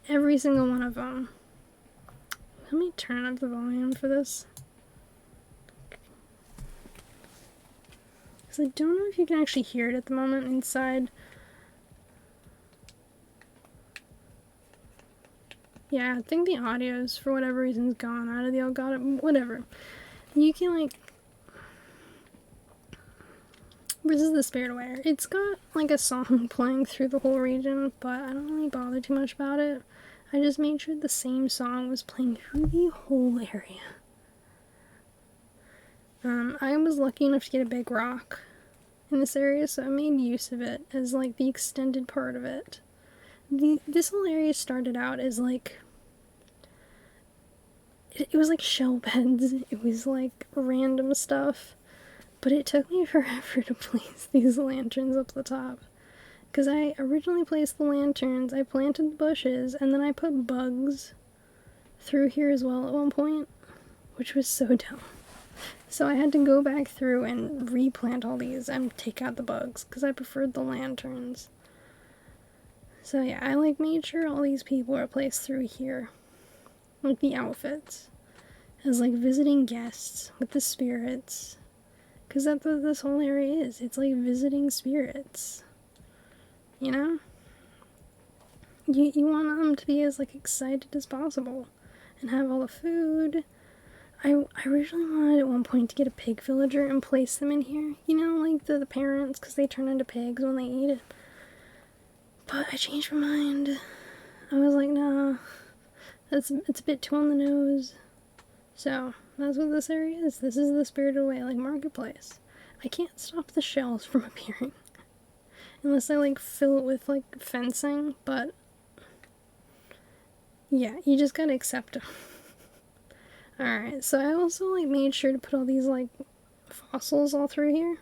every single one of them. Let me turn up the volume for this. Because I don't know if you can actually hear it at the moment inside. Yeah, I think the audio's, for whatever reason, is gone out of the Elgato, whatever. You can, like, this is the Spirited Away. It's got, like, a song playing through the whole region, but I don't really bother too much about it. I just made sure the same song was playing through the whole area. I was lucky enough to get a big rock in this area, so I made use of it as, like, the extended part of it. This whole area started out as, like, it was, like, shell beds. It was, like, random stuff. But it took me forever to place these lanterns up the top. Because I originally placed the lanterns, I planted the bushes, and then I put bugs through here as well at one point. Which was so dumb. So I had to go back through and replant all these and take out the bugs because I preferred the lanterns. So yeah, I like made sure all these people are placed through here. Like the outfits. As like visiting guests with the spirits. Because that's what this whole area is. It's like visiting spirits. You know? You want them to be as like excited as possible. And have all the food. I originally wanted at one point to get a pig villager and place them in here. You know, like the parents, because they turn into pigs when they eat it. But I changed my mind. I was like, nah, it's a bit too on the nose. So, that's what this area is. This is the Spirited Away, like, marketplace. I can't stop the shells from appearing. Unless I, like, fill it with, like, fencing, but... yeah, you just gotta accept them. Alright, so I also, like, made sure to put all these, like, fossils all through here.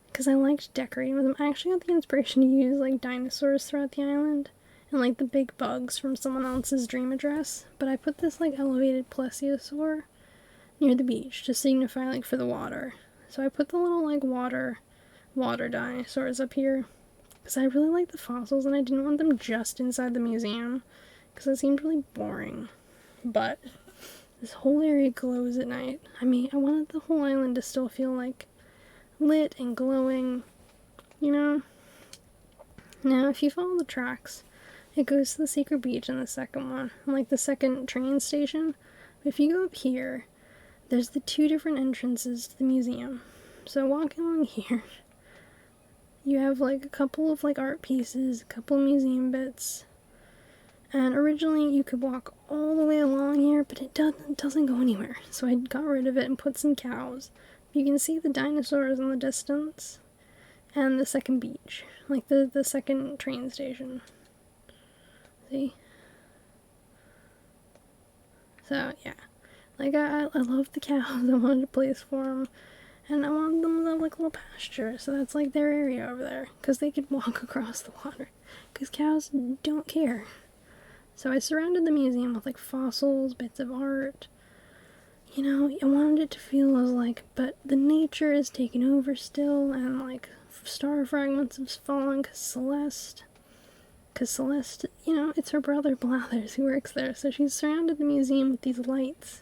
Because I liked decorating with them. I actually got the inspiration to use, like, dinosaurs throughout the island. And, like, the big bugs from someone else's dream address. But I put this, like, elevated plesiosaur near the beach to signify, like, for the water. So I put the little, like, water dinosaurs up here. Because I really like the fossils and I didn't want them just inside the museum. Because it seemed really boring. But... this whole area glows at night. I mean, I wanted the whole island to still feel, like, lit and glowing, you know? Now, if you follow the tracks, it goes to the secret beach in the second one, like the second train station. But if you go up here, there's the two different entrances to the museum. So walking along here, you have, like, a couple of, like, art pieces, a couple of museum bits. And originally you could walk all the way along here, but it doesn't go anywhere. So I got rid of it and put some cows. You can see the dinosaurs in the distance. And the second beach. Like the second train station. See? So, yeah. Like, I love the cows. I wanted a place for them. And I wanted them to have, like, a little pasture. So that's, like, their area over there. Because they could walk across the water. Because cows don't care. So I surrounded the museum with, like, fossils, bits of art. You know, I wanted it to feel as, like, but the nature is taking over still, and, like, star fragments have fallen because Celeste, you know, it's her brother Blathers who works there, so she's surrounded the museum with these lights,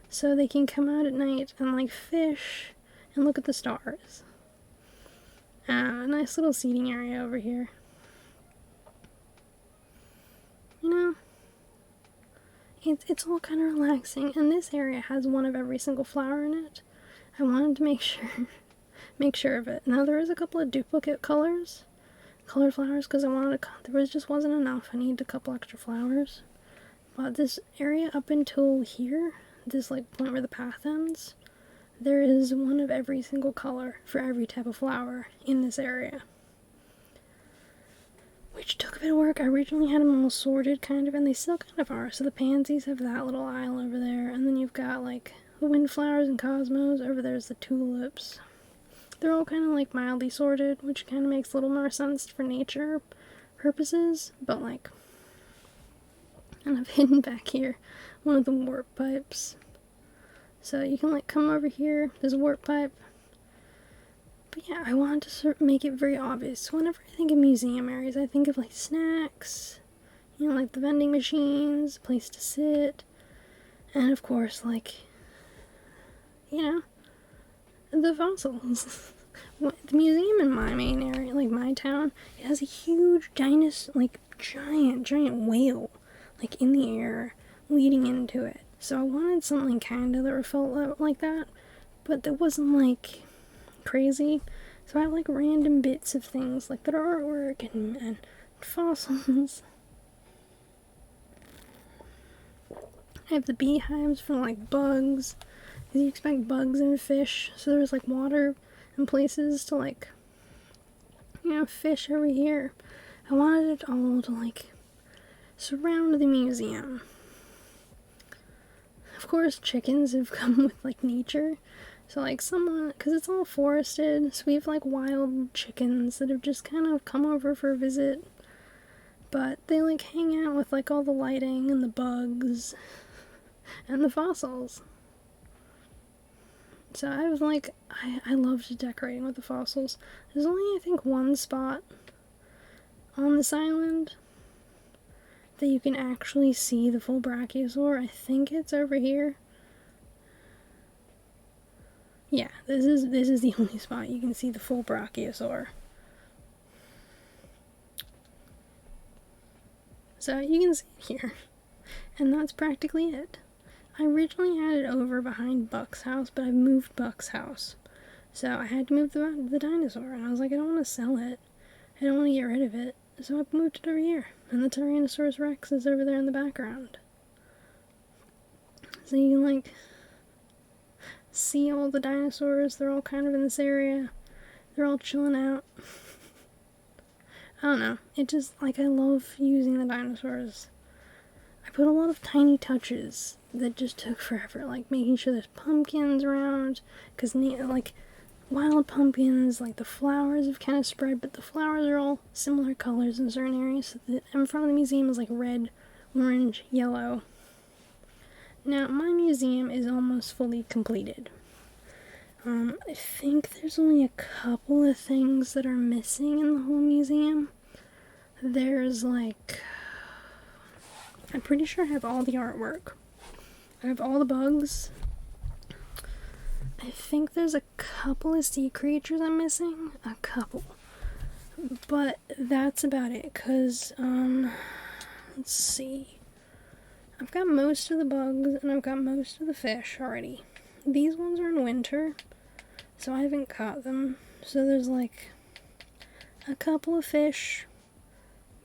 so they can come out at night and, like, fish and look at the stars. A nice little seating area over here. You know, it's all kind of relaxing, and this area has one of every single flower in it. I wanted to make sure of it. Now there is a couple of duplicate colored flowers, because there just wasn't enough. I needed a couple extra flowers. But this area up until here, this, like, point where the path ends, there is one of every single color for every type of flower in this area. Which took a bit of work. I originally had them all sorted, kind of, and they still kind of are. So the pansies have that little aisle over there, and then you've got, like, the windflowers and cosmos. Over there's the tulips. They're all kind of, like, mildly sorted, which kind of makes a little more sense for nature purposes, but, like, and I've hidden back here one of the warp pipes. So you can, like, come over here. There's a warp pipe. But yeah, I wanted to sort of make it very obvious. Whenever I think of museum areas, I think of, like, snacks, you know, like the vending machines, a place to sit, and of course, like, you know, the fossils. The museum in my main area, like my town, it has a huge giant whale, like, in the air, leading into it. So I wanted something kind of that felt like that, but that wasn't, like, crazy. So I have, like, random bits of things, like, that are artwork and fossils. I have the beehives for, like, bugs, because you expect bugs and fish, so there's, like, water and places to, like, you know, fish over here. I wanted it all to, like, surround the museum. Of course, chickens have come with, like, nature. So, like, because it's all forested, so we have, like, wild chickens that have just kind of come over for a visit. But they, like, hang out with, like, all the lighting and the bugs and the fossils. So I was like, I loved decorating with the fossils. There's only, I think, one spot on this island that you can actually see the full brachiosaur. I think it's over here. Yeah, this is the only spot you can see the full brachiosaur. So you can see it here. And that's practically it. I originally had it over behind Buck's house, but I've moved Buck's house. So I had to move the dinosaur, and I was like, I don't want to sell it. I don't want to get rid of it. So I moved it over here. And the Tyrannosaurus Rex is over there in the background. So you can, like, see all the dinosaurs. They're all kind of in this area. They're all chilling out. I don't know. It just, like, I love using the dinosaurs. I put a lot of tiny touches that just took forever, like making sure there's pumpkins around, because like wild pumpkins, like the flowers have kind of spread, but the flowers are all similar colors in certain areas. So the in front of the museum is like red, orange, yellow. Now my museum is almost fully completed. I think there's only a couple of things that are missing in the whole museum. There's like, I'm pretty sure I have all the artwork. I have all the bugs. I think there's a couple of sea creatures I'm missing. A couple. But that's about it, because, let's see. I've got most of the bugs, and I've got most of the fish already. These ones are in winter, so I haven't caught them. So there's, like, a couple of fish.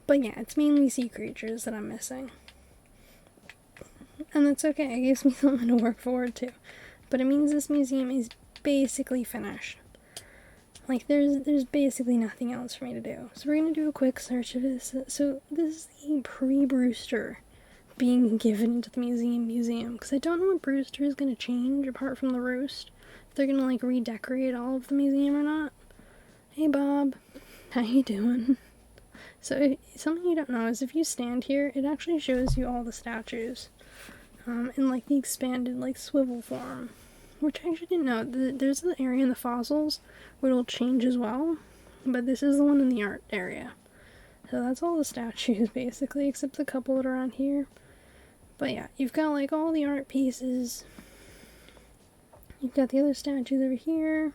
But yeah, it's mainly sea creatures that I'm missing. And that's okay, it gives me something to work forward to. But it means this museum is basically finished. Like, there's basically nothing else for me to do. So we're gonna do a quick search of this. So this is the pre-Brewster being given to the museum. Because I don't know what Brewster is gonna change apart from the roost. If they're gonna, like, redecorate all of the museum or not. Hey, Bob. How you doing? So, something you don't know is if you stand here, it actually shows you all the statues. In, like, the expanded, like, swivel form. Which I actually didn't know. There's an area in the fossils where it'll change as well. But this is the one in the art area. So that's all the statues, basically, except the couple that are on here. But yeah, you've got, like, all the art pieces. You've got the other statues over here.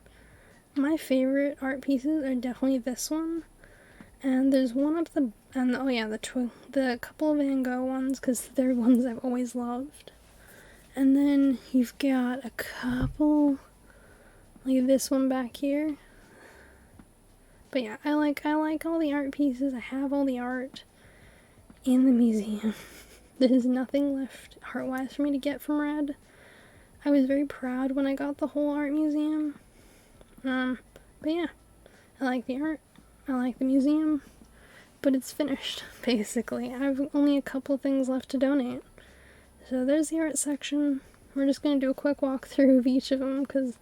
My favorite art pieces are definitely this one. And there's one up the, and oh yeah, the couple of Van Gogh ones, because they're ones I've always loved. And then you've got a couple, like this one back here. But yeah, I like all the art pieces. I have all the art in the museum. There's nothing left art-wise for me to get from Red. I was very proud when I got the whole art museum. But yeah, I like the art. I like the museum, but it's finished, basically. I have only a couple things left to donate. So there's the art section. We're just going to do a quick walkthrough of each of them, because,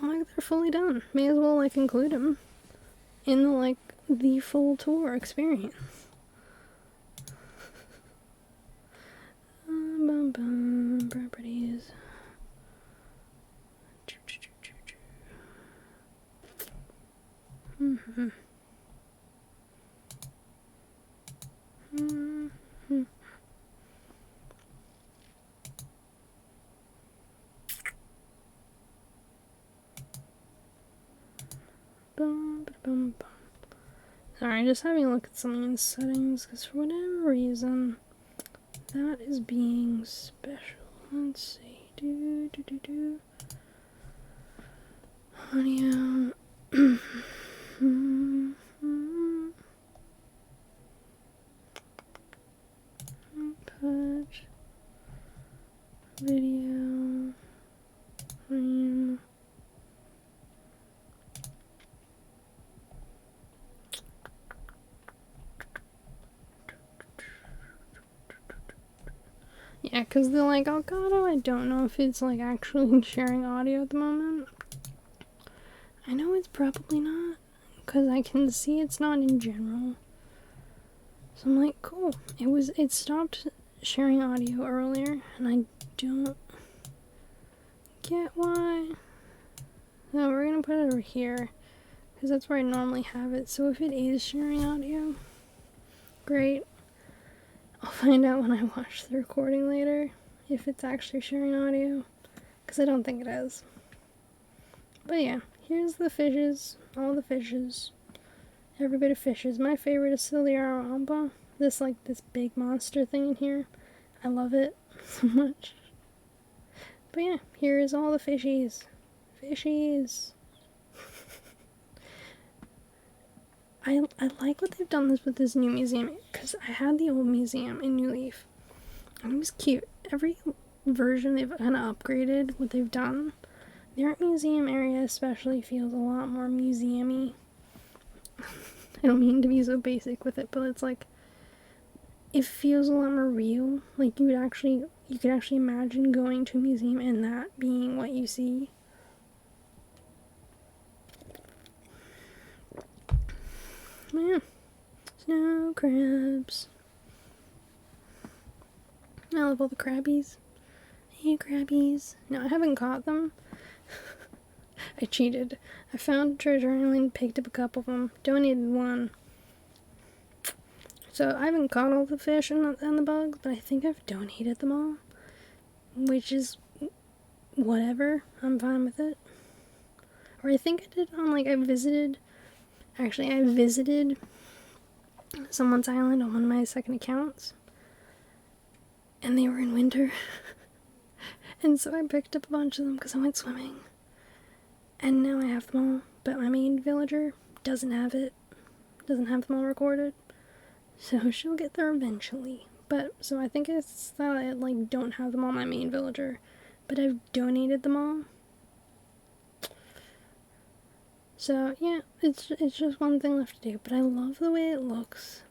like, they're fully done. May as well, like, include them in, the full tour experience. Properties. Mm-hmm. Mm-hmm. Sorry, just having a look at something in settings, because for whatever reason, that is being special. Let's see. Audio. Input. Video. Frame. Yeah, because they're like, Elgato, I don't know if it's, like, actually sharing audio at the moment. I know it's probably not, because I can see it's not in general. So I'm like, cool. It stopped sharing audio earlier, and I don't get why. No, we're gonna put it over here, because that's where I normally have it. So if it is sharing audio, great. I'll find out when I watch the recording later if it's actually sharing audio, because I don't think it is. But yeah, here's the fishes, all the fishes, every bit of fishes. My favorite is still the Arawamba. This big monster thing in here. I love it so much. But yeah, here is all the fishies. Fishies. I like what they've done with this new museum, because I had the old museum in New Leaf, and it was cute. Every version they've kind of upgraded what they've done. The art museum area especially feels a lot more museum-y. I don't mean to be so basic with it, but it's like, it feels a lot more real. Like, you could actually imagine going to a museum and that being what you see. Yeah. Snow crabs. I love all the crabbies. Hey, crabbies. No, I haven't caught them. I cheated. I found Treasure Island, picked up a couple of them, donated one. So I haven't caught all the fish and the bugs, but I think I've donated them all. Which is whatever. I'm fine with it. Or I think I did on, I visited someone's island on one of my second accounts. And they were in winter. And so I picked up a bunch of them because I went swimming. And now I have them all. But my main villager doesn't have it. Doesn't have them all recorded. So she'll get there eventually. But, so I think it's that I, don't have them on my main villager. But I've donated them all. So, yeah, it's just one thing left to do. But I love the way it looks.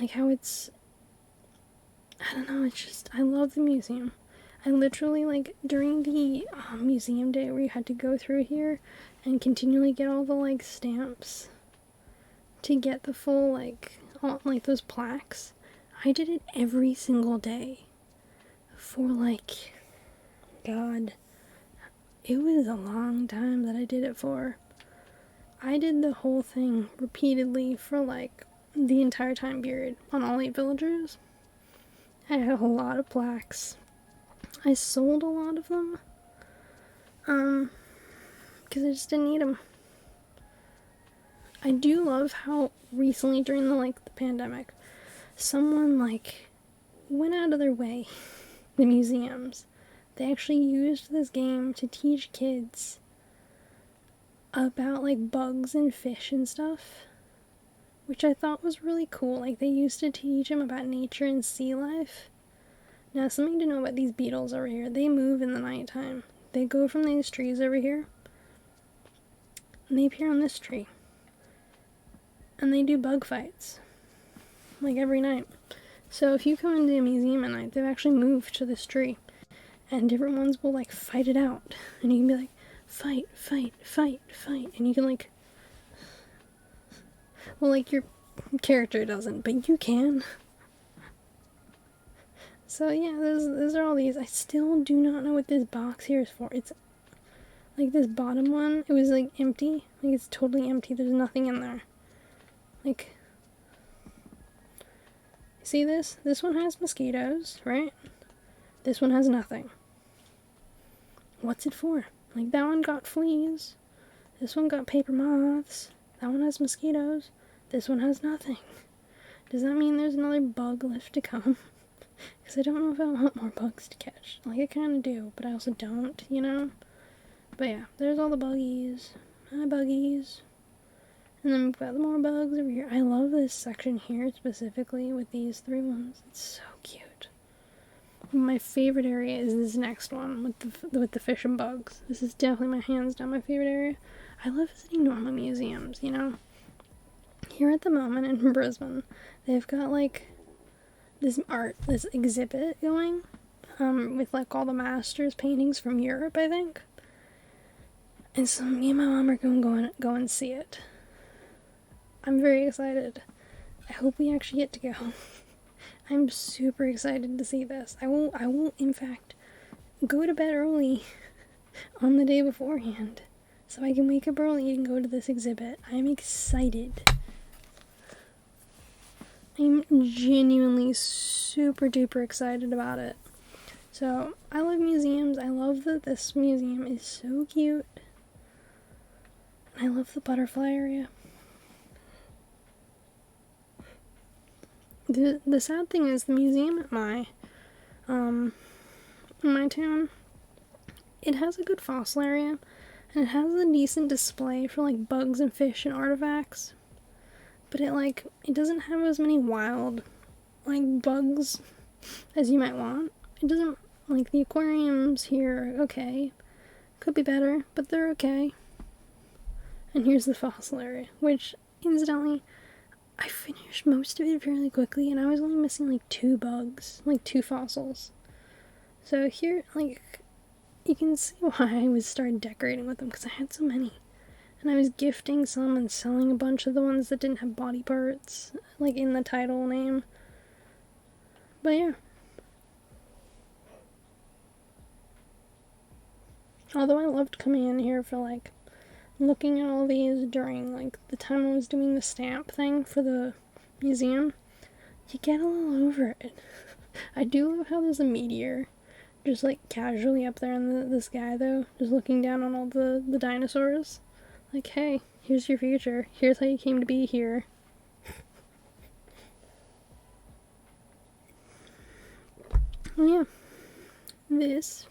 Like how it's, I don't know, it's just, I love the museum. I literally, during the museum day where you had to go through here and continually get all the, stamps to get the full, all, those plaques, I did it every single day for, God, it was a long time that I did it for. I did the whole thing repeatedly for, the entire time period on all 8 villagers. I had a lot of plaques. I sold a lot of them, because I just didn't need them. I do love how recently during the pandemic, someone, went out of their way, the museums. They actually used this game to teach kids about, bugs and fish and stuff, which I thought was really cool. They used to teach them about nature and sea life. Now, something to know about these beetles over here. They move in the nighttime. They go from these trees over here, and they appear on this tree. And they do bug fights, every night. So if you come into a museum at night, they've actually moved to this tree. And different ones will, fight it out. And you can be like, fight, fight, fight, fight. And you can, well, your character doesn't, but you can. So yeah, those are all these. I still do not know what this box here is for. It's this bottom one, it was empty. It's totally empty. There's nothing in there. See this? This one has mosquitoes, right? This one has nothing. What's it for? That one got fleas. This one got paper moths. That one has mosquitoes. This one has nothing. Does that mean there's another bug left to come? Because I don't know if I want more bugs to catch. I kind of do, but I also don't, you know? But yeah, there's all the buggies. Hi, buggies. And then we've got the more bugs over here. I love this section here, specifically, with these 3 ones. It's so cute. My favorite area is this next one, with the fish and bugs. This is definitely hands down my favorite area. I love visiting normal museums, you know? Here at the moment in Brisbane, they've got, this exhibit going, with all the masters paintings from Europe, I think. And so me and my mom are gonna go and see it. I'm very excited. I hope we actually get to go. I'm super excited to see this. I will in fact go to bed early on the day beforehand so I can wake up early and go to this exhibit. I'm excited. I'm genuinely super duper excited about it. So, I love museums. I love that this museum is so cute. I love the butterfly area. The sad thing is the museum at my town, it has a good fossil area, and it has a decent display for like bugs and fish and artifacts, but it doesn't have as many wild like bugs as you might want. It doesn't, like, the aquariums here are okay, could be better, but they're okay. And here's the fossil area, which incidentally I finished most of it fairly quickly, and I was only missing like 2 bugs, like 2 fossils. So here, like, you can see why I started decorating with them, because I had so many. And I was gifting some and selling a bunch of the ones that didn't have body parts, like, in the title name. But yeah. Although I loved coming in here for, like, looking at all these during, like, the time I was doing the stamp thing for the museum, you get a little over it. I do love how there's a meteor just, like, casually up there in the sky, though, just looking down on all the dinosaurs. Like, hey, here's your future. Here's how you came to be here. Oh, yeah. This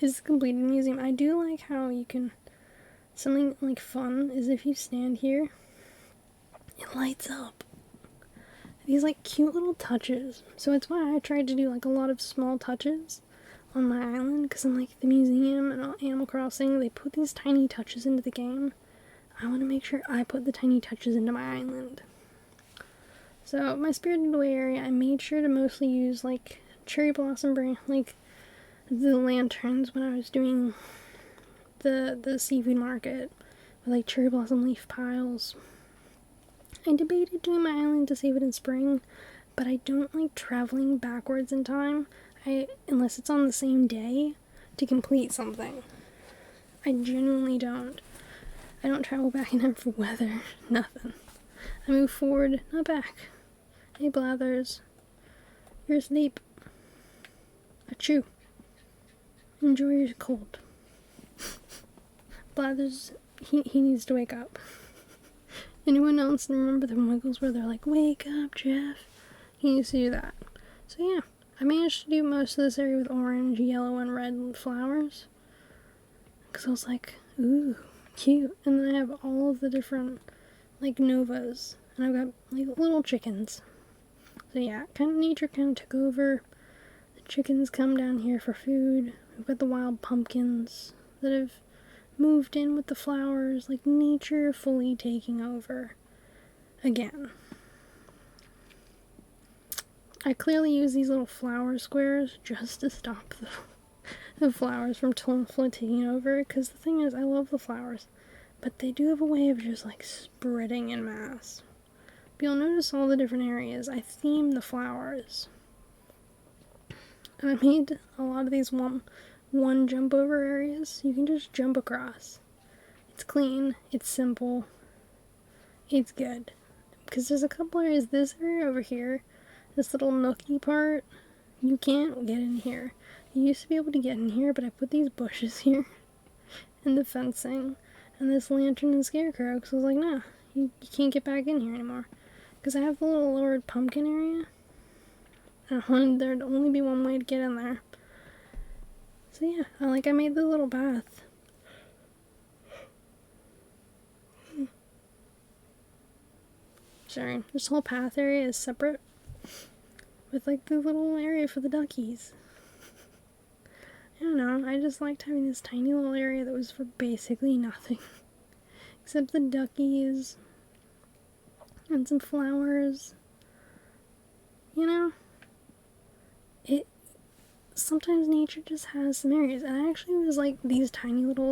is the completed museum. I do like how you can... Something, like, fun is if you stand here, it lights up. These, like, cute little touches. So it's why I tried to do, like, a lot of small touches on my island, because in, like, the museum and Animal Crossing, they put these tiny touches into the game. I want to make sure I put the tiny touches into my island. So, my Spirited Away area, I made sure to mostly use, like, cherry blossom brand, like, the lanterns when I was doing the seafood market with, like, cherry blossom leaf piles. I debated doing my island to save it in spring, but I don't like traveling backwards in time, unless it's on the same day, to complete something. I genuinely don't. I don't travel back in time for weather, nothing. I move forward, not back. Hey Blathers, you're asleep. Achoo. Enjoy your cold. Blathers, he needs to wake up. Anyone else remember the Wiggles where they're like, wake up, Jeff? He needs to do that. So yeah, I managed to do most of this area with orange, yellow, and red flowers. Because I was like, ooh, cute. And then I have all of the different, like, novas. And I've got, like, little chickens. So yeah, nature kind of took over. The chickens come down here for food. We've got the wild pumpkins that have moved in with the flowers, like nature fully taking over again. I clearly use these little flower squares just to stop the flowers from totally taking over, because the thing is, I love the flowers, but they do have a way of just, like, spreading in mass. But you'll notice all the different areas, I theme the flowers. And I made a lot of these one jump over areas. You can just jump across. It's clean, it's simple, it's good. Because there's a couple areas, this area over here, this little nookie part, you can't get in here. You used to be able to get in here, but I put these bushes here, and the fencing, and this lantern and scarecrow, because I was like, nah, you can't get back in here anymore. Because I have the little lowered pumpkin area, and I wanted there to only be one way to get in there. So yeah, I made the little bath. Sorry, this whole path area is separate with, like, the little area for the duckies. I don't know, I just liked having this tiny little area that was for basically nothing. Except the duckies and some flowers. You know? Sometimes nature just has some areas, and I actually was like these tiny one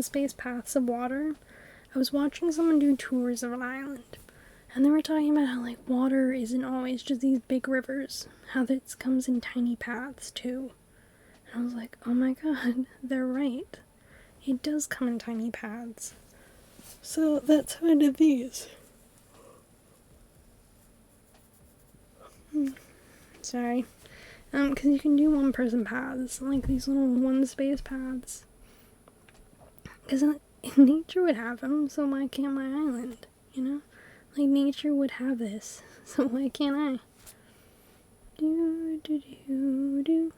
space paths of water. I was watching someone do tours of an island, and they were talking about how, like, water isn't always just these big rivers, how this comes in tiny paths too. And I was like, oh my god, they're right. It does come in tiny pads. So that's how I did these. Sorry. Because you can do one-person pads, like these little one-space pads. Because nature would have them, so why can't my island, you know? Like, nature would have this, so why can't I? Do, do, do, do.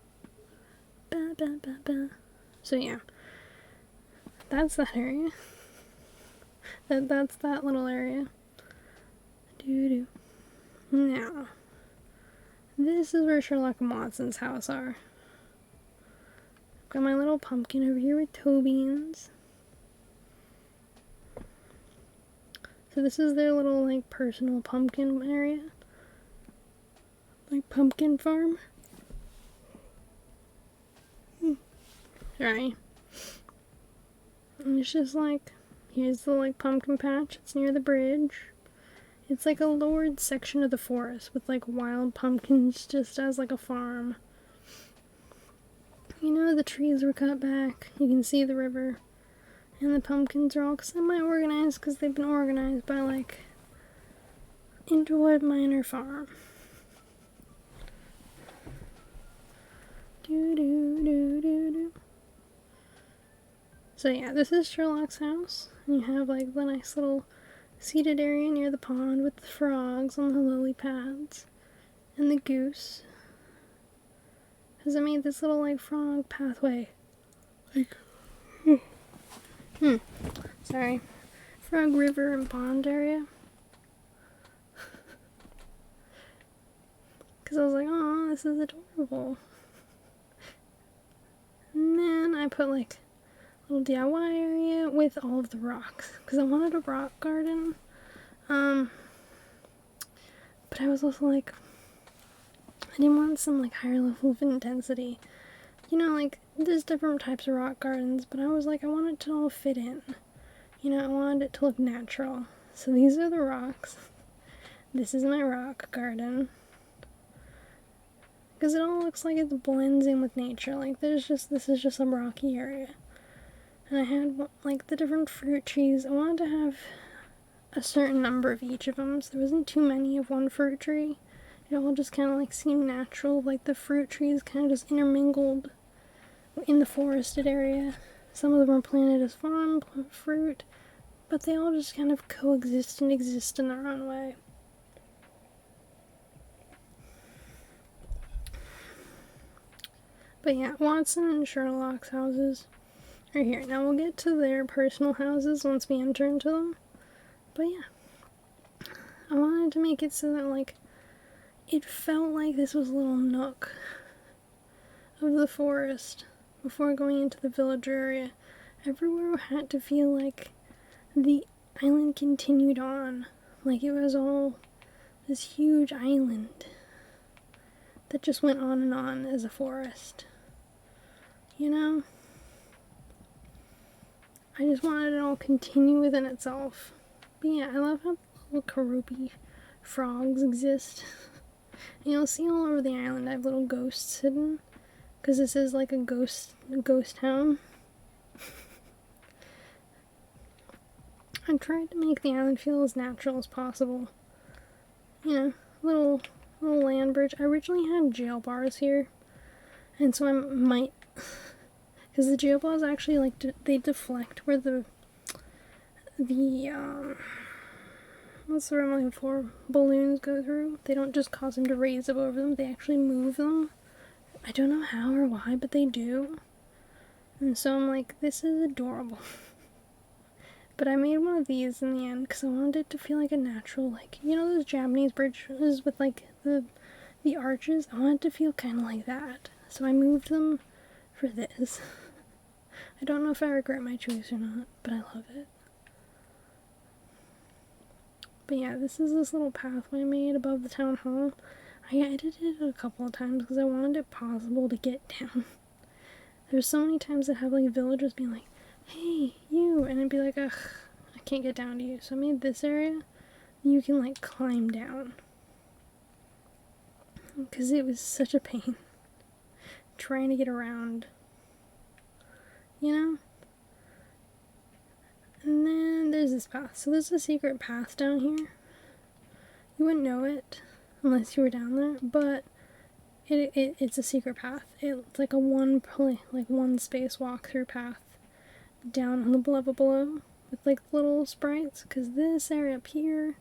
Ba, ba, ba, ba. So, yeah. That's that area. That's that little area. Do, do. Now, this is where Sherlock and Watson's house are. Got my little pumpkin over here with toe beans. So this is their little, like, personal pumpkin area. Like, pumpkin farm. Sorry. And it's just like, here's the, like, pumpkin patch. It's near the bridge. It's like a lowered section of the forest with, like, wild pumpkins just as, like, a farm. You know, the trees were cut back. You can see the river. And the pumpkins are all semi-organized because they've been organized by, like, Interwood Minor Farm. Do do do do do. So yeah, this is Sherlock's house. And you have, like, the nice little seated area near the pond with the frogs on the lily pads. And the goose. Because I made this little, like, frog pathway. Like, sorry. Frog river and pond area. Because I was like, oh, this is adorable. And then I put, like, a little DIY area with all of the rocks. Because I wanted a rock garden. But I was also like, I didn't want some, like, higher level of intensity. You know, like, there's different types of rock gardens, but I was like, I want it to all fit in. You know, I wanted it to look natural. So these are the rocks. This is my rock garden. Because it all looks like it blends in with nature. Like, this is just a rocky area. And I had, like, the different fruit trees. I wanted to have a certain number of each of them, so there wasn't too many of one fruit tree. It all just kind of, like, seemed natural. Like, the fruit trees kind of just intermingled in the forested area. Some of them were planted as farm fruit, but they all just kind of coexist and exist in their own way. But yeah, Watson and Sherlock's houses are here. Now we'll get to their personal houses once we enter into them. But yeah, I wanted to make it so that, like, it felt like this was a little nook of the forest before going into the village area. Everywhere had to feel like the island continued on. Like it was all this huge island that just went on and on as a forest. You know? I just wanted it all continue within itself. But yeah, I love how little Karupi frogs exist. And you'll see all over the island I have little ghosts hidden. Because this is like a ghost town. I tried to make the island feel as natural as possible. You know, little land bridge. I originally had jail bars here. And so I might... Because the jail bars actually, like, they deflect where the what's the word I'm looking for? Balloons go through. They don't just cause them to raise up over them. They actually move them. I don't know how or why, but they do. And so I'm like, this is adorable. But I made one of these in the end because I wanted it to feel like a natural, like, you know those Japanese bridges with, like, the arches? I wanted it to feel kind of like that. So I moved them for this. I don't know if I regret my choice or not, but I love it. But yeah, this is this little pathway I made above the town hall. I edited it a couple of times because I wanted it possible to get down. There's so many times that have, like, villagers being like, hey, you, and I'd be like, ugh, I can't get down to you. So I made this area you can, like, climb down. Because it was such a pain trying to get around, you know? And then there's this path. So there's a secret path down here. You wouldn't know it unless you were down there, but it's a secret path. It's like a one space walkthrough path down on the level below with like little sprites, because this area up here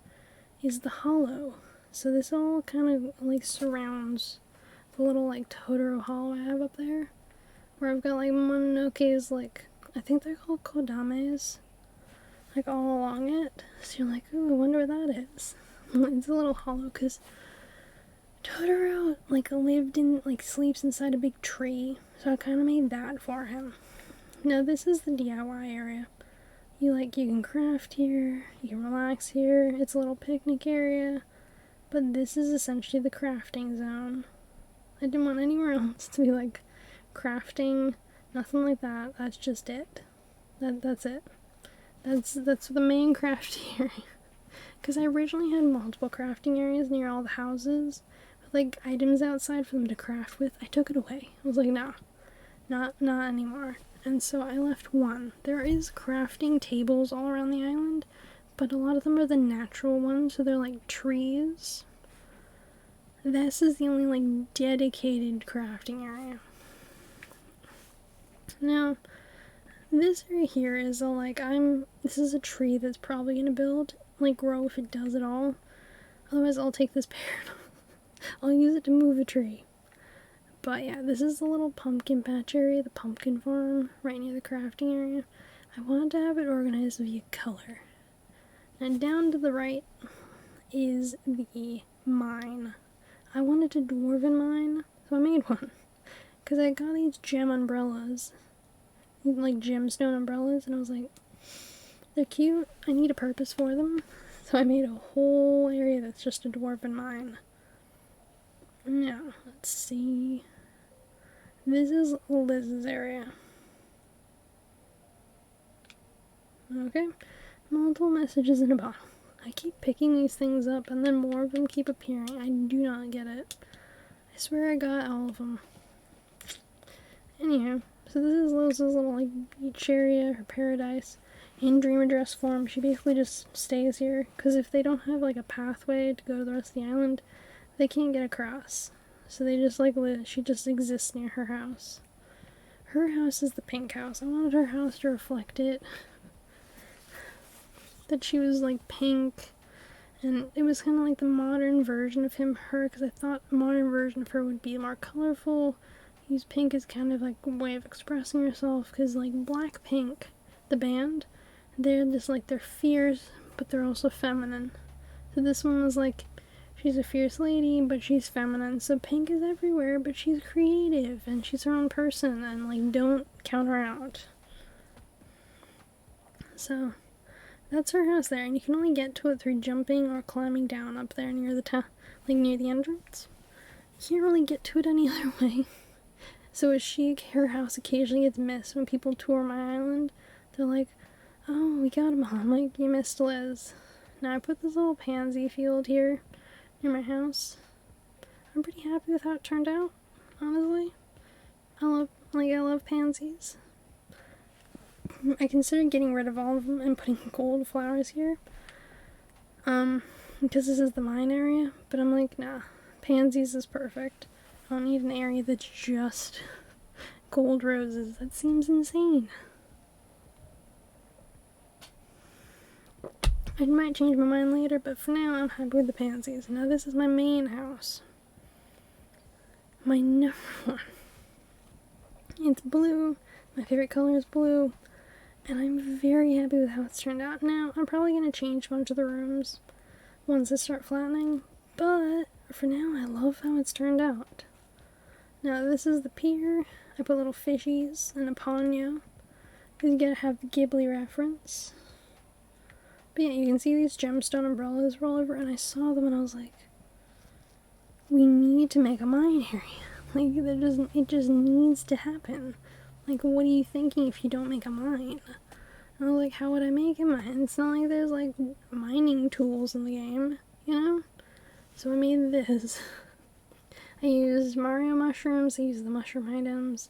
is the hollow. So this all kind of like surrounds the little like Totoro hollow I have up there, where I've got like Mononoke's, like, I think they're called kodames, like all along it. So you're like, oh, I wonder what that is. It's a little hollow because Totoro like sleeps inside a big tree, so I kind of made that for him. Now this is the DIY area. You can craft here, you can relax here. It's a little picnic area, but this is essentially the crafting zone. I didn't want anywhere else to be like crafting, nothing like that. That's just it. That's it. That's the main crafting area. Because I originally had multiple crafting areas near all the houses with like items outside for them to craft with. I took it away. I was like, nah, not anymore. And so I left one. There is crafting tables all around the island, but a lot of them are the natural ones, so they're like trees. This is the only like dedicated crafting area. Now, this area here is this is a tree that's probably gonna grow if it does at all. Otherwise I'll take this pear. I'll use it to move a tree. But yeah, this is the little pumpkin patch area, the pumpkin farm, right near the crafting area. I wanted to have it organized via color. And down to the right is the mine. I wanted a dwarven mine, so I made one. Because I got these gem umbrellas, like gemstone umbrellas, and I was like, they're cute, I need a purpose for them. So I made a whole area that's just a dwarven mine. Now, let's see. This is Liz's area. Okay. Multiple messages in a bottle. I keep picking these things up and then more of them keep appearing. I do not get it. I swear I got all of them. Anyhow, so this is Liz's little like beach area, her paradise. In dream address form, she basically just stays here because if they don't have like a pathway to go to the rest of the island, they can't get across. So they just like live. She just exists near her house. Her house is the pink house. I wanted her house to reflect it. That she was like pink. And it was kind of like the modern version of her, because I thought a modern version of her would be more colorful. Use pink as kind of like a way of expressing yourself, because like Blackpink, the band, they're just like, they're fierce, but they're also feminine. So this one was like, she's a fierce lady, but she's feminine. So pink is everywhere, but she's creative, and she's her own person, and like, don't count her out. So that's her house there, and you can only get to it through jumping or climbing down up there near the near the entrance. You can't really get to it any other way. So her house occasionally gets missed when people tour my island. They're like, oh, we got him. I'm like, you missed Liz. Now I put this little pansy field here near my house. I'm pretty happy with how it turned out, honestly. I love pansies. I considered getting rid of all of them and putting gold flowers here. Because this is the mine area, but I'm like, nah, pansies is perfect. I don't need an area that's just gold roses. That seems insane. I might change my mind later, but for now I'm happy with the pansies. Now this is my main house. My number one. It's blue. My favorite color is blue. And I'm very happy with how it's turned out. Now, I'm probably going to change a bunch of the rooms once I start flattening. But for now, I love how it's turned out. Now, this is the pier. I put little fishies and a ponyo, because you gotta have the Ghibli reference. But yeah, you can see these gemstone umbrellas roll over, and I saw them and I was like, we need to make a mine area. Like, it just needs to happen. Like, what are you thinking if you don't make a mine? And I was like, how would I make a mine? It's not like there's like mining tools in the game, you know? So I made this. I used Mario mushrooms, I used the mushroom items.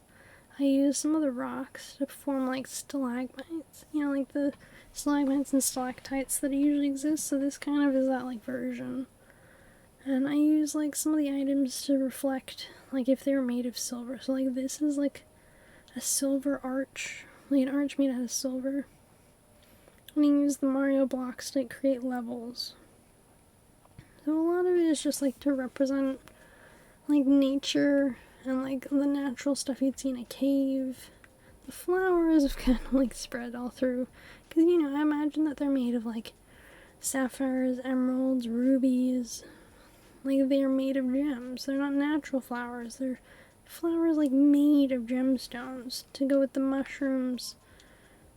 I used some of the rocks to form like stalagmites, you know, like the stalagmites and stalactites that usually exist, so this kind of is that like version. And I use like some of the items to reflect like if they were made of silver. So like this is like a silver arch, like an arch made out of silver. And you use the Mario blocks to create levels. So a lot of it is just like to represent like nature and like the natural stuff you'd see in a cave. The flowers have kind of like spread all through, because you know, I imagine that they're made of like sapphires, emeralds, rubies. Like they're made of gems. They're not natural flowers. They're flowers like made of gemstones to go with the mushrooms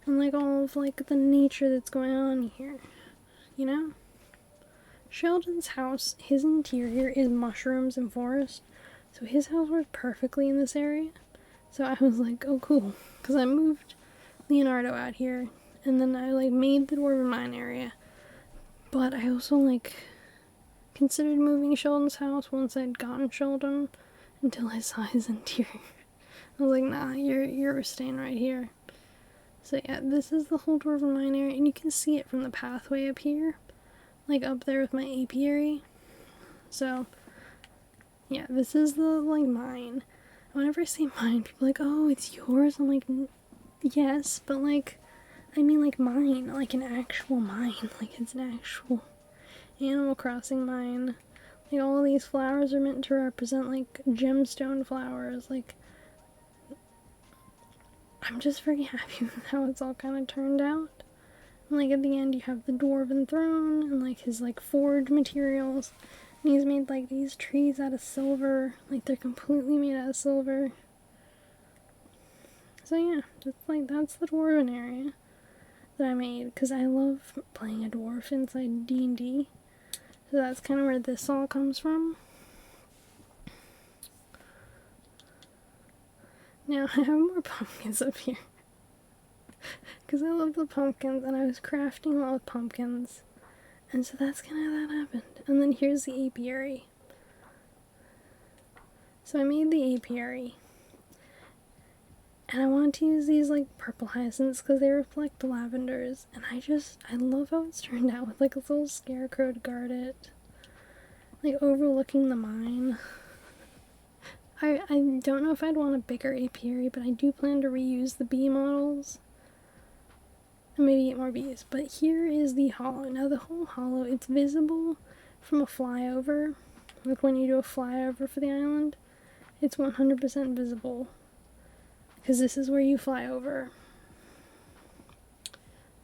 and like all of like the nature that's going on here. You know? Sheldon's house, his interior is mushrooms and forest. So his house was perfectly in this area. So I was like, oh cool. Because I moved Leonardo out here. And then I like made the dwarven mine area. But I also like considered moving Sheldon's house once I'd gotten Sheldon until I saw his interior. I was like, nah, you're staying right here. So yeah, this is the whole dwarven mine area, and you can see it from the pathway up here, like up there with my apiary. So yeah, this is the like mine. Whenever I say mine, people are like, oh, it's yours. I'm like, yes, but like, I mean like mine, like an actual mine, like it's an actual Animal Crossing mine. Like all of these flowers are meant to represent like gemstone flowers. Like I'm just very happy with how it's all kind of turned out. And, like at the end you have the dwarven throne and like his like forge materials. And he's made like these trees out of silver. Like they're completely made out of silver. So yeah, that's the dwarven area that I made, because I love playing a dwarf inside D&D. So that's kind of where this all comes from. Now I have more pumpkins up here. Because I love the pumpkins, and I was crafting a lot with pumpkins. And so that's kind of how that happened. And then here's the apiary. So I made the apiary. And I wanted to use these like purple hyacinths because they reflect the lavenders. And I love how it's turned out with like a little scarecrow to guard it. Like overlooking the mine. I don't know if I'd want a bigger apiary, but I do plan to reuse the bee models. And maybe get more bees. But here is the hollow. Now the whole hollow, it's visible from a flyover. Like when you do a flyover for the island, it's 100% visible. Because this is where you fly over.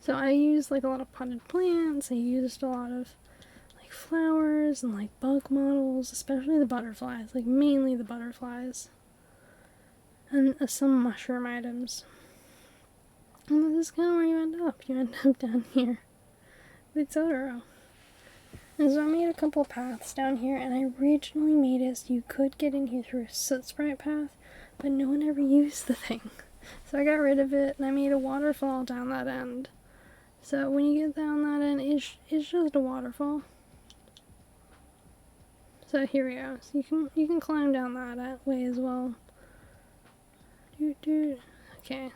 So I used like a lot of potted plants. I used a lot of like flowers and like bug models, especially the butterflies, like mainly the butterflies. And some mushroom items. And this is kind of where you end up. You end up down here with Totoro. And so I made a couple of paths down here, and I originally made it so you could get in here through a soot sprite path, but no one ever used the thing. So I got rid of it, and I made a waterfall down that end. So when you get down that end, it's just a waterfall. So here we go. So you can climb down that way as well. Okay,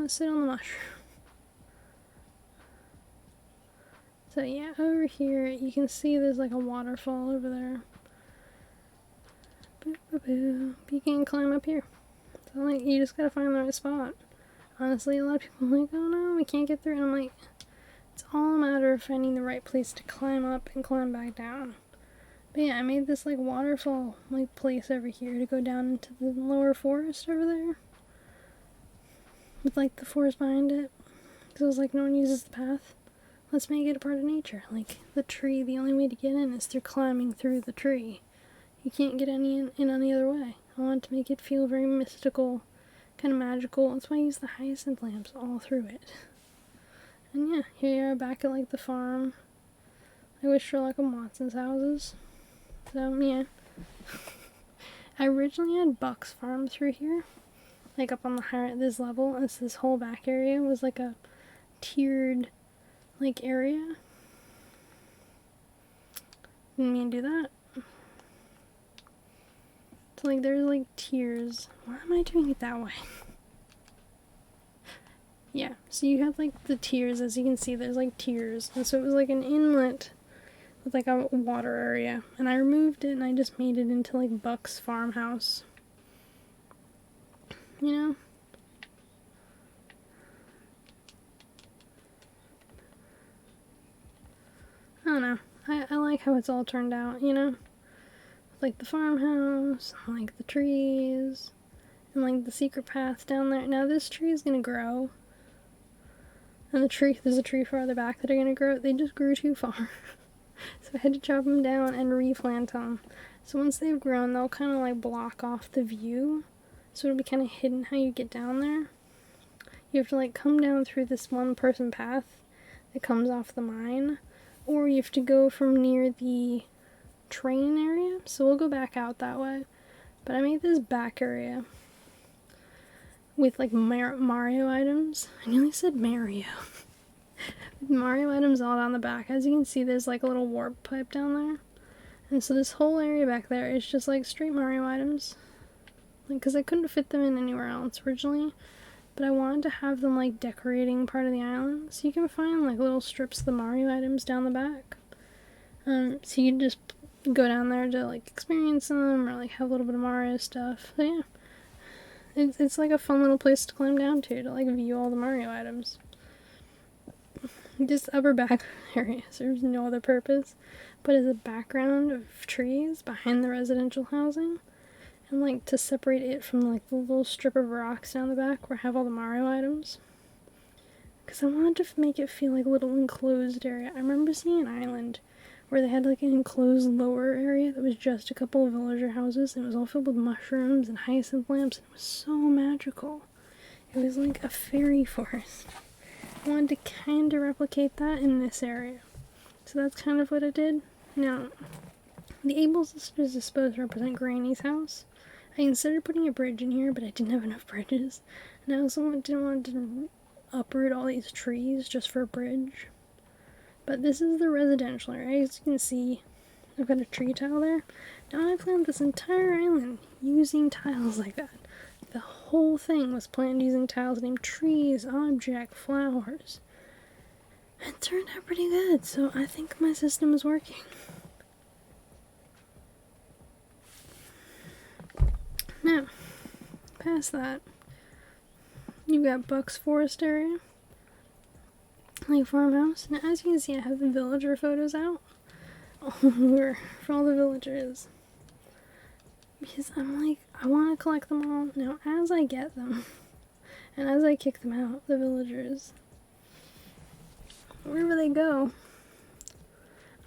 sit on the mushroom. So yeah, over here you can see there's like a waterfall over there. Boop, boop, boop. You can climb up here. So like you just gotta find the right spot. Honestly, a lot of people are like, oh no, we can't get through. And I'm like, it's all a matter of finding the right place to climb up and climb back down. But yeah, I made this like waterfall like place over here to go down into the lower forest over there. With like the forest behind it. Because I was like, no one uses the path. Let's make it a part of nature. Like the tree, the only way to get in is through climbing through the tree. You can't get in any other way. I wanted to make it feel very mystical, kind of magical. That's why I use the hyacinth lamps all through it. And yeah, here you are back at like the farm. I wish Sherlock and Watson's houses. So yeah. I originally had bucks farm through here. Like up on the higher this level. And this whole back area was like a tiered like area. Didn't mean to do that. So like there's like tiers. Why am I doing it that way? Yeah, so you have like the tiers, as you can see there's like tiers. And so it was like an inlet with like a water area. And I removed it and I just made it into like Buck's farmhouse. You know? I don't know. I like how it's all turned out, you know? Like the farmhouse, like the trees, and like the secret path down there. Now this tree is gonna grow. And there's a tree farther back that are gonna grow. They just grew too far. So I had to chop them down and replant them. So once they've grown, they'll kind of like block off the view. So it'll be kind of hidden how you get down there. You have to like come down through this one person path that comes off the mine. Or you have to go from near the train area. So we'll go back out that way. But I made this back area with like Mario items. I nearly said Mario. With Mario items all down the back. As you can see, there's like a little warp pipe down there. And so this whole area back there is just like straight Mario items. Like, because I couldn't fit them in anywhere else originally. But I wanted to have them like decorating part of the island. So you can find like little strips of the Mario items down the back. So you can just go down there to like experience them or like have a little bit of Mario stuff. So yeah. It's like a fun little place to climb down to like view all the Mario items. This upper back area serves no other purpose but as a background of trees behind the residential housing. And like to separate it from like the little strip of rocks down the back where I have all the Mario items. Because I wanted to make it feel like a little enclosed area. I remember seeing an island where they had like an enclosed lower area that was just a couple of villager houses. And it was all filled with mushrooms and hyacinth lamps. And it was so magical. It was like a fairy forest. I wanted to kind of replicate that in this area. So that's kind of what I did. Now, the Able sisters is supposed to represent Granny's house. I considered putting a bridge in here, but I didn't have enough bridges. And I also didn't want to uproot all these trees just for a bridge. But this is the residential area. As you can see, I've got a tree tile there. Now I planned this entire island using tiles like that. The whole thing was planned using tiles named trees, object, flowers. It turned out pretty good, so I think my system is working. Now, past that, you've got Buck's forest area, like farmhouse. Now, as you can see, I have the villager photos out all over for all the villagers. Because I'm like, I want to collect them all. Now, as I get them, and as I kick them out, the villagers, wherever they go,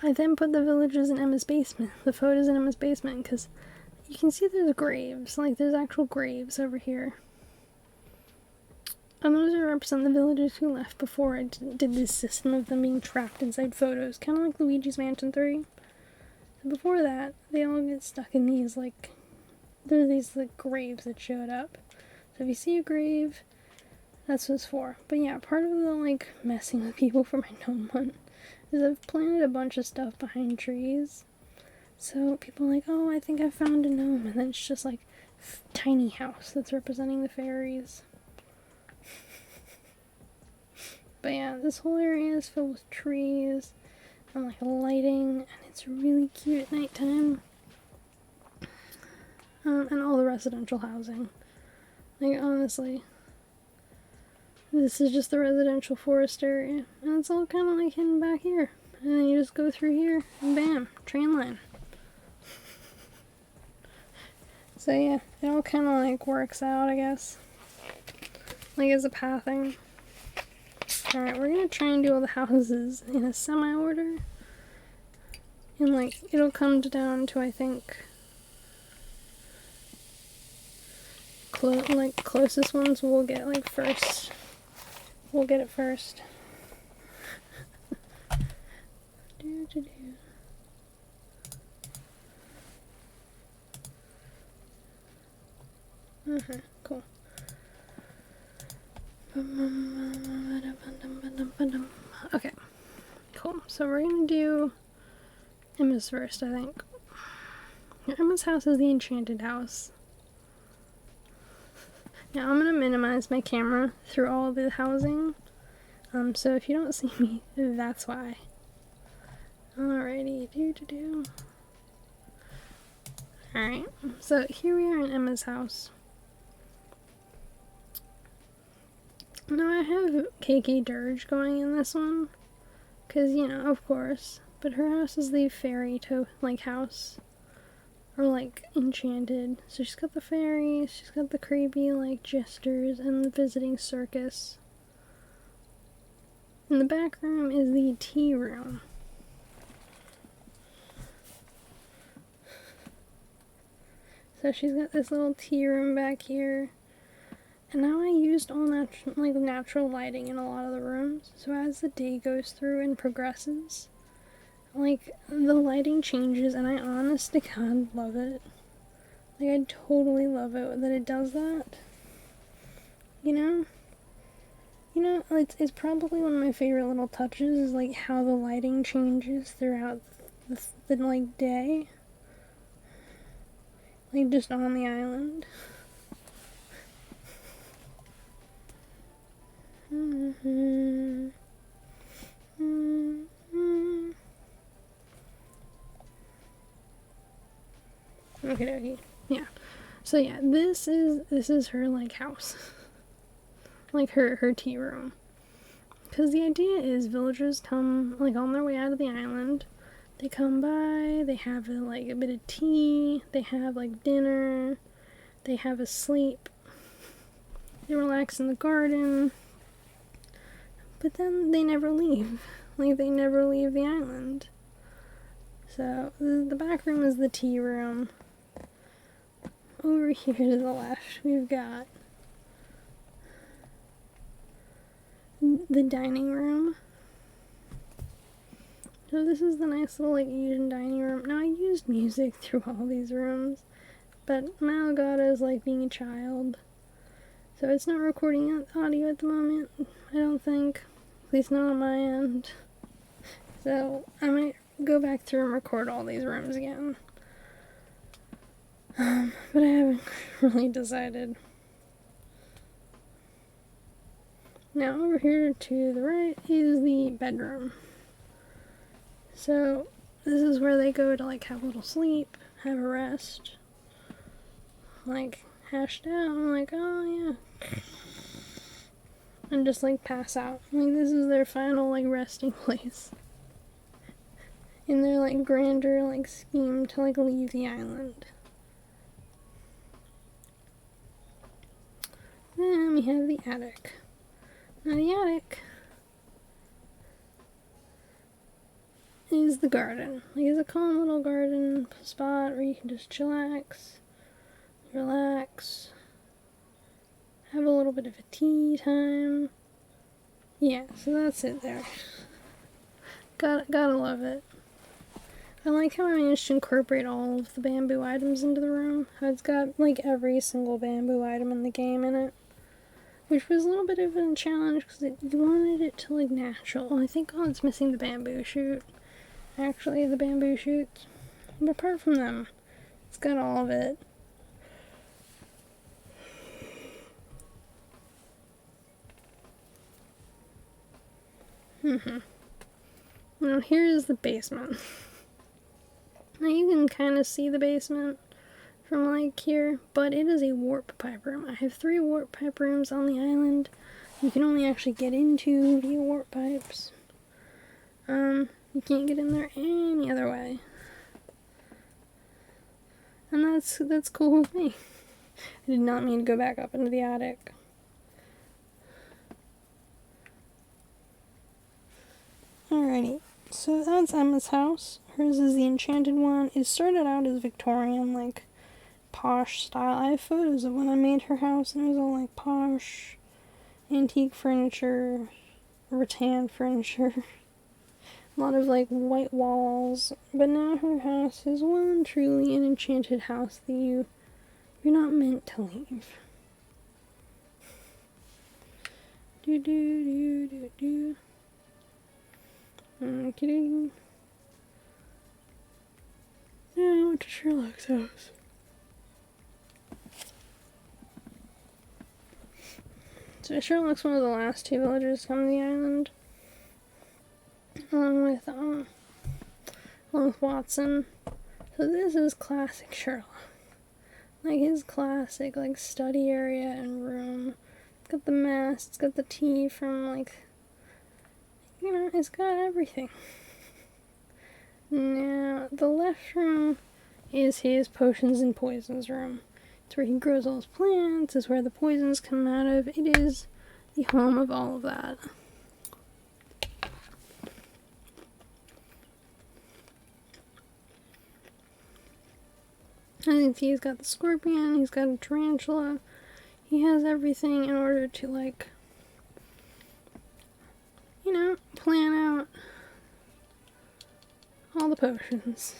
I then put the villagers in Emma's basement, the photos in Emma's basement, because you can see there's graves, like there's actual graves over here. And those represent the villagers who left before I did this system of them being trapped inside photos, kind of like Luigi's Mansion 3. So before that, they all get stuck in these, like, there's these, like, graves that showed up. So if you see a grave, that's what it's for. But yeah, part of the, like, messing with people for my gnome one is I've planted a bunch of stuff behind trees. So people are like, oh, I think I found a gnome. And then it's just, like, tiny house that's representing the fairies. But yeah, this whole area is filled with trees and like lighting, and it's really cute at nighttime. And all the residential housing. Like, honestly, this is just the residential forest area, and it's all kind of like hidden back here. And then you just go through here, and bam, train line. So yeah, it all kind of like works out, I guess. Like as a pathing. Alright, we're gonna try and do all the houses in a semi-order. And like, it'll come down to, I think, closest ones we'll get like first. We'll get it first. Cool. Okay, cool. So we're gonna do Emma's first, I think. Emma's house is the enchanted house. Now I'm gonna minimize my camera through all the housing. So if you don't see me, that's why. Alrighty, Alright, so here we are in Emma's house. Now I have KK Dirge going in this one, cause you know, of course. But her house is the fairy house, or like enchanted. So she's got the fairies, she's got the creepy like jesters, and the visiting circus. In the back room is the tea room. So she's got this little tea room back here. And now I used all natural lighting in a lot of the rooms. So as the day goes through and progresses, like the lighting changes, and I honest to God love it. Like I totally love it that it does that. You know, it's probably one of my favorite little touches is like how the lighting changes throughout the like day. Like just on the island. Okay. Yeah. So yeah, this is her like house. Like her tea room. Cause the idea is villagers come like on their way out of the island. They come by, they have like a bit of tea, they have like dinner, they have a sleep, they relax in the garden, but then they never leave. Like they never leave the island. So the back room is the tea room. Over here to the left, we've got the dining room. So this is the nice little like Asian dining room. Now I used music through all these rooms, but my Elgato is like being a child. So it's not recording audio at the moment, I don't think. At least not on my end. So I might go back through and record all these rooms again. But I haven't really decided. Now over here to the right is the bedroom. So this is where they go to like have a little sleep, have a rest, like hashed out. I'm like, oh yeah, and just like pass out. Like this is their final like resting place in their like grander like scheme to like leave the island. Then we have the attic. Now the attic is the garden. Like it's a calm little garden spot where you can just chillax, relax, have a little bit of a tea time. Yeah, so that's it there. Gotta love it. I like how I managed to incorporate all of the bamboo items into the room. It's got like every single bamboo item in the game in it. Which was a little bit of a challenge because you wanted it to look natural. I think it's missing the bamboo shoot. Actually, the bamboo shoots. But apart from them, it's got all of it. Now here's the basement. Now you can kind of see the basement from like here, but it is a warp pipe room. I have 3 warp pipe rooms on the island. You can only actually get into via warp pipes. You can't get in there any other way. And that's cool with me. I did not mean to go back up into the attic. Alrighty, so that's Emma's house. Hers is the enchanted one. It started out as Victorian, like posh style. I have photos of when I made her house, and it was all like posh, antique furniture, rattan furniture, a lot of like white walls. But now her house is one truly an enchanted house that you're not meant to leave. Do do do do do. Okay. Now I went to Sherlock's house. So Sherlock's one of the last two villagers to come to the island. Along with Watson. So this is classic Sherlock. Like his classic, like, study area and room. It's got the mast, it's got the tea from, like, you know, it's got everything. Now, the left room is his potions and poisons room. It's where he grows all his plants, it's where the poisons come out of. It is the home of all of that. I think he's got the scorpion, he's got a tarantula. He has everything in order to, like, you know, plan out all the potions.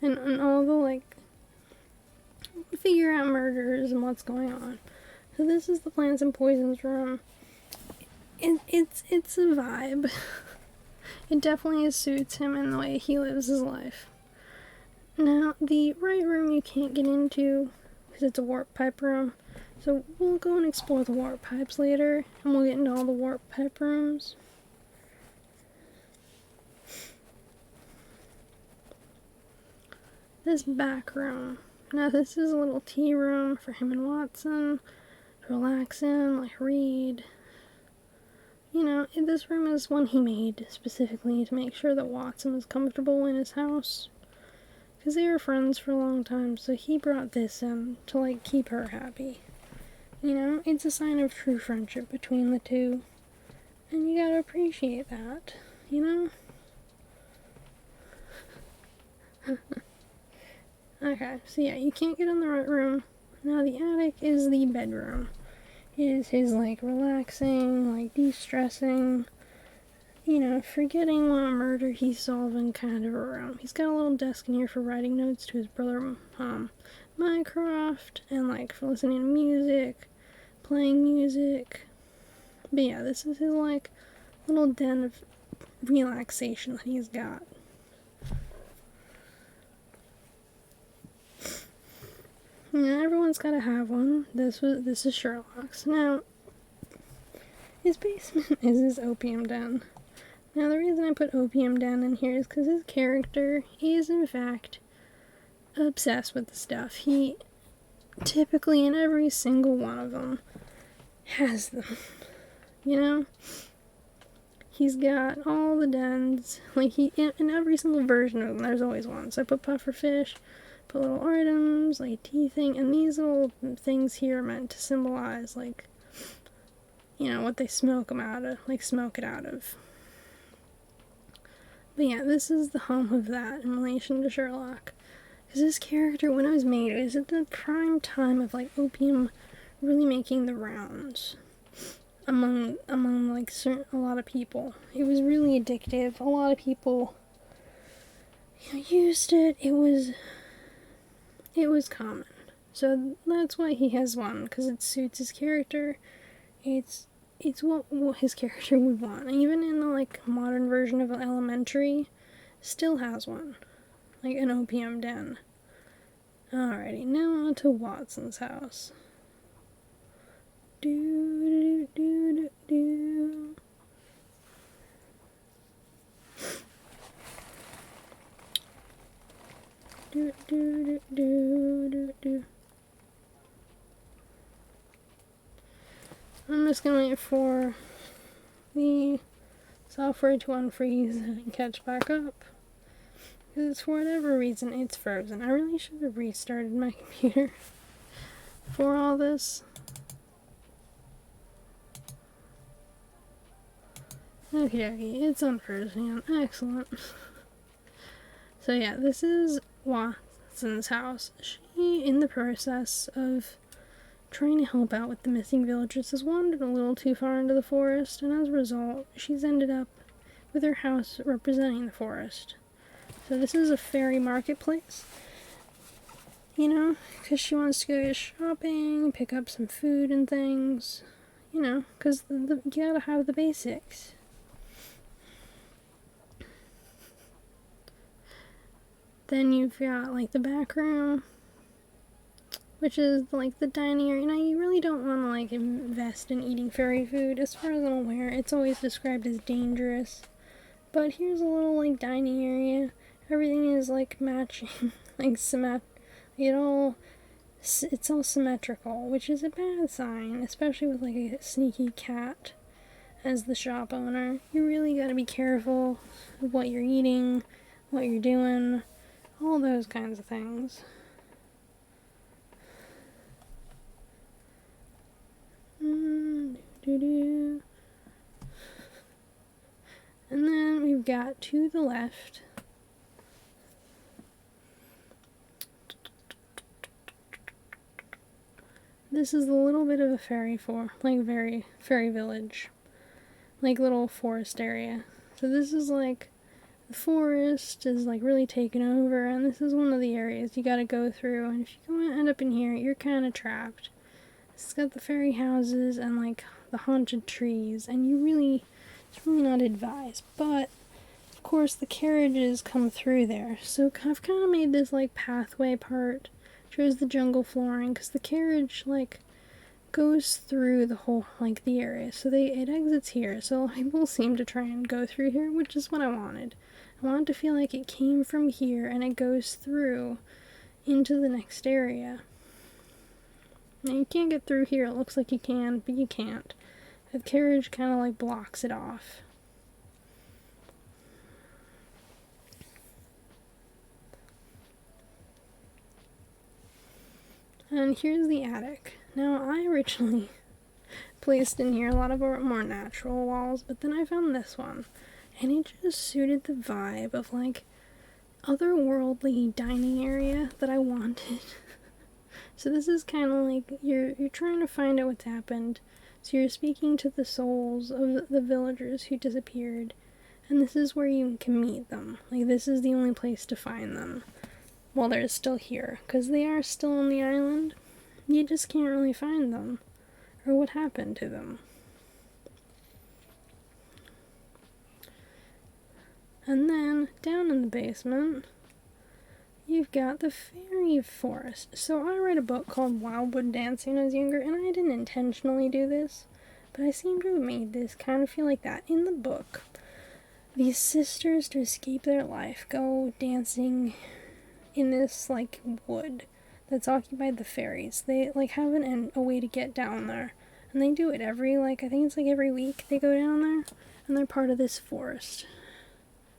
And all the, like, figure out murders and what's going on. So this is the plants and poisons room. It's a vibe. It definitely suits him in the way he lives his life. Now, the right room you can't get into because it's a warp pipe room. So we'll go and explore the warp pipes later, and we'll get into all the warp pipe rooms. This back room. Now this is a little tea room for him and Watson to relax in, like read. You know, this room is one he made specifically to make sure that Watson was comfortable in his house. Because they were friends for a long time, so he brought this in to, like, keep her happy. You know, it's a sign of true friendship between the two. And you gotta appreciate that, you know? Okay, so yeah, you can't get in the right room. Now the attic is the bedroom. It is his, like, relaxing, like, de-stressing, you know, forgetting what murder he's solving kind of a room. He's got a little desk in here for writing notes to his brother, Mycroft, and, like, for listening to music, playing music. But yeah, this is his, like, little den of relaxation that he's got. Yeah, everyone's gotta have one. This is Sherlock's. Now, his basement is his opium den. Now, the reason I put opium den in here is because his character is, in fact, obsessed with the stuff. He typically, in every single one of them, has them. You know? He's got all the dens. Like, in every single version of them, there's always one. So I put pufferfish, put little items, like tea thing, and these little things here are meant to symbolize, like, you know, what they smoke them out of, like, smoke it out of. But yeah, this is the home of that in relation to Sherlock. Because this character, when it was made, it was at the prime time of, like, opium really making the rounds among like, a lot of people. It was really addictive. A lot of people, you know, used it. It was common. So that's why he has one, because it suits his character. It's what his character would want. Even in the, like, modern version of Elementary, still has one. Like an opium den. Alrighty, now on to Watson's house. Do do do do. Do do do do do do. I'm just gonna wait for the software to unfreeze and catch back up. Because for whatever reason, it's frozen. I really should have restarted my computer for all this. Okay, it's unfrozen. Excellent. So yeah, this is Watson's house. She, in the process of trying to help out with the missing villagers, has wandered a little too far into the forest, and as a result, she's ended up with her house representing the forest. So this is a fairy marketplace, you know, because she wants to go shopping, pick up some food and things, you know, because you gotta have the basics. Then you've got like the back room, which is like the dining area. Now you really don't want to like invest in eating fairy food. As far as I'm aware, it's always described as dangerous. But here's a little like dining area. Everything is like matching, like it's all symmetrical, which is a bad sign, especially with like a sneaky cat as the shop owner. You really gotta be careful of what you're eating, what you're doing, all those kinds of things. And then we've got to the left. This is a little bit of a fairy village, like little forest area. So this is like the forest is like really taken over, and this is one of the areas you gotta go through. And if you end up in here, you're kind of trapped. It's got the fairy houses and like the haunted trees, and it's really not advised. But of course, the carriages come through there, so I've kind of made this like pathway part. Shows the jungle flooring because the carriage like goes through the whole like the area, so it exits here. So people seem to try and go through here, which is what I wanted. I wanted to feel like it came from here and it goes through into the next area. Now you can't get through here. It looks like you can, but you can't. The carriage kind of like blocks it off. And here's the attic. Now, I originally placed in here a lot of more natural walls, but then I found this one, and it just suited the vibe of, like, otherworldly dining area that I wanted. So this is kind of like, you're trying to find out what's happened, so you're speaking to the souls of the villagers who disappeared, and this is where you can meet them. Like, this is the only place to find them. While they're still here, because they are still on the island, you just can't really find them, or what happened to them. And then, down in the basement, you've got the fairy forest. So I read a book called Wildwood Dancing when I was younger, and I didn't intentionally do this, but I seem to have made this kind of feel like that. In the book, these sisters, to escape their life, go dancing in this like wood that's occupied the fairies. They like have a way to get down there, and they do it every I think it's like every week they go down there, and they're part of this forest.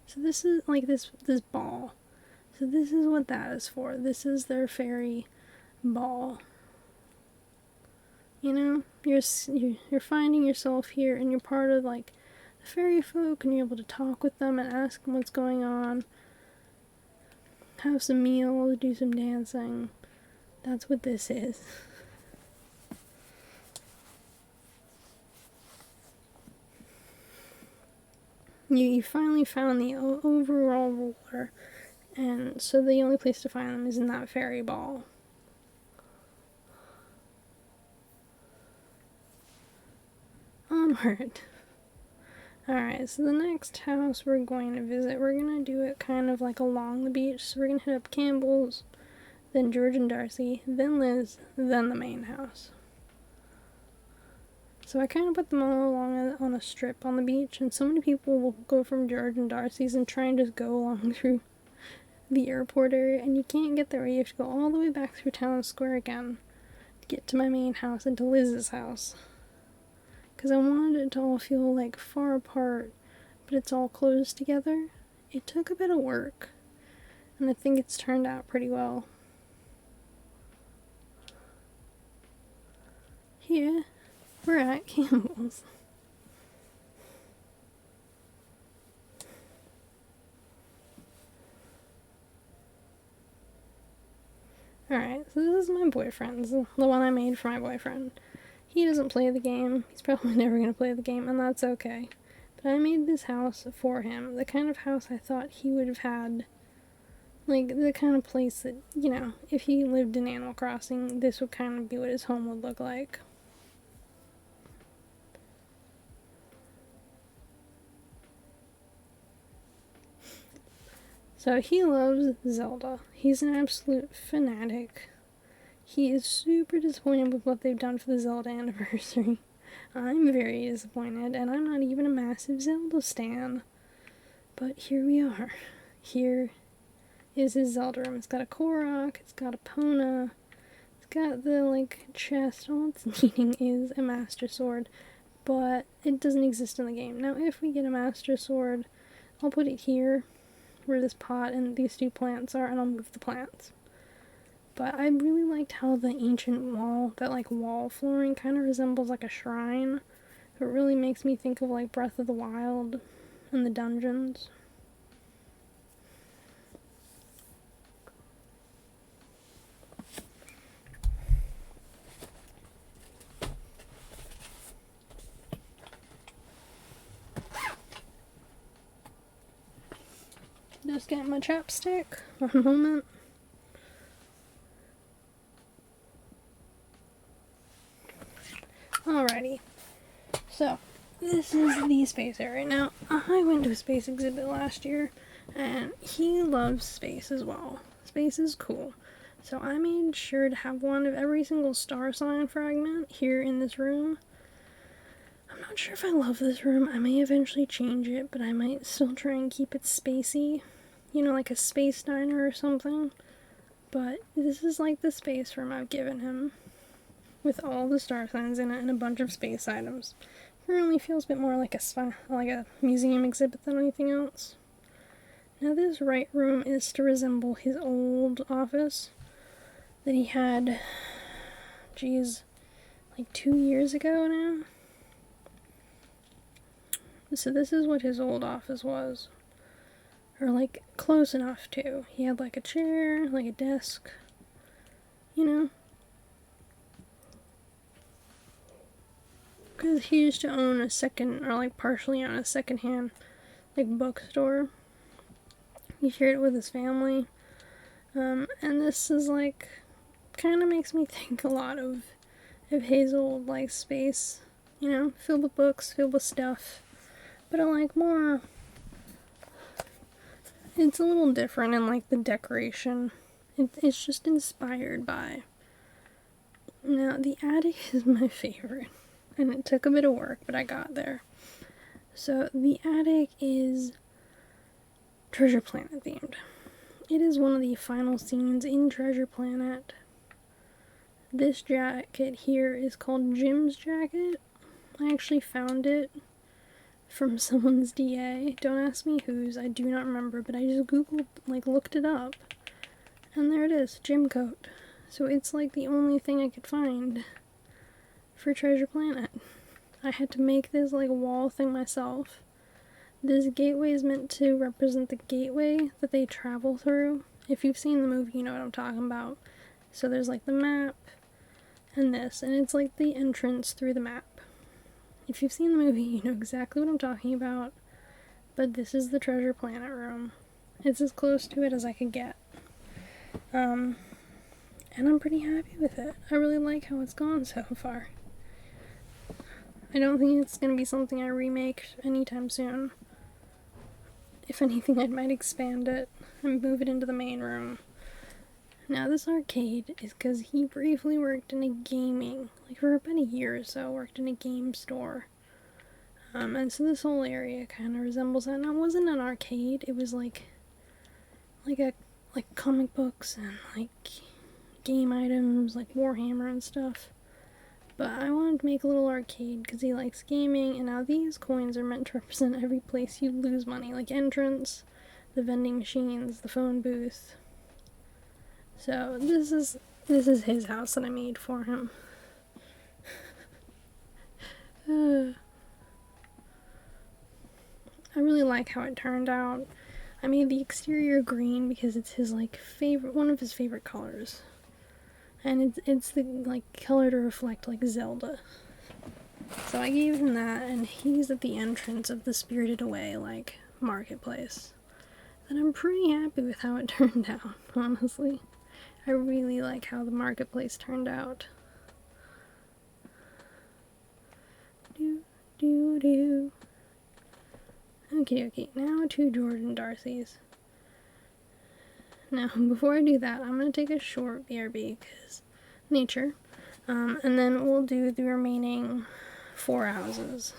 So this is like this ball. So this is what that is for. This is their fairy ball. You know, you're finding yourself here, and you're part of like the fairy folk, and you're able to talk with them and ask them what's going on. Have some meals, do some dancing. That's what this is. You finally found the overall ruler, and so the only place to find them is in that fairy ball. Onward. Alright, so the next house we're going to visit, we're going to do it kind of like along the beach. So we're going to hit up Campbell's, then George and Darcy, then Liz, then the main house. So I kind of put them all along on a strip on the beach, and so many people will go from George and Darcy's and try and just go along through the airport area, and you can't get there. You have to go all the way back through town square again to get to my main house and to Liz's house. Because I wanted it to all feel like far apart, but it's all closed together. It took a bit of work, and I think it's turned out pretty well. Here, we're at Campbell's. Alright, so this is my boyfriend's, the one I made for my boyfriend. He doesn't play the game. He's probably never going to play the game, and that's okay. But I made this house for him. The kind of house I thought he would have had. Like, the kind of place that, you know, if he lived in Animal Crossing, this would kind of be what his home would look like. So he loves Zelda. He's an absolute fanatic. He is super disappointed with what they've done for the Zelda anniversary. I'm very disappointed, and I'm not even a massive Zelda stan. But here we are. Here is his Zelda room. It's got a Korok, it's got a Pona, it's got the, like, chest. All it's needing is a Master Sword, but it doesn't exist in the game. Now, if we get a Master Sword, I'll put it here, where this pot and these two plants are, and I'll move the plants. But I really liked how the ancient wall, that, like, wall flooring kind of resembles, like, a shrine. It really makes me think of, like, Breath of the Wild and the dungeons. Just get my chapstick. One moment. Alrighty. So, this is the space area. Now, I went to a space exhibit last year, and he loves space as well. Space is cool. So I made sure to have one of every single star sign fragment here in this room. I'm not sure if I love this room. I may eventually change it, but I might still try and keep it spacey. You know, like a space diner or something. But this is like the space room I've given him, with all the star signs in it and a bunch of space items. It really feels a bit more like a museum exhibit than anything else. Now this right room is to resemble his old office that he had, geez, like 2 years ago now. So this is what his old office was. Or, like, close enough to. He had, like, a chair, like a desk, you know? Because he used to own a partially own a secondhand, like, bookstore. He shared it with his family. And this is, like, kind of makes me think a lot of his old, like, space, you know? Filled with books, filled with stuff. But I like more... It's a little different in, like, the decoration. It's just inspired by... Now, the attic is my favorite. And it took a bit of work, but I got there. So, the attic is Treasure Planet themed. It is one of the final scenes in Treasure Planet. This jacket here is called Jim's jacket. I actually found it from someone's DA. Don't ask me whose, I do not remember, but I just googled, like, looked it up, and there it is, Jim coat. So it's like the only thing I could find for Treasure Planet. I had to make this, like, wall thing myself. This gateway is meant to represent the gateway that they travel through. If you've seen the movie, you know what I'm talking about. So there's, like, the map and this, and it's like the entrance through the map. If you've seen the movie, you know exactly what I'm talking about. But this is the Treasure Planet room. It's as close to it as I could get. And I'm pretty happy with it. I really like how it's gone so far. I don't think it's going to be something I remake anytime soon. If anything, I might expand it and move it into the main room. Now, this arcade is because he briefly worked in a gaming, like for about a year or so, worked in a game store. And so this whole area kind of resembles that. Now, it wasn't an arcade, it was like comic books and like game items, like Warhammer and stuff. But I wanted to make a little arcade because he likes gaming, and now these coins are meant to represent every place you lose money, like entrance, the vending machines, the phone booth. So this is his house that I made for him. I really like how it turned out. I made the exterior green because it's his one of his favorite colors. And it's the color to reflect like Zelda. So I gave him that, and he's at the entrance of the Spirited Away marketplace. And I'm pretty happy with how it turned out, honestly. I really like how the marketplace turned out. Okay, now to Jordan Darcy's. Now, before I do that, I'm going to take a short BRB because nature. And then we'll do the remaining 4 houses.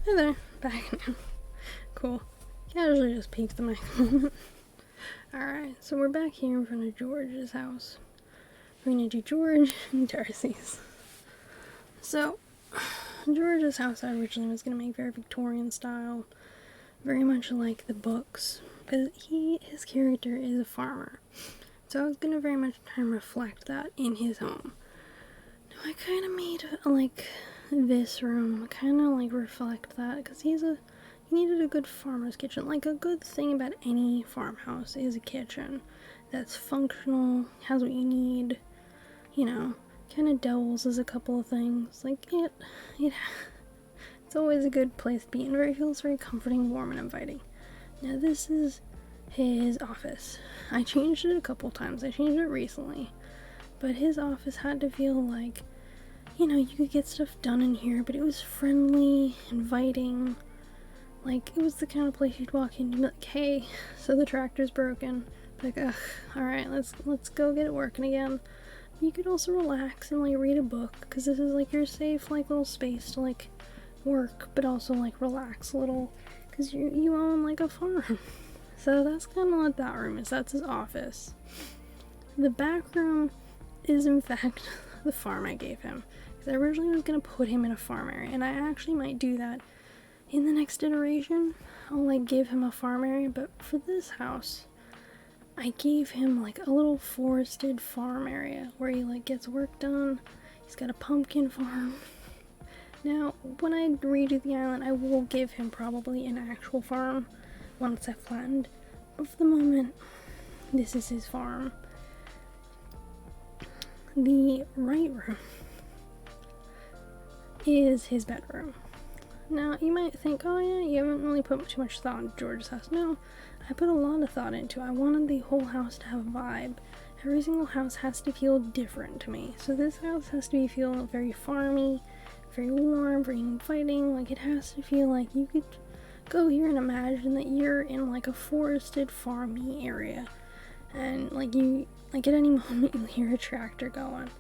Hey there, back now. Cool. Casually just peeked the mic a moment. Alright, so we're back here in front of George's house. We're gonna do George and Darcy's. So, George's house I originally was gonna make very Victorian style, very much like the books, but his character is a farmer. So I was gonna very much try and reflect that in his home. Now I kind of made like this room kind of like reflect that because he needed a good farmer's kitchen. Like, a good thing about any farmhouse is a kitchen that's functional, has what you need, you know, kind of doubles a couple of things. Like, it's always a good place to be and it feels very comforting, warm, and inviting. Now this is his office. I changed it a couple times. I changed it recently, but his office had to feel like, you know, you could get stuff done in here, but it was friendly, inviting. Like, it was the kind of place you'd walk in and be like, hey, so the tractor's broken. Like, ugh, alright, let's go get it working again. You could also relax and, like, read a book, because this is, like, your safe, like, little space to, like, work, but also, like, relax a little, because you own, like, a farm. So that's kind of what that room is. That's his office. The back room is in fact the farm I gave him. Because I originally was going to put him in a farm area, and I actually might do that in the next iteration. I'll like give him a farm area, but for this house, I gave him like a little forested farm area where he like gets work done. He's got a pumpkin farm. Now, when I redo the island, I will give him probably an actual farm once I've flattened. But for the moment, this is his farm. The right room is his bedroom. Now, you might think, oh yeah, you haven't really put too much thought into George's house. No, I put a lot of thought into it. I wanted the whole house to have a vibe. Every single house has to feel different to me. So this house has to feel very farmy, very warm, very inviting. Like, it has to feel like you could go here and imagine that you're in like a forested, farmy area. And like you, like at any moment you'll hear a tractor going.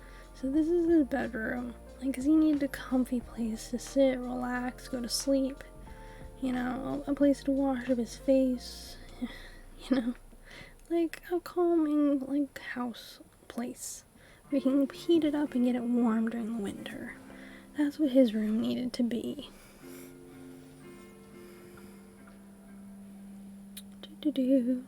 So this is his bedroom. Like, cause he needed a comfy place to sit, relax, go to sleep. You know, a place to wash up his face. You know, like a calming, like, house place where he can heat it up and get it warm during the winter. That's what his room needed to be. Do-do-do.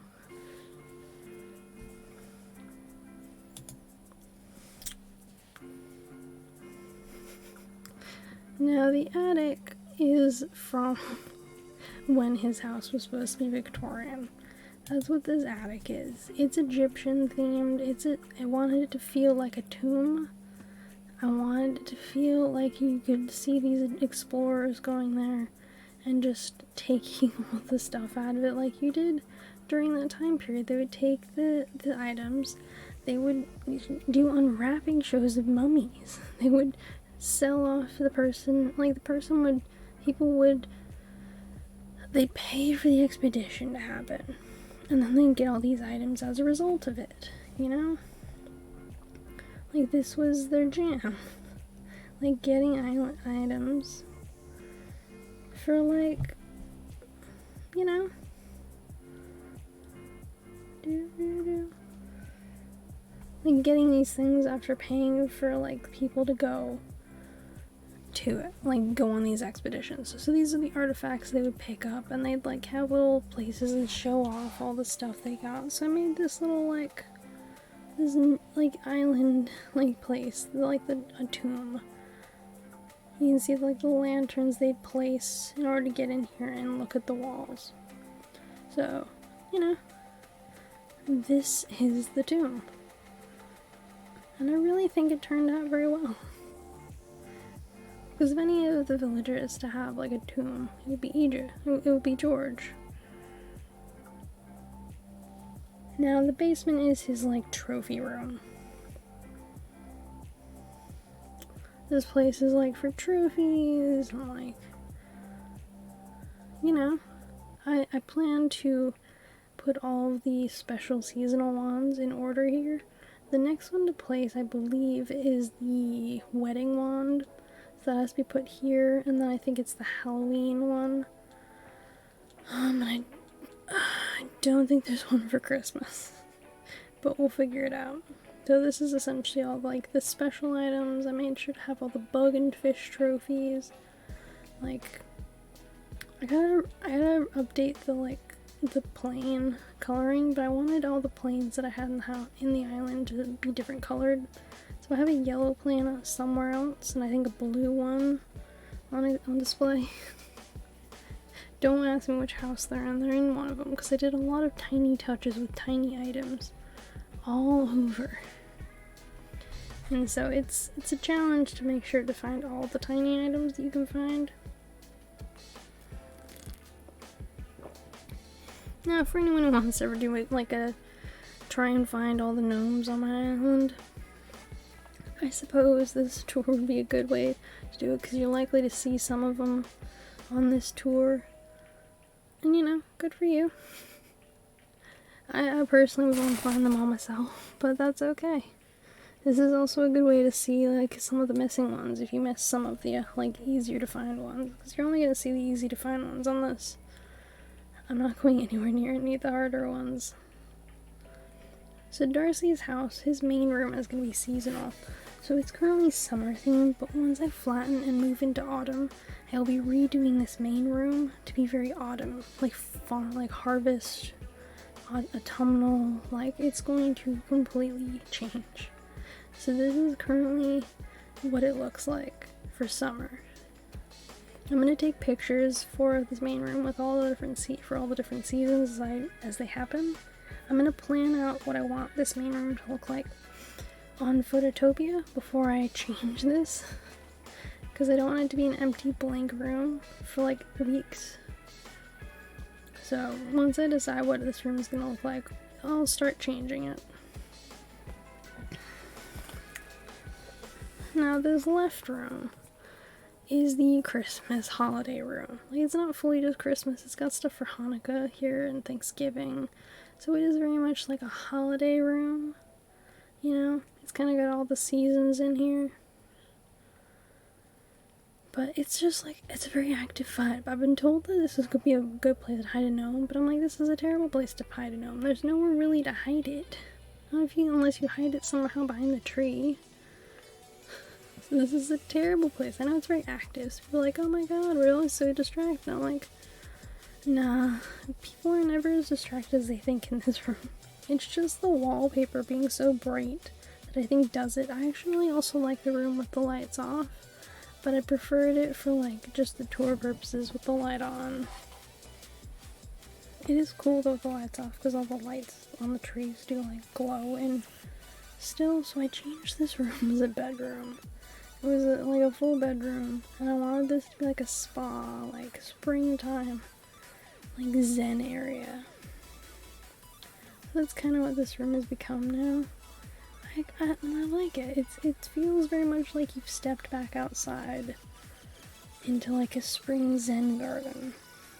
Now the attic is from when his house was supposed to be Victorian. That's what this attic is. It's Egyptian themed. I wanted it to feel like a tomb. I wanted it to feel like you could see these explorers going there and just taking all the stuff out of it like you did during that time period. They would take the items, they would do unwrapping shows of mummies. They would sell off the person, like they'd pay for the expedition to happen. And then they'd get all these items as a result of it, you know? Like, this was their jam. Like, getting items for, like, you know? Like, getting these things after paying for, like, people to go to it, like, go on these expeditions. So these are the artifacts they would pick up, and they'd like have little places and show off all the stuff they got. So I made this little like island like place, like a tomb. You can see like the lanterns they'd place in order to get in here and look at the walls. So, you know, this is the tomb, and I really think it turned out very well. Because if any of the villagers to have like a tomb, it would be Egypt. It would be George. Now the basement is his like trophy room. This place is like for trophies and like, you know, I plan to put all of the special seasonal wands in order here. The next one to place, I believe, is the wedding wand. That has to be put here, and then I think it's the Halloween one. And I don't think there's one for Christmas, but we'll figure it out. So this is essentially all like the special items. I made sure to have all the bug and fish trophies. Like, I gotta update the plane coloring, but I wanted all the planes that I had in the island to be different colored. So I have a yellow plane somewhere else, and I think a blue one on display. Don't ask me which house they're in. They're in one of them, because I did a lot of tiny touches with tiny items all over. And so it's a challenge to make sure to find all the tiny items that you can find. Now, for anyone who wants to ever do it, like try and find all the gnomes on my island, I suppose this tour would be a good way to do it, because you're likely to see some of them on this tour. And, you know, good for you. I personally would want to find them all myself, but that's okay. This is also a good way to see, like, some of the missing ones, if you miss some of the, like, easier to find ones, because you're only going to see the easy to find ones on this I'm not going anywhere near any of the harder ones. So Darcy's house, his main room is going to be seasonal. So it's currently summer themed, but once I flatten and move into autumn, I'll be redoing this main room to be very autumn, like farm, like harvest, autumnal, like it's going to completely change. So this is currently what it looks like for summer. I'm gonna take pictures for this main room with all the different for all the different seasons as they happen. I'm gonna plan out what I want this main room to look like on Phototopia before I change this, because I don't want it to be an empty blank room for like weeks. So once I decide what this room is gonna look like, I'll start changing it. Now this left room is the Christmas holiday room. Like, it's not fully just Christmas, it's got stuff for Hanukkah here and Thanksgiving. So it is very much like a holiday room, you know? It's kind of got all the seasons in here. But it's just like, it's a very active vibe. I've been told that this is going to be a good place to hide a gnome, but I'm like, this is a terrible place to hide a gnome. There's nowhere really to hide it. Not if you, unless you hide it somehow behind the tree. This is a terrible place. I know it's very active. So people are like, oh my god, we're always so distracted. I'm like, nah, people are never as distracted as they think in this room. It's just the wallpaper being so bright that I think does it. I actually also like the room with the lights off, but I preferred it for like just the tour purposes with the light on. It is cool though with the lights off because all the lights on the trees do like glow and still, so I changed this room as a bedroom. It was like a full bedroom, and I wanted this to be like a spa, like springtime, like zen area. So that's kind of what this room has become now. I like it. It feels very much like you've stepped back outside into like a spring zen garden.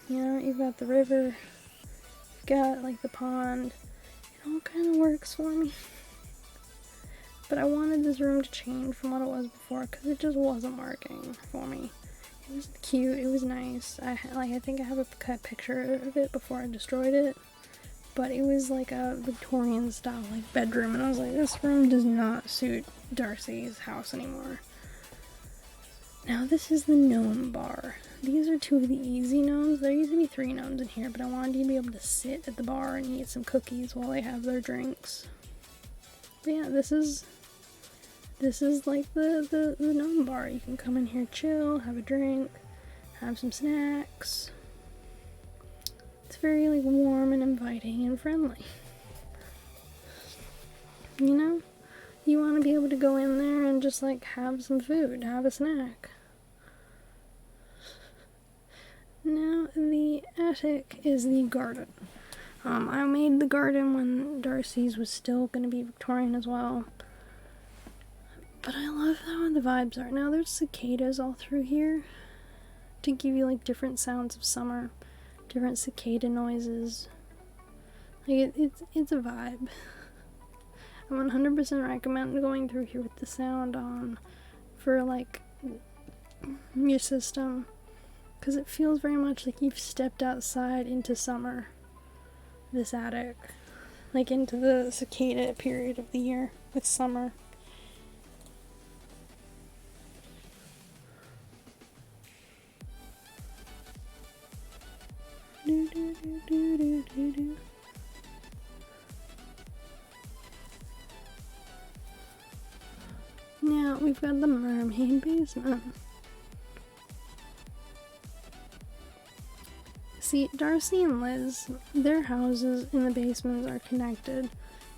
You know, you've got the river, you've got like the pond. It all kind of works for me. But I wanted this room to change from what it was before because it just wasn't working for me. It was cute, it was nice. I think I have a picture of it before I destroyed it. But it was like a Victorian style like bedroom, and I was like, this room does not suit Darcy's house anymore. Now this is the gnome bar. These are two of the easy gnomes. There used to be 3 gnomes in here, but I wanted you to be able to sit at the bar and eat some cookies while they have their drinks. But yeah, this is like the gnome bar. You can come in here, chill, have a drink, have some snacks. It's very like warm and inviting and friendly. You know? You want to be able to go in there and just like have some food, have a snack. Now the attic is the garden. I made the garden when Darcy's was still going to be Victorian as well. But I love how the vibes are. Now there's cicadas all through here to give you like different sounds of summer, different cicada noises. Like it's a vibe. I 100% recommend going through here with the sound on for like your system, because it feels very much like you've stepped outside into summer. This attic, like into the cicada period of the year with summer. Now we've got the mermaid basement. See, Darcy and Liz, their houses in the basements are connected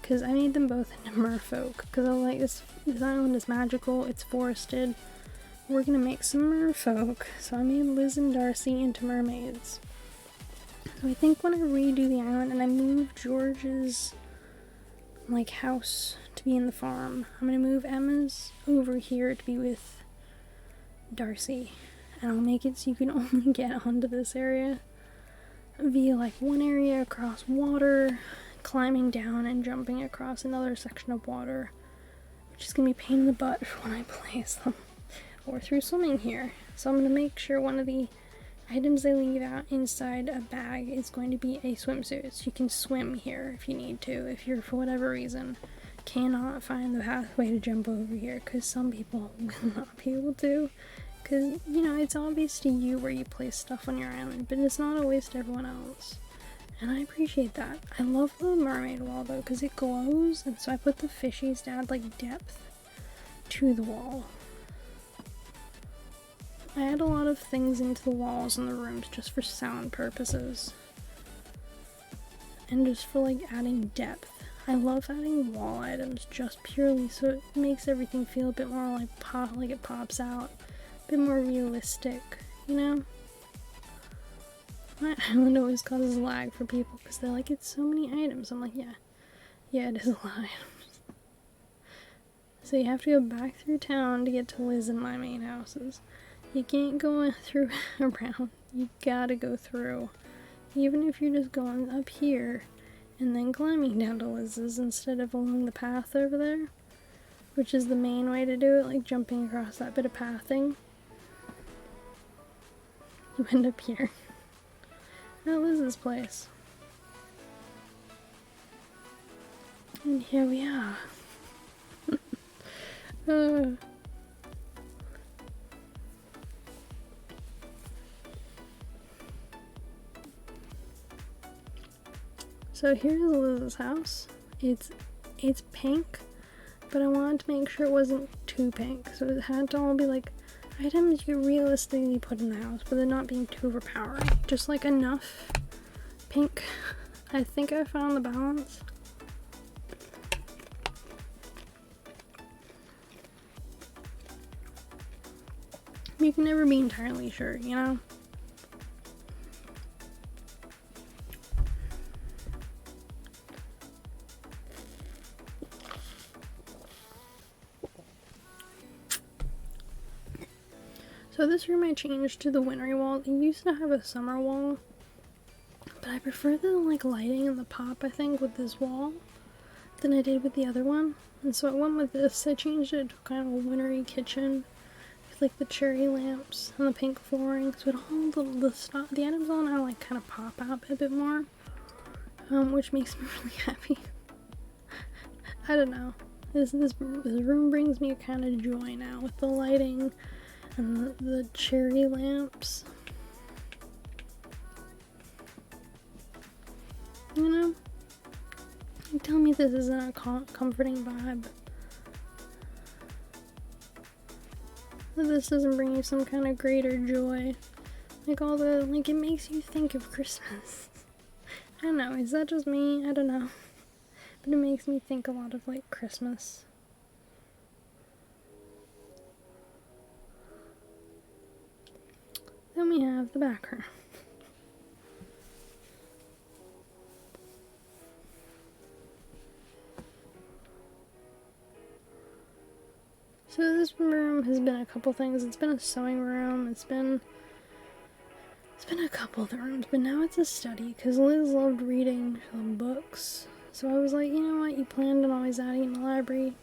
because I made them both into merfolk because I like this island is magical, it's forested. We're gonna make some merfolk, so I made Liz and Darcy into mermaids. So I think when I redo the island and I move George's like house to be in the farm, I'm gonna move Emma's over here to be with Darcy, and I'll make it so you can only get onto this area via like one area across water, climbing down and jumping across another section of water, which is gonna be a pain in the butt when I place them, or through swimming here. So I'm gonna make sure one of the items they leave out inside a bag is going to be a swimsuit. So you can swim here if you need to, if you're, for whatever reason, cannot find the pathway to jump over here, because some people will not be able to. Because, you know, it's obvious to you where you place stuff on your island, but it's not always to everyone else. And I appreciate that. I love the mermaid wall though, because it glows, and so I put the fishies to add like depth to the wall. I add a lot of things into the walls and the rooms just for sound purposes. And just for like adding depth. I love adding wall items just purely so it makes everything feel a bit more like it pops out. A bit more realistic, you know? My island always causes lag for people because they're like, it's so many items. I'm like, yeah, it is a lot of items. So you have to go back through town to get to Liz and my main houses. You can't go through around. You gotta go through. Even if you're just going up here and then climbing down to Liz's instead of along the path over there, which is the main way to do it, like jumping across that bit of pathing. You end up here. At Liz's place. And here we are. So here's Liz's house. It's pink, but I wanted to make sure it wasn't too pink, so it had to all be like items you could realistically put in the house, but they're not being too overpowering. Just like enough pink. I think I found the balance. You can never be entirely sure, you know? So this room I changed to the wintry wall. It used to have a summer wall, but I prefer the like lighting and the pop, I think, with this wall than I did with the other one. And so I went with this. I changed it to kind of a wintry kitchen with like the cherry lamps and the pink flooring, so it all the stuff, the items all now like kind of pop out a bit more, which makes me really happy. I don't know. This room brings me a kind of joy now with the lighting and the cherry lamps. You know? You tell me this isn't a comforting vibe. That this doesn't bring you some kind of greater joy. Like it makes you think of Christmas. I don't know, is that just me? I don't know. But it makes me think a lot of like Christmas. Then we have the back room. So this room has been a couple things. It's been a sewing room. It's been a couple of the rooms, but now it's a study because Liz loved reading books. So I was like, you know what? You planned on always adding in the library.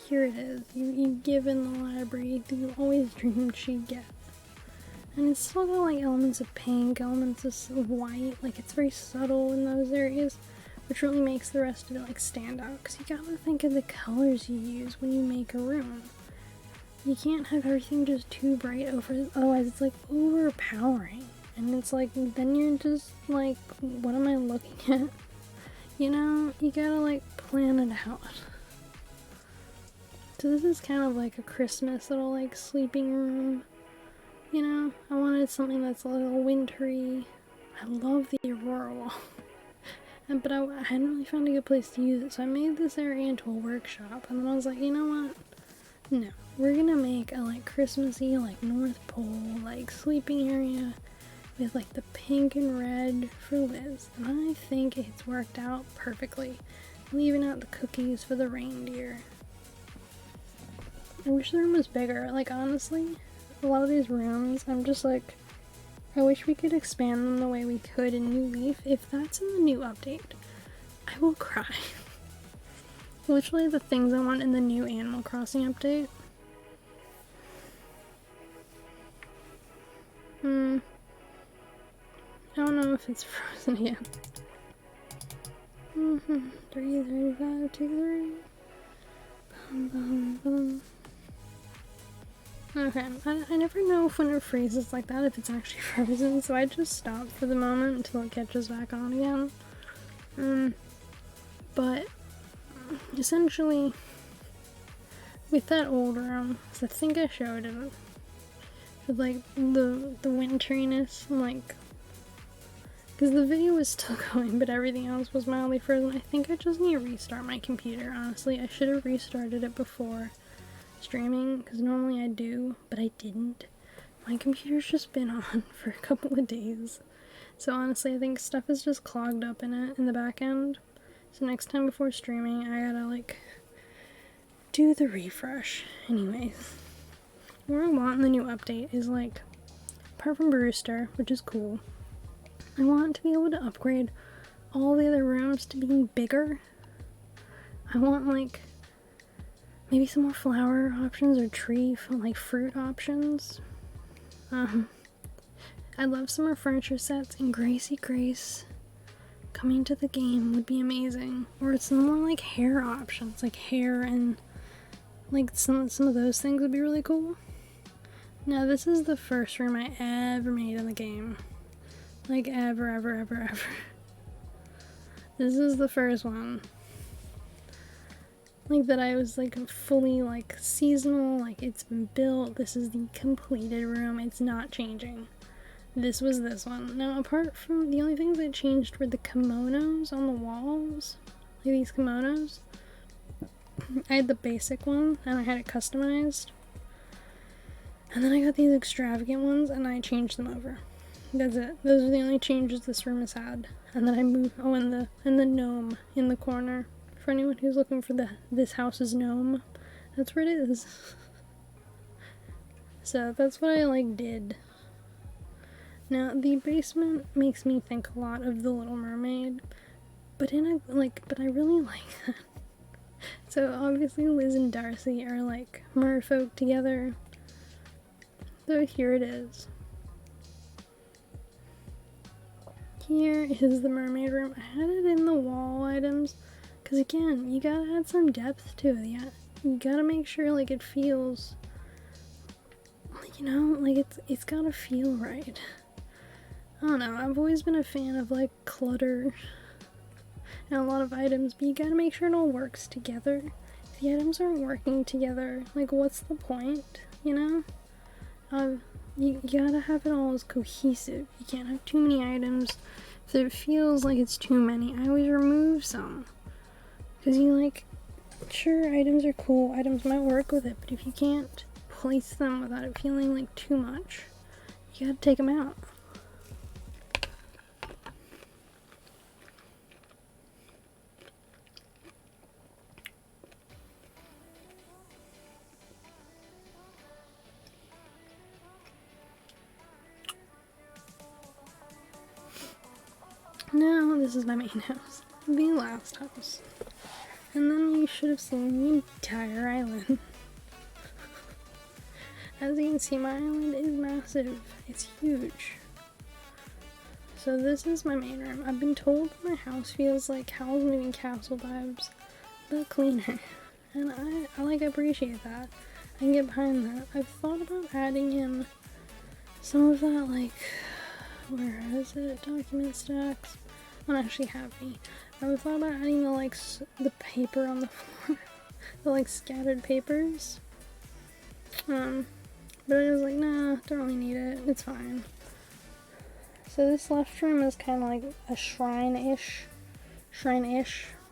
Here it is. You give in the library that you always dreamed she'd get. And it's still got like elements of pink, elements of white, like it's very subtle in those areas, which really makes the rest of it like stand out, because you gotta think of the colors you use when you make a room. You can't have everything just too bright otherwise it's like overpowering, and it's like, then you're just like, what am I looking at? You know, you gotta like plan it out. So this is kind of like a Christmas little like sleeping room. You know, I wanted something that's a little wintry. I love the Aurora wall. But I hadn't really found a good place to use it, so I made this area into a workshop. And then I was like, you know what? No, we're gonna make a like Christmassy, like North Pole, like sleeping area with like the pink and red for Liz. And I think it's worked out perfectly. Leaving out the cookies for the reindeer. I wish the room was bigger. Like honestly, a lot of these rooms, I'm just like, I wish we could expand them the way we could in New Leaf. If that's in the new update, I will cry. Literally the things I want in the new Animal Crossing update. if it's frozen again. 3:35, 2:30. Okay, I never know if when it freezes like that if it's actually frozen, so I just stop for the moment until it catches back on again. But essentially, with that old room, so I think I showed it with like the winteriness, like, because the video was still going, but everything else was mildly frozen. I think I just need to restart my computer, honestly. I should have restarted it before streaming, because normally I do, but I didn't. My computer's just been on for a couple of days. So honestly, I think stuff is just clogged up in it, in the back end. So next time before streaming, I gotta, like, do the refresh. Anyways. What I want in the new update is, like, apart from Brewster, which is cool, I want to be able to upgrade all the other rooms to being bigger. I want, like, maybe some more flower options or tree, like, fruit options. I'd love some more furniture sets, and Gracie Grace coming to the game would be amazing. Or some more, like, hair options, like hair and, like, some of those things would be really cool. Now, this is the first room I ever made in the game. Like, ever. This is the first one. Like, that I was, like, fully, like, seasonal, like, it's been built, this is the completed room, it's not changing. This was this one. Now, apart from, the only things that changed were the kimonos on the walls. Like, these kimonos. I had the basic one, and I had it customized. And then I got these extravagant ones, and I changed them over. That's it. Those are the only changes this room has had. And then I moved, and the gnome in the corner. For anyone who's looking for this house's gnome, that's where it is. So that's what I, like, did. Now, the basement makes me think a lot of The Little Mermaid, but I really like that. So obviously Liz and Darcy are, like, merfolk together. So here it is. Here is the mermaid room. I had it in the wall items, because again, you gotta add some depth to it. Yeah, you gotta make sure, like, it feels, you know, like, it's gotta feel right. I don't know, I've always been a fan of, like, clutter and a lot of items, but you gotta make sure it all works together. If the items aren't working together, like, what's the point, you know? You gotta have it all as cohesive. You can't have too many items. If it feels like it's too many, I always remove some. Because you, like, sure, items are cool, items might work with it, but if you can't place them without it feeling like too much, you gotta take them out. Now, this is my main house. The last house. And then you should have seen the entire island. As you can see, my island is massive. It's huge. So this is my main room. I've been told my house feels like Howl's Moving Castle vibes, but cleaner. And I like, appreciate that. I can get behind that. I've thought about adding in some of that, like, where is it? Document stacks. I don't actually have any. I thought about adding the, like, the paper on the floor. The, like, scattered papers. But I was like, nah, don't really need it. It's fine. So this left room is kind of like a shrine-ish.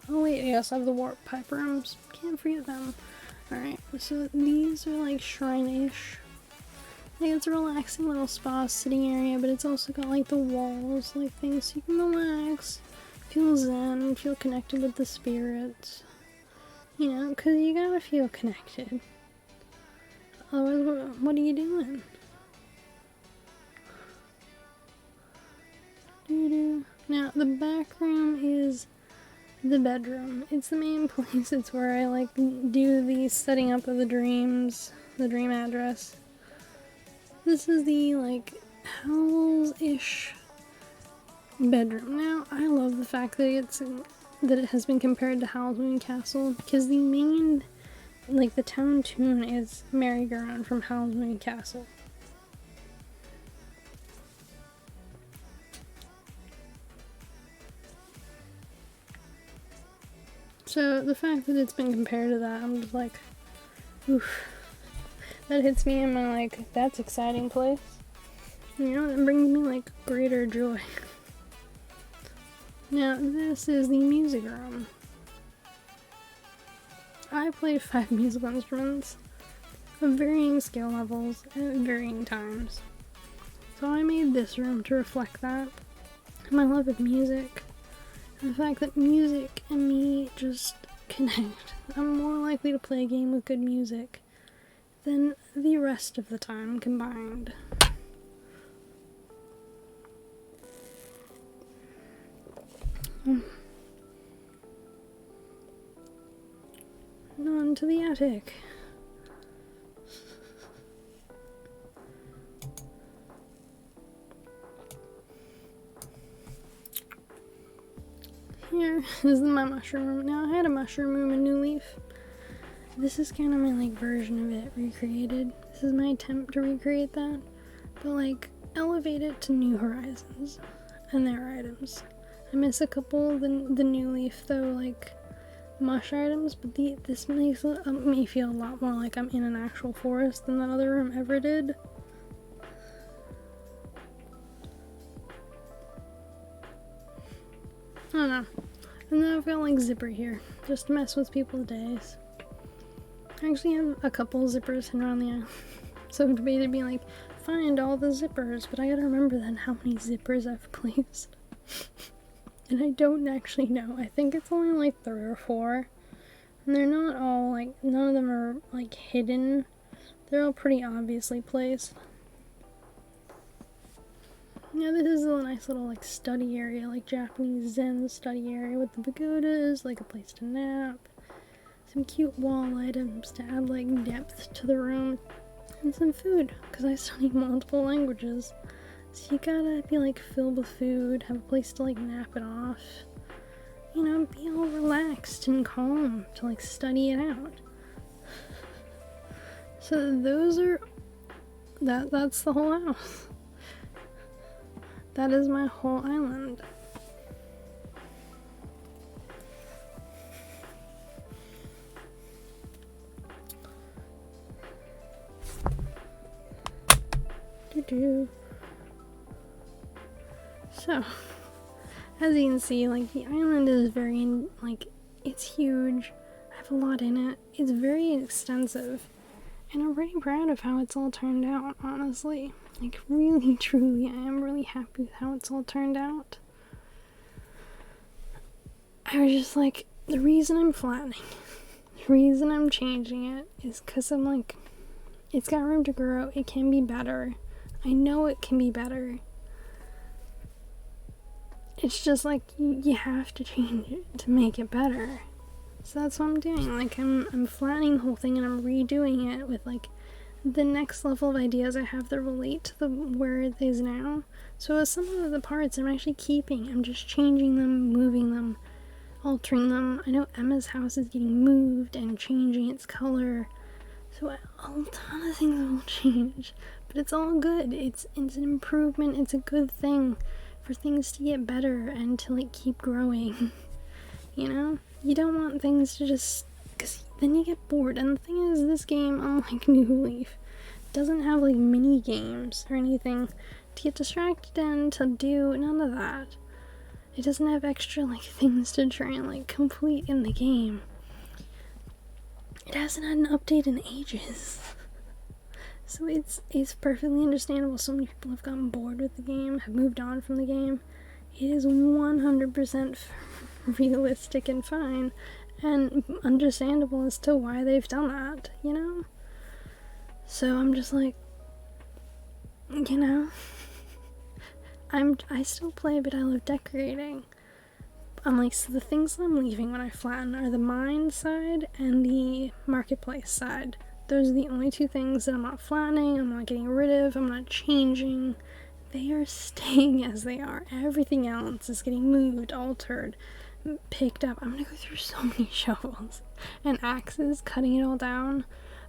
Oh wait, I also have the warp pipe rooms. Can't forget them. Alright, so these are like shrine-ish. Like, it's a relaxing little spa sitting area, but it's also got like the walls, like things so you can relax, feel zen, feel connected with the spirits. You know, because you gotta feel connected. Otherwise, what are you doing? Now, the back room is the bedroom. It's the main place. It's where I, like, do the setting up of the dreams, the dream address. This is the, like, Howl's-ish bedroom. Now, I love the fact that it has been compared to Howl's Moving Castle, because the main, like, the town tune is Merry-Go-Round from Howl's Moving Castle. So the fact that it's been compared to that, I'm just like, oof. That hits me in my, like, that's exciting place. You know, it brings me, like, greater joy. Now, this is the music room. I play 5 musical instruments of varying skill levels at varying times. So I made this room to reflect that. My love of music. And the fact that music and me just connect. I'm more likely to play a game with good music than the rest of the time combined. On to the attic. Here is my mushroom room. Now, I had a mushroom room in New Leaf. This is kind of my, like, version of it recreated. This is my attempt to recreate that, but, like, elevate it to new horizons and their items. I miss a couple of the New Leaf, though, like, mush items, but this makes me feel a lot more like I'm in an actual forest than that other room ever did. I don't know. And then I've got, like, zipper here, just to mess with people's days. I actually have a couple zippers hidden around the aisle. So it'd either be like, find all the zippers, but I gotta remember then how many zippers I've placed. And I don't actually know. I think it's only like 3 or 4. And they're not all, like, none of them are, like, hidden. They're all pretty obviously placed. Yeah, this is a nice little, like, study area, like Japanese Zen study area with the pagodas, like a place to nap. Some cute wall items to add, like, depth to the room. And some food, because I study multiple languages. So you gotta be, like, filled with food, have a place to, like, nap it off. You know, be all relaxed and calm to, like, study it out. So those are... That's the whole house. That is my whole island. So, as you can see, like, the island is very, like, it's huge. I have a lot in it. It's very extensive. And I'm pretty proud of how it's all turned out, honestly. Like, really, truly, I am really happy with how it's all turned out. I was just like, the reason I'm flattening, the reason I'm changing it is because I'm like, it's got room to grow. It can be better. I know it can be better. It's just like, you have to change it to make it better. So that's what I'm doing. Like, I'm flattening the whole thing and I'm redoing it with, like, the next level of ideas I have that relate to where it is now. So some of the parts I'm actually keeping. I'm just changing them, moving them, altering them. I know Emma's house is getting moved and changing its color. So a ton of things will change. But it's all good. It's an improvement. It's a good thing for things to get better and to, like, keep growing. You know? You don't want things to just... because then you get bored. And the thing is, this game, unlike New Leaf, doesn't have, like, mini games or anything to get distracted and to do. None of that. It doesn't have extra, like, things to try and, like, complete in the game. It hasn't had an update in ages. So it's perfectly understandable. So many people have gotten bored with the game, have moved on from the game. It is 100% realistic and fine, and understandable as to why they've done that, you know? So I'm just like, you know, I still play, but I love decorating. I'm like, so the things that I'm leaving when I flatten are the mine side and the marketplace side. Those are the only 2 things that I'm not flattening, I'm not getting rid of, I'm not changing. they are staying as they are. Everything else is getting moved, altered, picked up. I'm gonna go through so many shovels and axes, cutting it all down,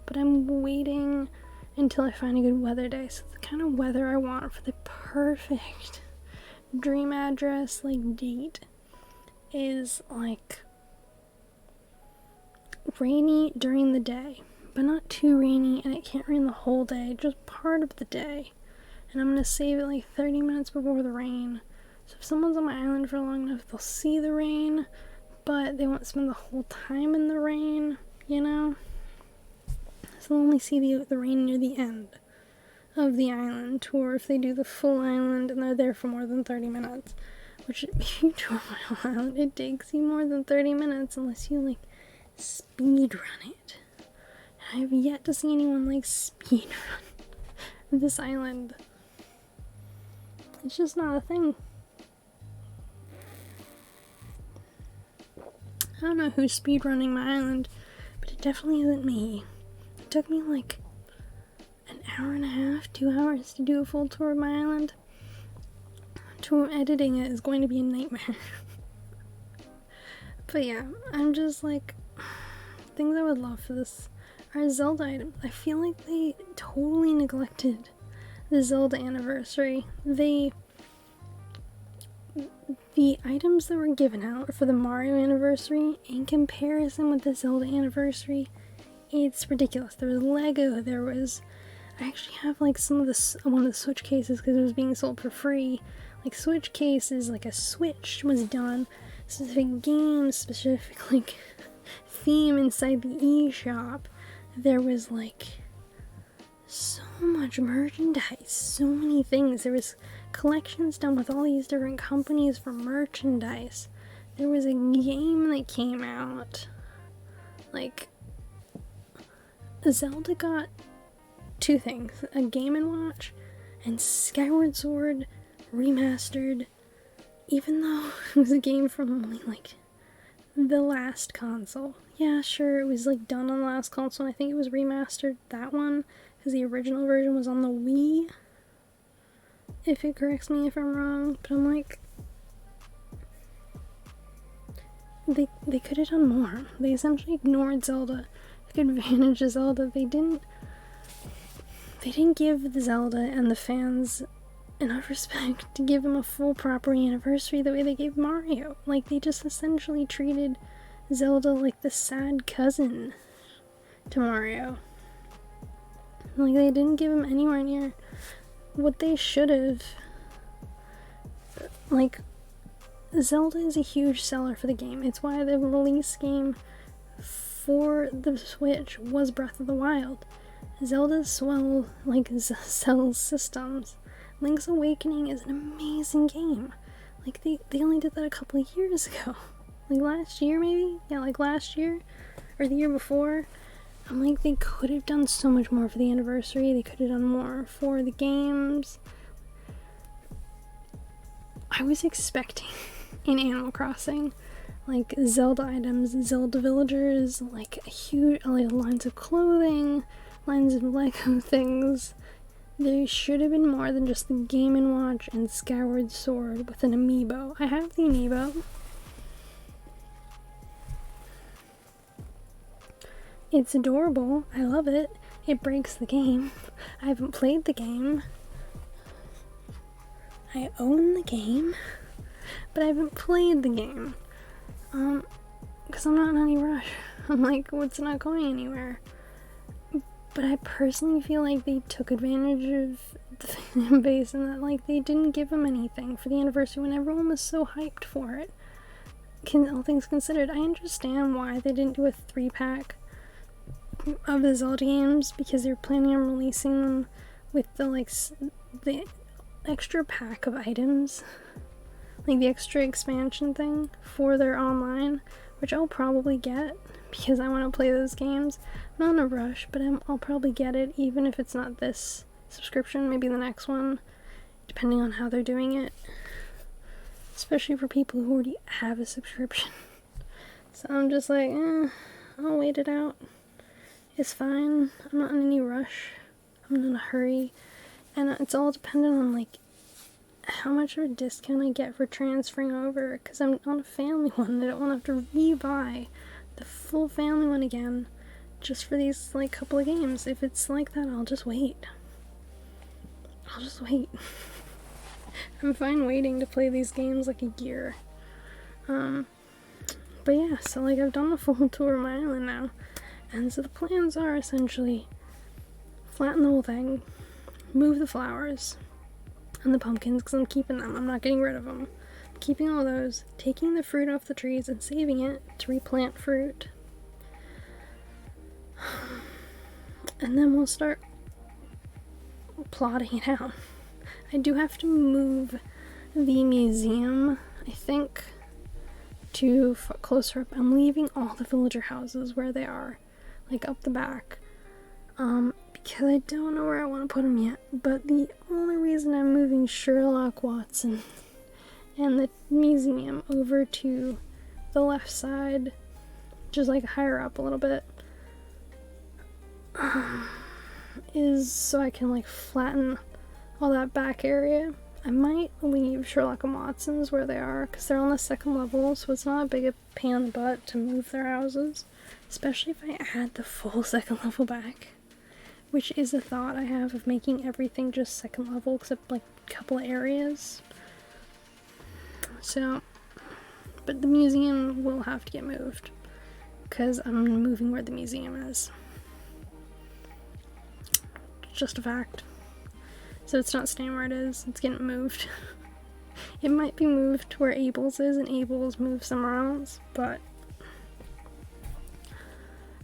but I'm waiting until I find a good weather day. So the kind of weather I want for the perfect dream address, like, date is like rainy during the day, but not too rainy, and it can't rain the whole day, just part of the day. And I'm gonna save it like 30 minutes before the rain. So if someone's on my island for long enough, they'll see the rain, but they won't spend the whole time in the rain, you know? So they'll only see the rain near the end of the island tour if they do the full island and they're there for more than 30 minutes. Which, if you tour my whole island, it takes you more than 30 minutes unless you, like, speed run it. And I have yet to see anyone, like, speed run this island. It's just not a thing. I don't know who's speedrunning my island, but it definitely isn't me. It took me like an hour and a half, 2 hours to do a full tour of my island. Editing it is going to be a nightmare. But yeah, I'm just like, things I would love for this are Zelda items. I feel like they totally neglected the Zelda anniversary. The items that were given out for the Mario anniversary, in comparison with the Zelda anniversary, it's ridiculous. There was Lego, there was, I actually have like some of one of the Switch cases because it was being sold for free. Like Switch cases, like a Switch was done, specific games, specific like theme inside the eShop. There was like so much merchandise, so many things. There was collections done with all these different companies for merchandise. There was a game that came out. Like, Zelda got 2 things, a Game & Watch and Skyward Sword remastered, even though it was a game from only like the last console. Yeah, sure, it was like done on the last console, and I think it was remastered, that one, because the original version was on the Wii, if it corrects me if I'm wrong. But I'm like, they could have done more. They essentially ignored Zelda, took advantage of Zelda. They didn't give the Zelda and the fans enough respect to give him a full proper anniversary the way they gave Mario. Like, they just essentially treated Zelda like the sad cousin to Mario. Like, they didn't give him anywhere near what they should have. Like, Zelda is a huge seller for the game. It's why the release game for the Switch was Breath of the Wild. Zelda sells systems. Link's Awakening is an amazing game. Like, they only did that a couple of years ago. Like, last year, maybe? Yeah, like last year? Or the year before? I'm like, they could have done so much more for the anniversary. They could have done more for the games. I was expecting in Animal Crossing, like, Zelda items, Zelda villagers, like, huge, like, lines of clothing, lines of Lego things. There should have been more than just the Game & Watch and Skyward Sword with an amiibo. I have the amiibo. It's adorable. I love it. It breaks the game. I haven't played the game. I own the game, but I haven't played the game. Because I'm not in any rush. I'm like, it's not going anywhere. But I personally feel like they took advantage of the fan base and that, like, they didn't give him anything for the anniversary when everyone was so hyped for it. All things considered, I understand why they didn't do a 3-pack of the Zelda games, because they were planning on releasing them with the extra pack of items, like the extra expansion thing for their online, which I'll probably get because I want to play those games. I'm not in a rush, but I'll probably get it, even if it's not this subscription, maybe the next one, depending on how they're doing it, especially for people who already have a subscription. So I'm just like, I'll wait it out. It's fine. I'm not in any rush. I'm not in a hurry. And it's all dependent on, like, how much of a discount I get for transferring over, because I'm on a family one and I don't want to have to rebuy the full family one again just for these like couple of games. If it's like that, I'll just wait. I'm fine waiting to play these games like a year. But yeah, so like I've done a full tour of my island now, and so the plans are essentially flatten the whole thing, move the flowers and the pumpkins because I'm keeping them. I'm not getting rid of them. I'm keeping all those, taking the fruit off the trees and saving it to replant fruit. And then we'll start plotting it out. I do have to move the museum, I think, to closer up. I'm leaving all the villager houses where they are, like up the back, because I don't know where I want to put them yet. But the only reason I'm moving Sherlock Watson and the museum over to the left side, just like higher up a little bit, is so I can like flatten all that back area. I might leave Sherlock and Watson's where they are because they're on the second level, so it's not a big a pain in the butt to move their houses, especially if I add the full second level back, which is a thought I have of making everything just second level except like a couple of areas. So, but the museum will have to get moved because I'm moving where the museum is. Just a fact. So it's not staying where it is, it's getting moved. It might be moved to where Abel's is and Abel's moved somewhere else, but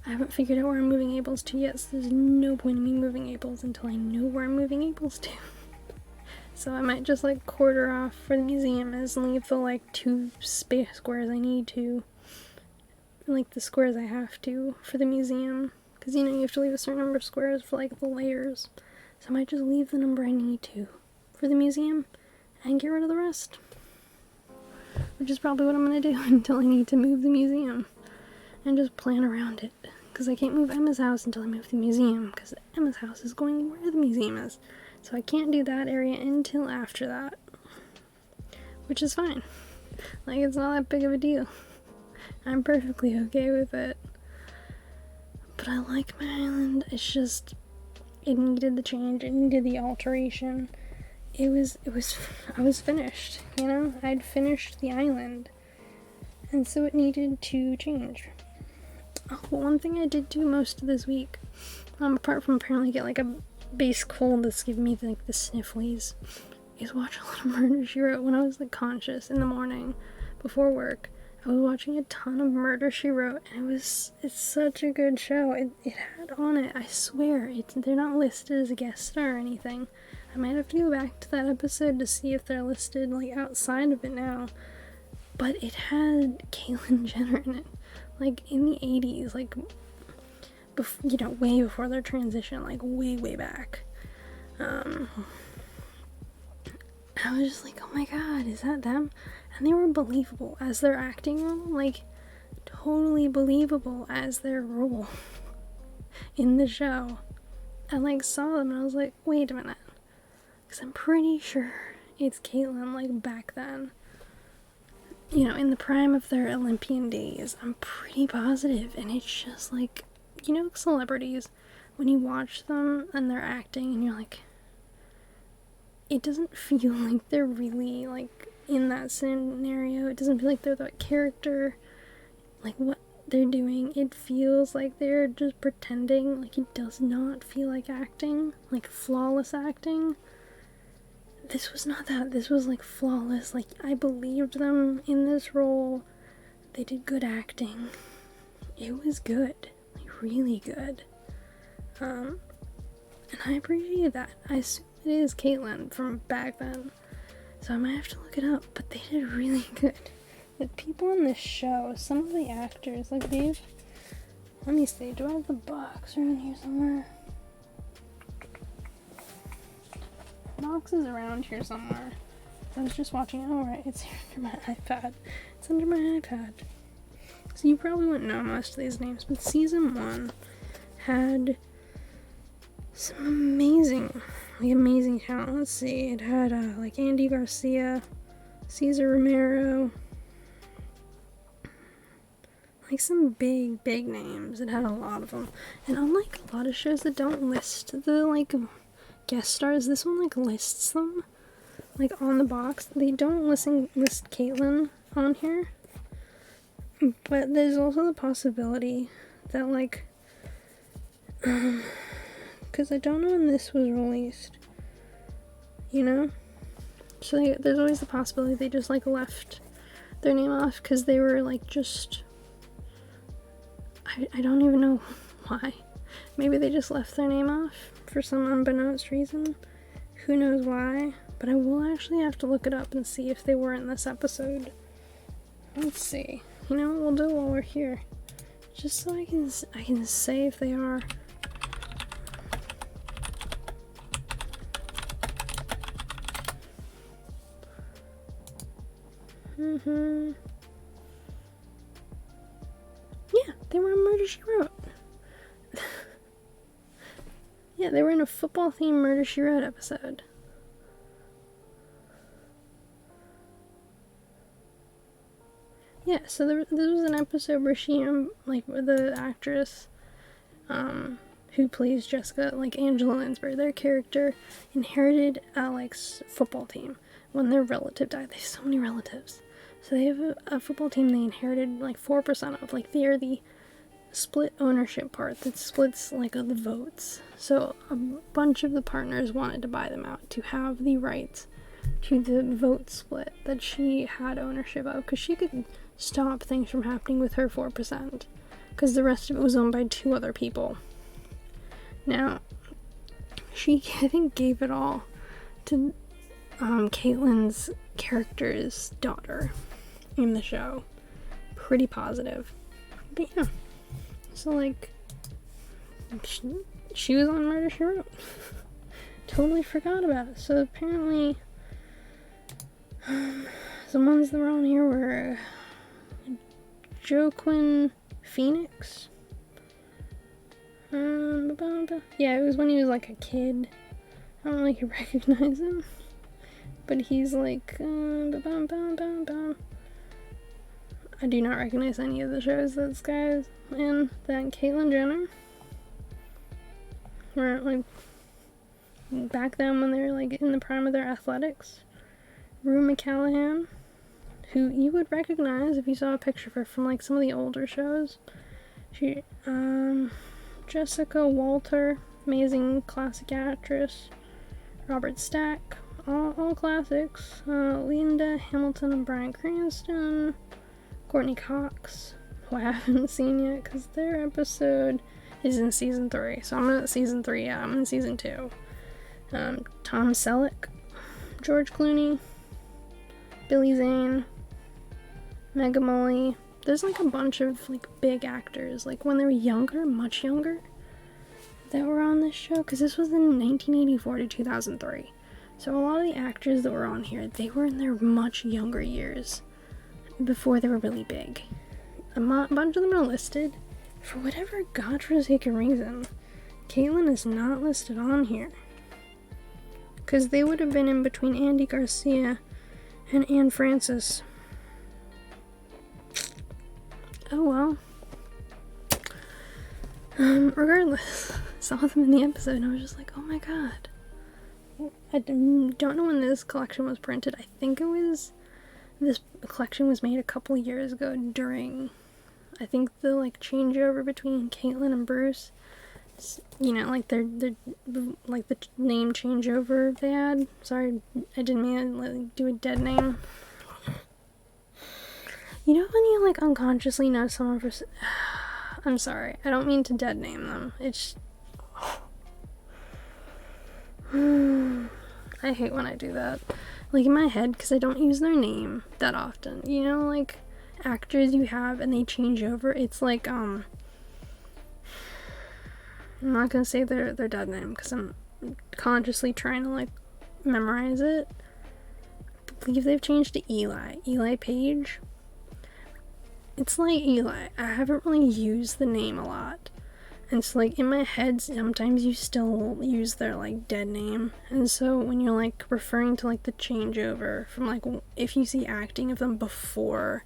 I haven't figured out where I'm moving Abel's to yet, so there's no point in me moving Abel's until I know where I'm moving Abel's to. So I might just like quarter off where the museum is and leave the like 2 space squares I need to, like the squares I have to for the museum, because you know you have to leave a certain number of squares for like the layers. So I might just leave the number I need to for the museum and get rid of the rest. Which is probably what I'm going to do until I need to move the museum. And just plan around it. Because I can't move Emma's house until I move the museum. Because Emma's house is going where the museum is. So I can't do that area until after that. Which is fine. Like, it's not that big of a deal. I'm perfectly okay with it. But I like my island. It's just... it needed the change, it needed the alteration. I was finished, you know? I'd finished the island. And so it needed to change. Oh, one thing I did do most of this week, apart from apparently get like a base cold that's giving me like the snifflies, is watch a lot of Murder, She Wrote. When I was like conscious in the morning before work, I was watching a ton of Murder, She Wrote, and it's such a good show. It had on it, I swear, they're not listed as a guest star or anything. I might have to go back to that episode to see if they're listed, like, outside of it now. But it had Caitlyn Jenner in it, like, in the 80s, like, you know, way before their transition, like, way, way back. I was just like, oh my god, is that them? And they were believable as their acting role, like, totally believable as their role in the show. I, like, saw them and I was like, wait a minute. Because I'm pretty sure it's Caitlyn, like, back then. You know, in the prime of their Olympian days. I'm pretty positive. And it's just, like, you know, celebrities, when you watch them and they're acting and you're like, it doesn't feel like they're really, like, in that scenario. It doesn't feel like they're that character, like what they're doing. It feels like they're just pretending. Like, it does not feel like acting, like flawless acting. This was not that. This was like flawless. Like, I believed them in this role. They did good acting. It was good, like really good. And I appreciate that. I assume it is Caitlyn from back then. So I might have to look it up, but they did really good. The people in this show, some of the actors, like they've... Let me see, do I have the box around here somewhere? Box is around here somewhere. I was just watching, oh right, it's here under my iPad. It's under my iPad. So you probably wouldn't know most of these names, but season 1 had some amazing talent. Let's see, it had like Andy Garcia, Cesar Romero, like some big names. It had a lot of them, and unlike a lot of shows that don't list the like guest stars, this one like lists them like on the box. They don't list Caitlyn on here, but there's also the possibility that like because I don't know when this was released, you know? So there's always the possibility they just, like, left their name off because they were, like, just... I don't even know why. Maybe they just left their name off for some unbeknownst reason. Who knows why? But I will actually have to look it up and see if they were in this episode. Let's see. You know what we'll do while we're here? Just so I can say if they are... Yeah, they were in Murder, She Wrote. Yeah, they were in a football-themed Murder, She Wrote episode. Yeah, so this was an episode where she, like, the actress, who plays Jessica, like, Angela Lansbury, their character, inherited a, like, football team when their relative died. They have so many relatives. So they have a football team they inherited, like, 4% of. Like, they are the split ownership part that splits, like, the votes. So a bunch of the partners wanted to buy them out to have the rights to the vote split that she had ownership of. Because she could stop things from happening with her 4%. Because the rest of it was owned by 2 other people. Now, she, I think, gave it all to Caitlyn's character's daughter in the show. Pretty positive. But yeah. So, like, she was on Murder, She Wrote. Totally forgot about it. So, apparently, the ones that were on here were Joaquin Phoenix. Yeah, it was when he was, like, a kid. I don't really recognize him. But he's like, I do not recognize any of the shows that this guy is in. Then Caitlyn Jenner. Where, like, back then when they were, like, in the prime of their athletics. Rue McCallaghan, who you would recognize if you saw a picture of her from, like, some of the older shows. She, Jessica Walter, amazing classic actress. Robert Stack. All classics. Linda Hamilton and Bryan Cranston. Courtney Cox, who I haven't seen yet because their episode is in season 3. So I'm not season 3 yet, I'm in season 2. Tom Selleck, George Clooney, Billy Zane, Mega Molly. There's like a bunch of like big actors, like when they were younger, much younger, that were on this show because this was in 1984 to 2003. So a lot of the actors that were on here, they were in their much younger years before they were really big. A bunch of them are listed. For whatever godforsaken reason, Caitlyn is not listed on here. Because they would have been in between Andy Garcia and Anne Francis. Oh well. Regardless, saw them in the episode and I was just like, oh my god. I don't know when this collection was printed. I think this collection was made a couple years ago during, I think, the like changeover between Caitlyn and Bruce. You know, like their like the name changeover they had. Sorry, I didn't mean to like, do a dead name. You know when you like unconsciously know someone for... I'm sorry, I don't mean to dead name them. It's... I hate when I do that. Like in my head, because I don't use their name that often. You know, like actors you have and they change over. It's like, I'm not gonna say their dead name because I'm consciously trying to like memorize it. I believe they've changed to Eli Page. It's like Eli. I haven't really used the name a lot And so, like, in my head, sometimes you still use their, like, dead name. And so when you're, like, referring to, like, the changeover from, like, if you see acting of them before,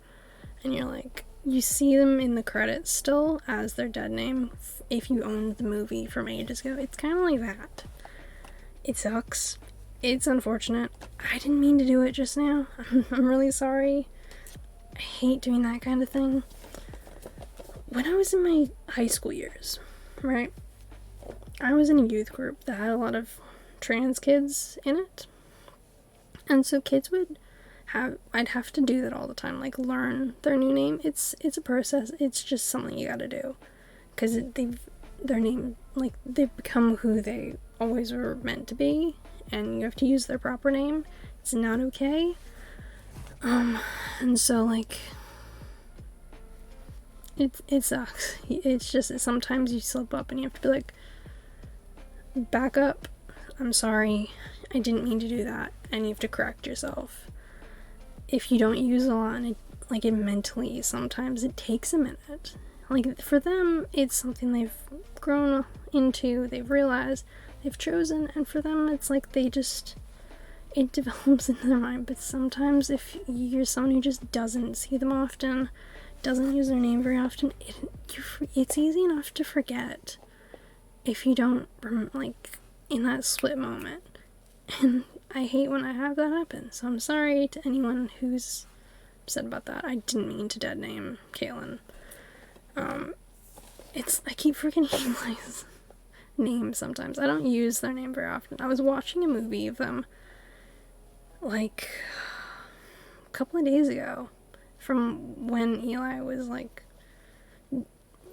and you're, like, you see them in the credits still as their dead name if you owned the movie from ages ago. It's kind of like that. It sucks. It's unfortunate. I didn't mean to do it just now. I'm really sorry. I hate doing that kind of thing. When I was in my high school years, right, I was in a youth group that had a lot of trans kids in it. And so kids would I'd have to do that all the time, like learn their new name. It's a process. It's just something you gotta do. Because their name, like, they've become who they always were meant to be. And you have to use their proper name. It's not okay. And so, like, it sucks. It's just, sometimes you slip up and you have to be like, back up. I'm sorry. I didn't mean to do that. And you have to correct yourself. If you don't use a lot, and it mentally, sometimes it takes a minute. Like, for them, it's something they've grown into, they've realized, they've chosen, and for them, it's like it develops into their mind. But sometimes if you're someone who just doesn't see them often, doesn't use their name very often, it's easy enough to forget if you don't, like, in that split moment. And I hate when I have that happen, so I'm sorry to anyone who's upset about that. I didn't mean to dead name Caitlin. I keep forgetting Eli's name sometimes. I don't use their name very often. I was watching a movie of them, like, a couple of days ago, from when Eli was, like,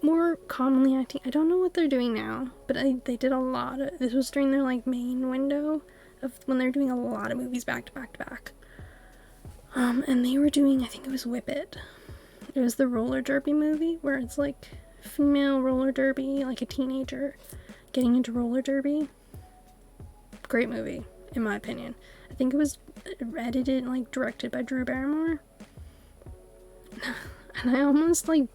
more commonly acting. I don't know what they're doing now, but they did a lot of, this was during their, like, main window of when they were doing a lot of movies back to back to back. And they were doing, I think it was Whip It. It was the roller derby movie where it's like female roller derby, like a teenager getting into roller derby. Great movie, in my opinion. I think it was edited, like, directed by Drew Barrymore. And I almost, like,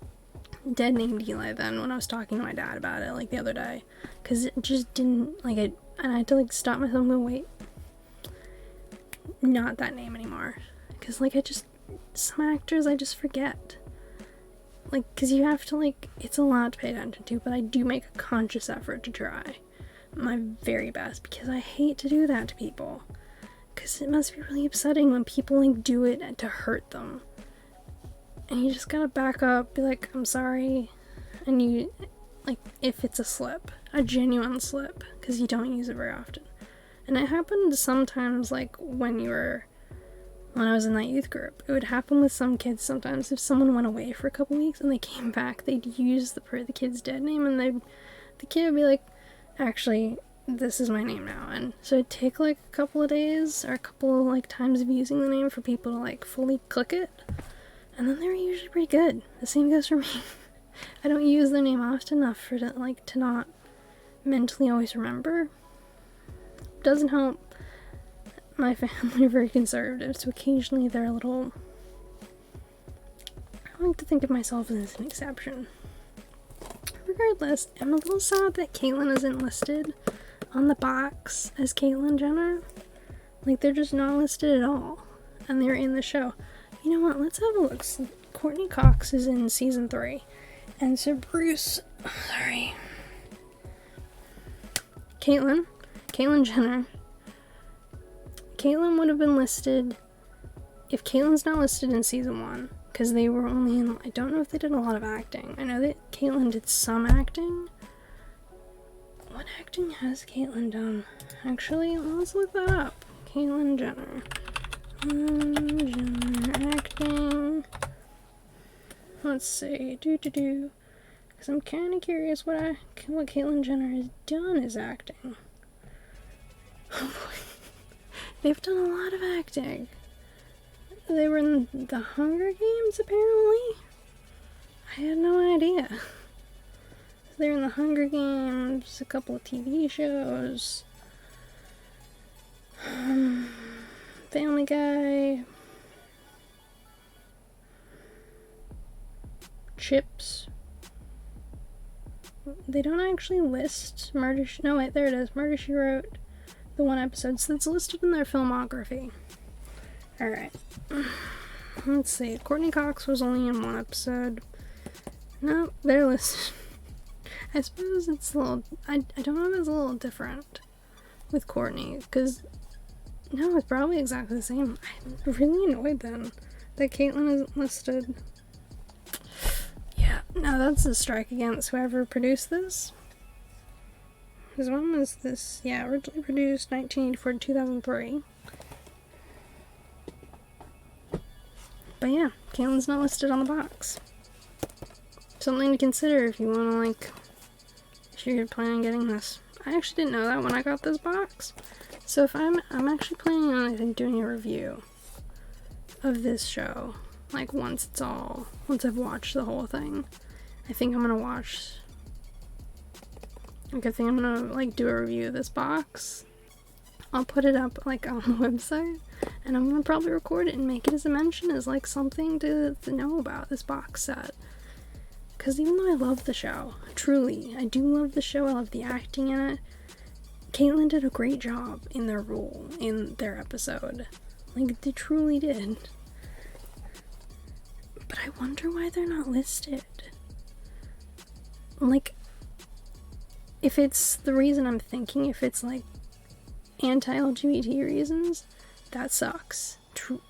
dead named Eli then when I was talking to my dad about it, like, the other day. Because it just didn't, like, and I had to, like, stop myself and go, wait, not that name anymore. Because, like, some actors I just forget. Like, because you have to, like, it's a lot to pay attention to, but I do make a conscious effort to try my very best, because I hate to do that to people. Because it must be really upsetting when people, like, do it to hurt them. And you just gotta back up, be like, I'm sorry. And you, like, if it's a slip, a genuine slip, because you don't use it very often. And it happened sometimes, like, when I was in that youth group. It would happen with some kids sometimes. If someone went away for a couple weeks and they came back, they'd use the kid's dead name, and the kid would be like, actually, this is my name now. And so it'd take, like, a couple of days or a couple of, like, times of using the name for people to, like, fully click it. And then they're usually pretty good. The same goes for me. I don't use their name often enough for it, like, to not mentally always remember. Doesn't help. My family are very conservative, so occasionally they're a little... I like to think of myself as an exception. Regardless, I'm a little sad that Caitlyn isn't listed on the box as Caitlyn Jenner. Like, they're just not listed at all. And they're in the show. You know what? Let's have a look. So Courtney Cox is in season 3. And so Caitlyn Jenner. Caitlyn would have been listed if Caitlyn's not listed in season 1, because they were only in, I don't know if they did a lot of acting. I know that Caitlyn did some acting. What acting has Caitlyn done? Actually, let's look that up. Caitlyn Jenner. Jenner acting. Let's see. Because I'm kind of curious what Caitlyn Jenner has done as acting. Oh boy. They've done a lot of acting. They were in the Hunger Games, apparently. I had no idea. They're in the Hunger Games, a couple of TV shows. Family Guy. Chips. they don't actually list Murder. No, wait, there it is. Murder She Wrote, the one episode. So it's listed in their filmography. Alright. Let's see. Courtney Cox was only in one episode. No, they're listed. I suppose it's a little... I don't know if it's a little different with Courtney, because... No, it's probably exactly the same. I'm really annoyed then that Caitlin isn't listed. Yeah, no, that's a strike against whoever produced this. Because when was this? Yeah, originally produced 1984 to 2003. But yeah, Caitlin's not listed on the box. Something to consider if you want to, like, if you're planning on getting this. I actually didn't know that when I got this box. So if I'm actually planning on, I think, doing a review of this show. Like, once I've watched the whole thing. I think I'm gonna like, do a review of this box. I'll put it up, like, on the website. And I'm gonna probably record it and make it as a mention, as, like, something to know about this box set. Because even though I love the show, truly, I do love the show, I love the acting in it, Caitlin did a great job in their role, in their episode. Like, they truly did. But I wonder why they're not listed. Like, if it's the reason I'm thinking, if it's, like, anti-LGBT reasons, that sucks.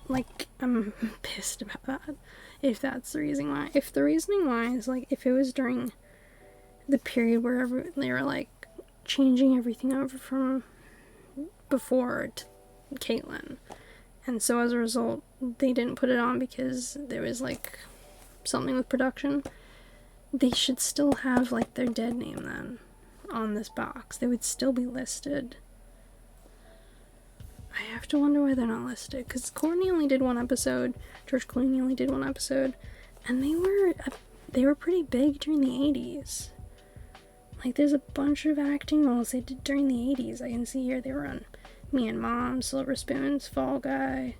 Like, I'm pissed about that. If that's the reason why. If the reasoning why is, like, if it was during the period where they were, like, changing everything over from before to Caitlin. And so as a result, they didn't put it on because there was, like, something with production. They should still have, like, their dead name then on this box. They would still be listed. I have to wonder why they're not listed. Because Courtney only did one episode. George Clooney only did one episode. And they were pretty big during the 80s. Like, there's a bunch of acting roles they did during the 80s. I can see here they were on Me and Mom, Silver Spoons, Fall Guy,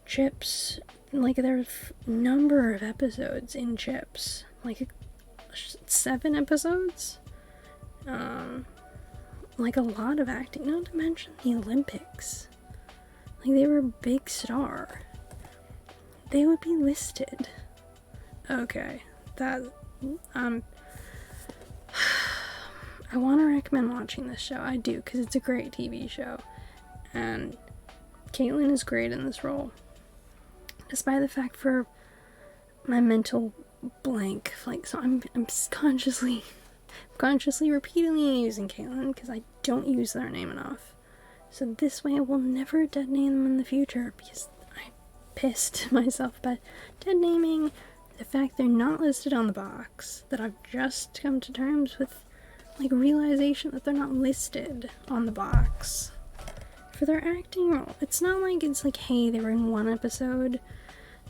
Chips. Like, there's a number of episodes in Chips. Like, 7 episodes? Like, a lot of acting. Not to mention the Olympics. Like, they were a big star. They would be listed. Okay. That, I want to recommend watching this show. I do, because it's a great TV show. And Caitlin is great in this role. Despite the fact for my mental blank. Like, so I'm consciously repeatedly using Caitlin because I don't use their name enough. So this way I will never dead name them in the future because I pissed myself about dead naming. The fact they're not listed on the box, that I've just come to terms with, like, realization that they're not listed on the box for their acting role. It's not like it's like, hey, they were in one episode,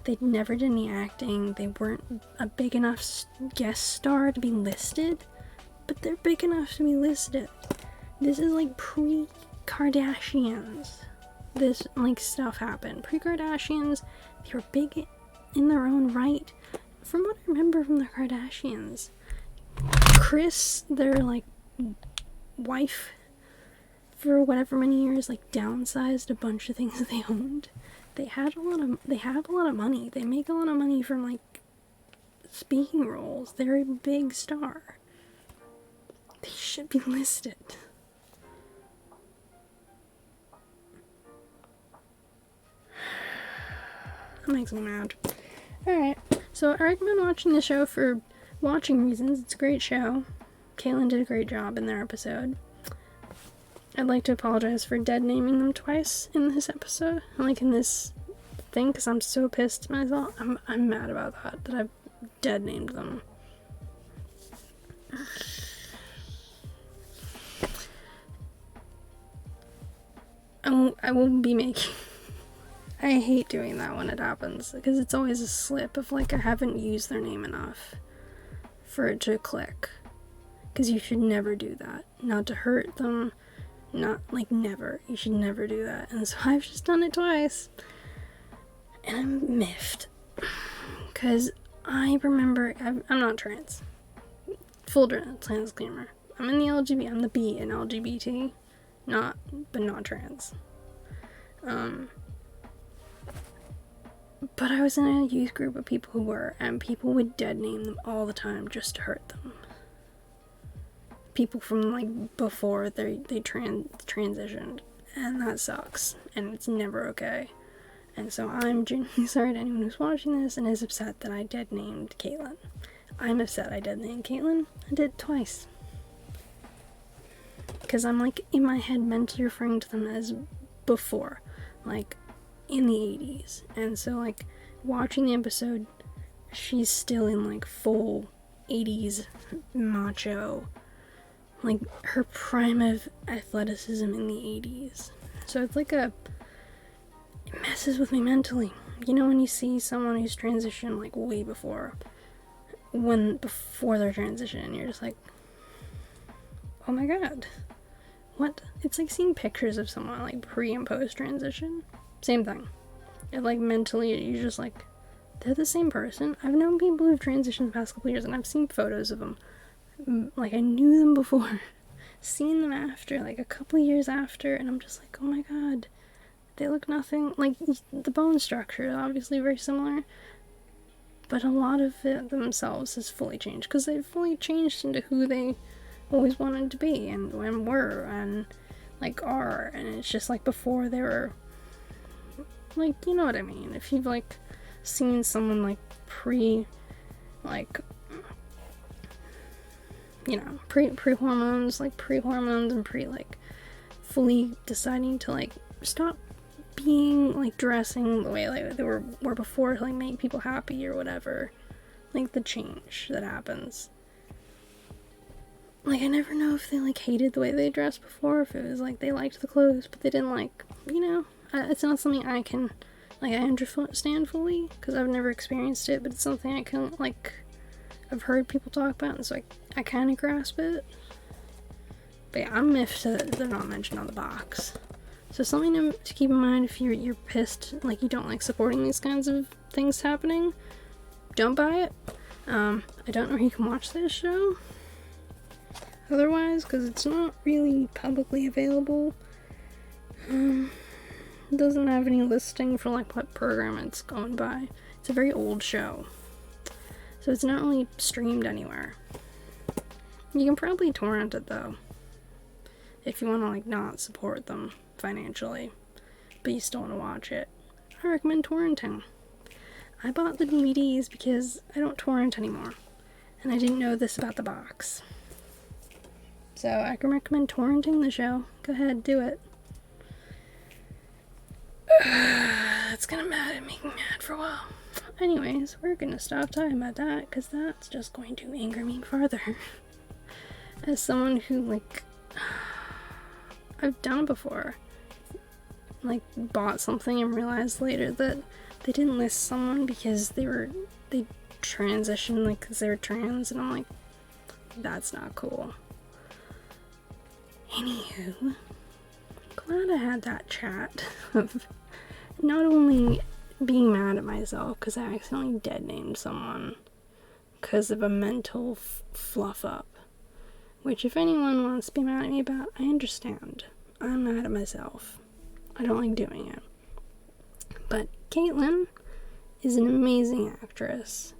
they never did any acting, they weren't a big enough guest star to be listed, but they're big enough to be listed. This is like pre-Kardashians. This, like, stuff happened. Pre-Kardashians, they were big in their own right. From what I remember from the Kardashians, Kris, their, like, wife, for whatever many years, like, downsized a bunch of things that they owned. They have a lot of money. They make a lot of money from, like, speaking roles. They're a big star. They should be listed. That makes me mad. Alright, so I recommend watching the show for watching reasons. It's a great show. Caitlin did a great job in their episode. I'd like to apologize for dead naming them twice in this episode, like in this thing, because I'm so pissed at myself. I'm mad about that I've dead named them. I will be making... I hate doing that when it happens, because it's always a slip of, like, I haven't used their name enough for it to click. Because you should never do that. Not to hurt them. Not, like, never. You should never do that. And so I've just done it twice. And I'm miffed. Because I remember... I'm not trans. full disclaimer. I'm in the LGBT, I'm the B in LGBT, but not trans. But I was in a youth group of people who were, and people would dead name them all the time just to hurt them. People from, like, before they transitioned, and that sucks, and it's never okay. And so I'm genuinely sorry to anyone who's watching this and is upset that I dead named Caitlin. I'm upset I dead named Caitlin. I did it twice. Because I'm, like, in my head mentally referring to them as before, like, in the 80s. And so, like, watching the episode, she's still in, like, full 80s macho, like, her prime of athleticism in the 80s. So it's like it messes with me mentally. You know, when you see someone who's transitioned, like, way before their transition, you're just like, oh my god, what? It's like seeing pictures of someone, like, pre and post transition. Same thing. It, like, mentally, you're just like, they're the same person. I've known people who've transitioned the past couple years, and I've seen photos of them. Like, I knew them before, seen them after, like, a couple years after, and I'm just like, oh my god, they look nothing, like, the bone structure is obviously very similar, but a lot of it themselves has fully changed, because they've fully changed into who they always wanted to be, and were, and, like, are, and it's just, like, before they were, like, you know what I mean, if you've, like, seen someone, like, pre-hormones, like, pre-hormones and like, fully deciding to, like, stop being, like, dressing the way, like, they were before to, like, make people happy or whatever. Like, the change that happens. Like, I never know if they, like, hated the way they dressed before, if it was, like, they liked the clothes, but they didn't, like, you know, it's not something I can, like, I understand fully, because I've never experienced it, but it's something I can, like, I've heard people talk about, and so I kind of grasp it. But yeah, I'm miffed that they're not mentioned on the box. So something to keep in mind if you're pissed, like, you don't like supporting these kinds of things happening, don't buy it. I don't know if you can watch this show otherwise, because it's not really publicly available. It doesn't have any listing for, like, what program it's going by. It's a very old show, so it's not really streamed anywhere. You can probably torrent it, though, if you want to, like, not support them financially, but you still want to watch it. I recommend torrenting. I bought the DVDs because I don't torrent anymore, and I didn't know this about the box. So I can recommend torrenting the show. Go ahead, do it. That's gonna make me mad for a while. Anyways, we're gonna stop talking about that, because that's just going to anger me further. As someone who, like, I've done it before. Like, bought something and realized later that they didn't list someone because they transitioned, like, because they were trans, and I'm like, that's not cool. Anywho, glad I had that chat of not only being mad at myself because I accidentally dead named someone because of a mental fluff up, which if anyone wants to be mad at me about, I understand. I'm mad at myself. I don't like doing it. But Caitlin is an amazing actress,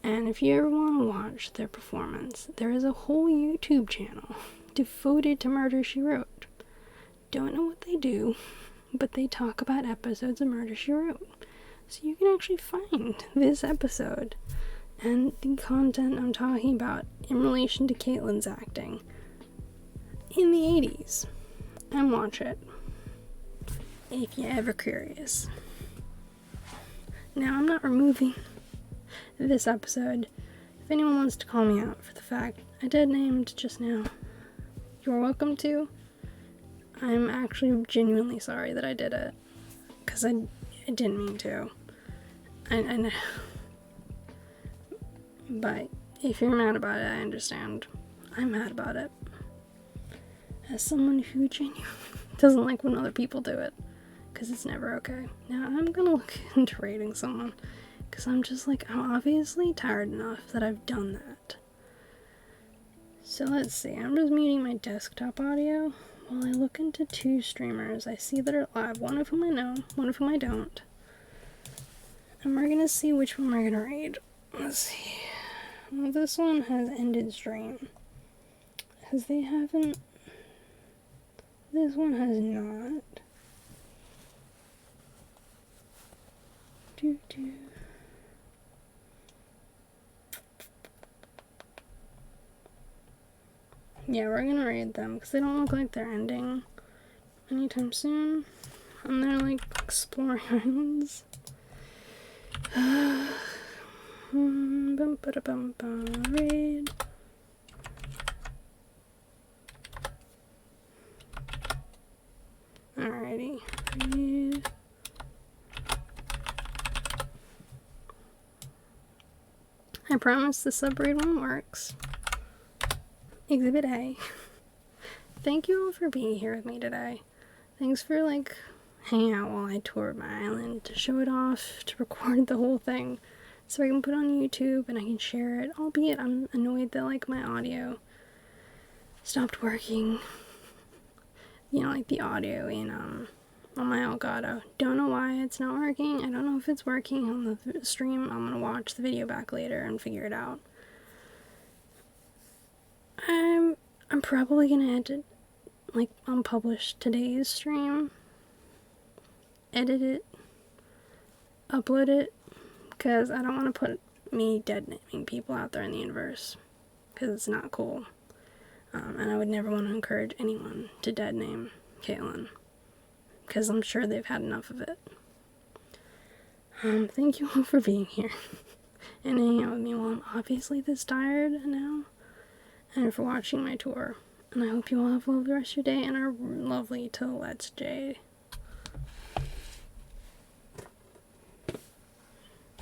and if you ever want to watch their performance, there is a whole YouTube channel devoted to Murder, She Wrote. Don't know what they do, but they talk about episodes of Murder, She Wrote. So you can actually find this episode and the content I'm talking about in relation to Caitlin's acting in the 80s and watch it if you're ever curious. Now, I'm not removing this episode. If anyone wants to call me out for the fact I dead named just now, you're welcome to. I'm actually genuinely sorry that I did it, because I didn't mean to. I know. But if you're mad about it, I understand. I'm mad about it. As someone who genuinely doesn't like when other people do it, because it's never okay. Now, I'm gonna look into rating someone, because I'm just like, I'm obviously tired enough that I've done that. So let's see, I'm just muting my desktop audio while I look into two streamers I see that are live, one of whom I know, one of whom I don't. And we're gonna see which one we're gonna raid. Let's see. Well, this one has ended stream. Because they haven't... This one has not. Yeah, we're gonna raid them because they don't look like they're ending anytime soon. And they're like exploring islands. Raid. Alrighty. Raid. I promise the sub-raid one works. Exhibit A. Thank you all for being here with me today. Thanks for like hanging out while I toured my island, to show it off, to record the whole thing so I can put it on YouTube and I can share it, albeit I'm annoyed that like my audio stopped working. You know, like the audio in on my Elgato. Don't know why it's not working. I don't know if it's working on the stream. I'm gonna watch the video back later and figure it out. I'm probably gonna edit, like, unpublish today's stream, edit it, upload it, because I don't want to put me dead naming people out there in the universe, because it's not cool. And I would never want to encourage anyone to dead name Caitlin, because I'm sure they've had enough of it. Thank you all for being here and hanging out with me while I'm obviously this tired now, and for watching my tour. And I hope you all have a lovely rest of your day and are lovely to Let's J.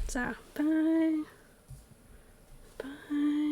So, bye. Bye.